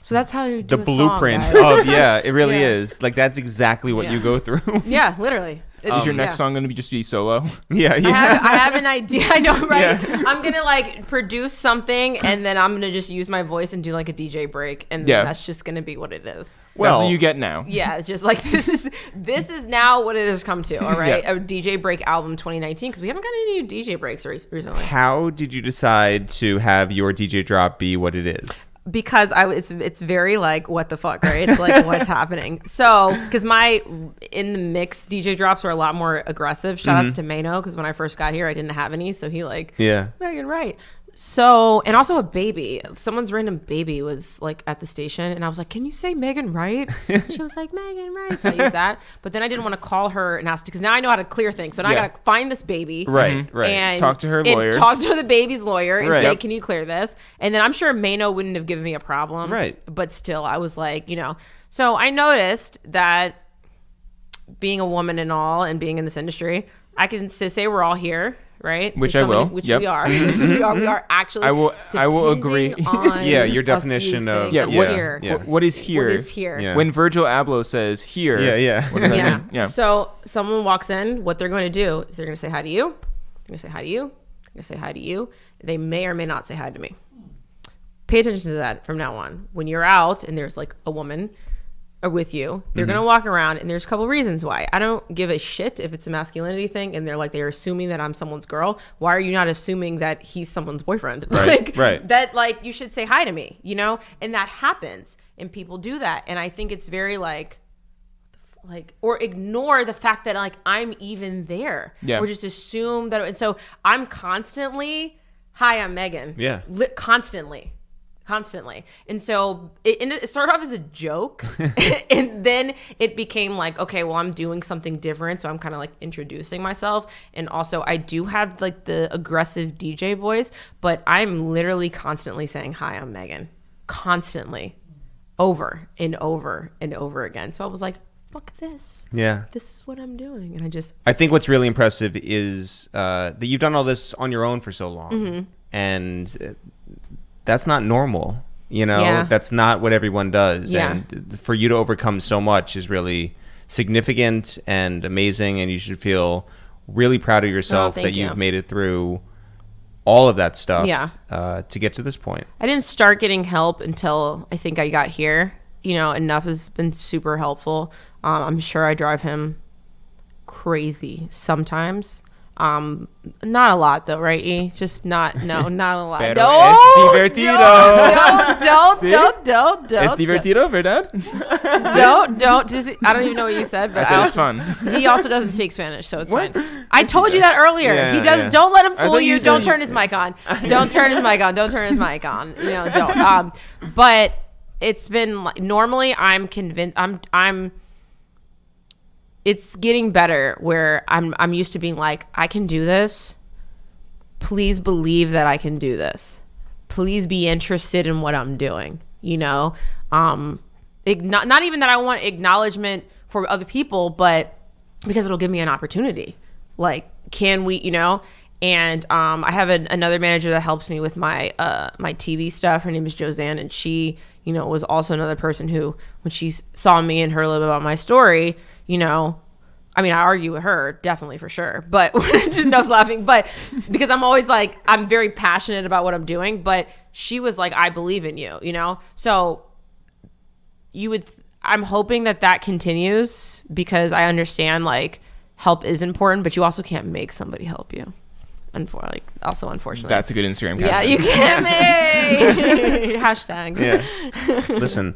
so that's how you do the a blueprint song, of, it really is. Like, that's exactly what you go through. Yeah, literally. Is your next song going to just be solo? Yeah. I have an idea. I know, right? Yeah. I'm going to produce something, and then I'm going to just use my voice and do a DJ break. And then that's just going to be what it is. Well, that's what you get now. Yeah. Just this is now what it has come to. All right. A DJ break album 2019, because we haven't got any new DJ breaks recently. How did you decide to have your DJ drop be what it is? Because it's very what the fuck, right? It's like, what's happening? So, because my in the mix DJ drops were a lot more aggressive. Shout outs to Mano, because when I first got here, I didn't have any. So he Megan Ryte. So, and also a baby. Someone's random baby was like at the station, and I was like, "Can you say Megan Ryte?" She was like, "Megan Ryte." So I used that, but then I didn't want to call her and ask because now I know how to clear things. So now I gotta find this baby, right, and talk to her lawyer, talk to the baby's lawyer, and say, Yep. "Can you clear this?" And then I'm sure Mano wouldn't have given me a problem, right? But still, I was like, So I noticed that being a woman and all, and being in this industry, I can say we're all here. Right, which so I will. Which yep. we are. We are actually. I will agree. Yeah, your definition of here. Yeah. What is here? What is here? Yeah. When Virgil Abloh says here. Yeah. What does that mean? Yeah. So someone walks in. What they're going to do is they're going to say hi to you. They're going to say hi to you. They're going to say hi to you. They may or may not say hi to me. Pay attention to that from now on. When you're out and there's like a woman with you, they're gonna walk around, and there's a couple reasons why. I don't give a shit if it's a masculinity thing and they're assuming that I'm someone's girl. Why are you not assuming that he's someone's boyfriend? Right. Right. That like you should say hi to me, and that happens, and people do that, and I think it's very like or ignore the fact that like I'm even there, or just assume that. And so I'm constantly, hi, I'm Megan. Yeah. Constantly. And so it started off as a joke and then it became like, okay, well, I'm doing something different. So I'm kind of like introducing myself. And also I do have like the aggressive DJ voice, but I'm literally constantly saying, hi, I'm Megan. Constantly. Over and over and over again. So I was like, fuck this. Yeah. This is what I'm doing. And I think what's really impressive is that you've done all this on your own for so long. And that's not normal, that's not what everyone does. And for you to overcome so much is really significant and amazing. And you should feel really proud of yourself that you've made it through all of that stuff to get to this point. I didn't start getting help until I think I got here. Enuff has been super helpful. I'm sure I drive him crazy sometimes. Not a lot though, right? E? Just not a lot. Pero no, es divertido. Don't. Es divertido, verdad? Don't. I don't even know what you said, but I said it's fun. He also doesn't speak Spanish, so it's fine. I told you that earlier. Yeah, he does. yeah. Don't let him fool you. said Don't turn his mic on. Don't turn his mic on. Don't. But it's been like, normally I'm convinced. It's getting better where I'm used to being like, I can do this. Please believe that I can do this. Please be interested in what I'm doing. Not even that I want acknowledgement for other people, but because it'll give me an opportunity. Like, can we, And I have another manager that helps me with my my TV stuff. Her name is Josanne, and she, was also another person who, when she saw me and heard a little bit about my story, I mean, I argue with her, definitely, for sure. But Enuff's laughing. But because I'm always like, I'm very passionate about what I'm doing. But she was like, I believe in you, So I'm hoping that continues, because I understand like help is important, but you also can't make somebody help you. Unfortunately. That's a good Instagram caption. Yeah, you can't make. Hashtag. Yeah. Listen,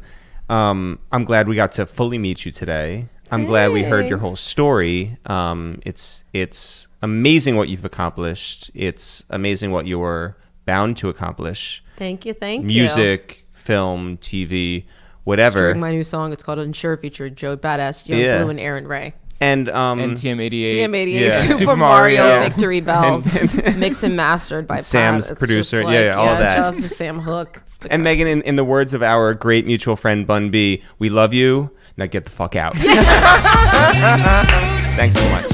I'm glad we got to fully meet you today. I'm glad we heard your whole story. It's amazing what you've accomplished. It's amazing what you're bound to accomplish. Thank you. Music, film, TV, whatever. Streaming my new song. It's called Unsure, featured Joe Badass, Young Blue, and Aaron Ray. And TM88, Super Mario Victory Bells, mixed and mastered by Sam's Pat. producer. All that. Shout out to Sam Hook. And Megan, in the words of our great mutual friend Bun B, we love you. Now get the fuck out. Thanks so much.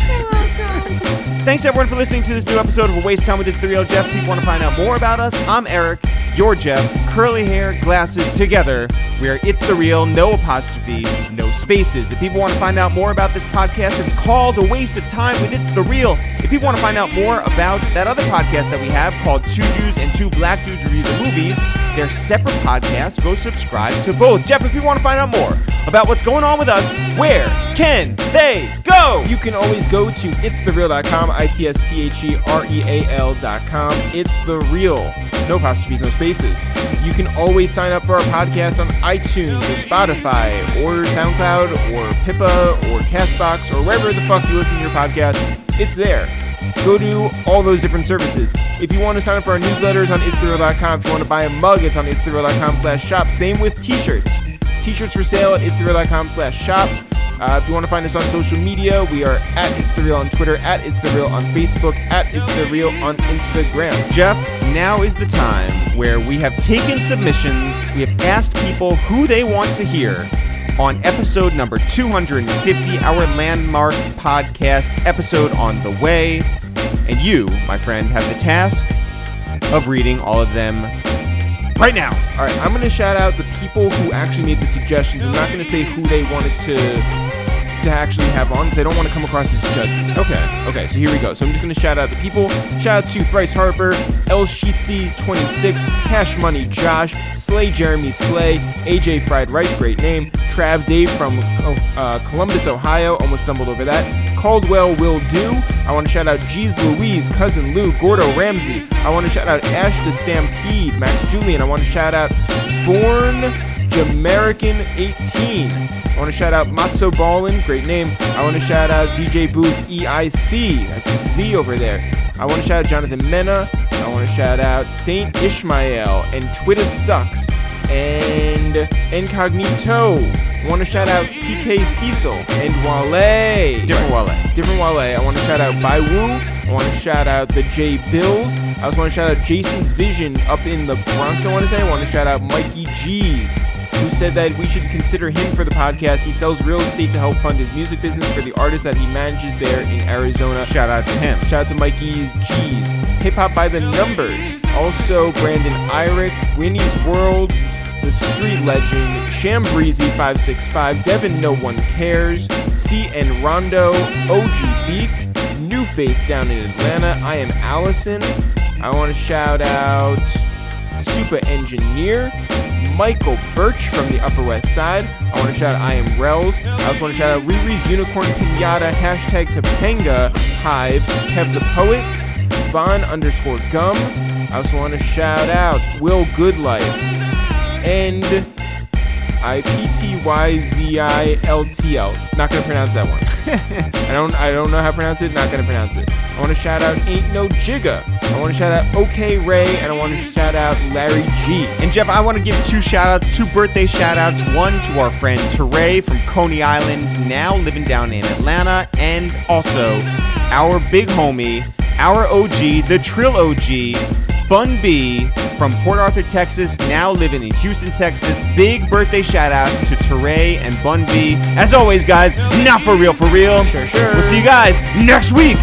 Thanks everyone for listening to this new episode of A Waste of Time with It's The Real Jeff. If people want to find out more about us, I'm Eric. You're Jeff. Curly hair, glasses, together. We are It's The Real, no apostrophe, no spaces. If people want to find out more about this podcast, it's called A Waste of Time with It's The Real. If people want to find out more about that other podcast that we have called Two Jews and Two Black Dudes Review the Movies, they're separate podcasts. Go subscribe to both. Jeff, if people want to find out more about what's going on with us, where can they go? You can always go to ItsTheReal.com, ItsTheReal.com. It's The Real. No apostrophes, no spaces. You can always sign up for our podcast on iTunes or Spotify or SoundCloud or Pippa or CastBox or wherever the fuck you listen to your podcast. It's there. Go to all those different services. If you want to sign up for our newsletters on ItsTheReal.com, if you want to buy a mug, it's on ItsTheReal.com/shop. Same with t-shirts. T-shirts for sale at ItsTheReal.com/shop. If you want to find us on social media, we are at ItsTheReal on Twitter, at ItsTheReal on Facebook, at ItsTheReal on Instagram. Jeff, now is the time where we have taken submissions. We have asked people who they want to hear on episode number 250, our landmark podcast episode on the way. And you, my friend, have the task of reading all of them right now. All right, I'm going to shout out the people who actually made the suggestions. I'm not going to say who they wanted to actually have on because I don't want to come across as judgy. Okay, so here we go. So I'm just going to shout out the people. Shout out to Thrice Harper, El Sheetsy 26, Cash Money Josh, Slay Jeremy Slay, AJ Fried Rice, great name, Trav Dave from Columbus, Ohio, almost stumbled over that, Caldwell Will Do. I want to shout out Jeez Louise, Cousin Lou, Gordo Ramsey. I want to shout out Ash the Stampede, Max Julian. I want to shout out Born Jamaican 18. I want to shout out Matzo Ballin, great name. I want to shout out DJ Booth EIC, that's Z over there. I want to shout out Jonathan Mena. I want to shout out Saint Ishmael and Twitter Sucks and Incognito. I want to shout out TK Cecil and Wale. Different Wale. I want to shout out Baiwu. I want to shout out the J Bills. I also want to shout out Jason's Vision up in the Bronx, I want to say. I want to shout out Mikey G's, who said that we should consider him for the podcast. He sells real estate to help fund his music business for the artists that he manages there in Arizona. Shout out to him. Shout out to Mikey's G's. Hip Hop by the Numbers. Also, Brandon Irick, Winnie's World, The Street Legend, Shambreezy 565, Devin No One Cares, CN Rondo, OG Beak, New Face down in Atlanta. I am Allison. I want to shout out Super Engineer, Michael Birch from the Upper West Side. I want to shout out I Am Rels. I also want to shout out Riri's Unicorn Pinata, hashtag Topanga Hive, Kev the Poet, Von_Gum. I also want to shout out Will Goodlife and IPTYZILTL. Not gonna pronounce that one. I don't know how to pronounce it. Not gonna pronounce it. I want to shout out Ain't No Jigga. I want to shout out OK Ray, and I want to shout out Larry G. And Jeff, I want to give two birthday shout outs. One to our friend Teray from Coney Island, now living down in Atlanta, and also our big homie, our OG, the Trill OG, Bun B from Port Arthur, Texas, now living in Houston, Texas. Big birthday shout-outs to Teray and Bun B. As always, guys, not for real, for real. Sure. We'll see you guys next week.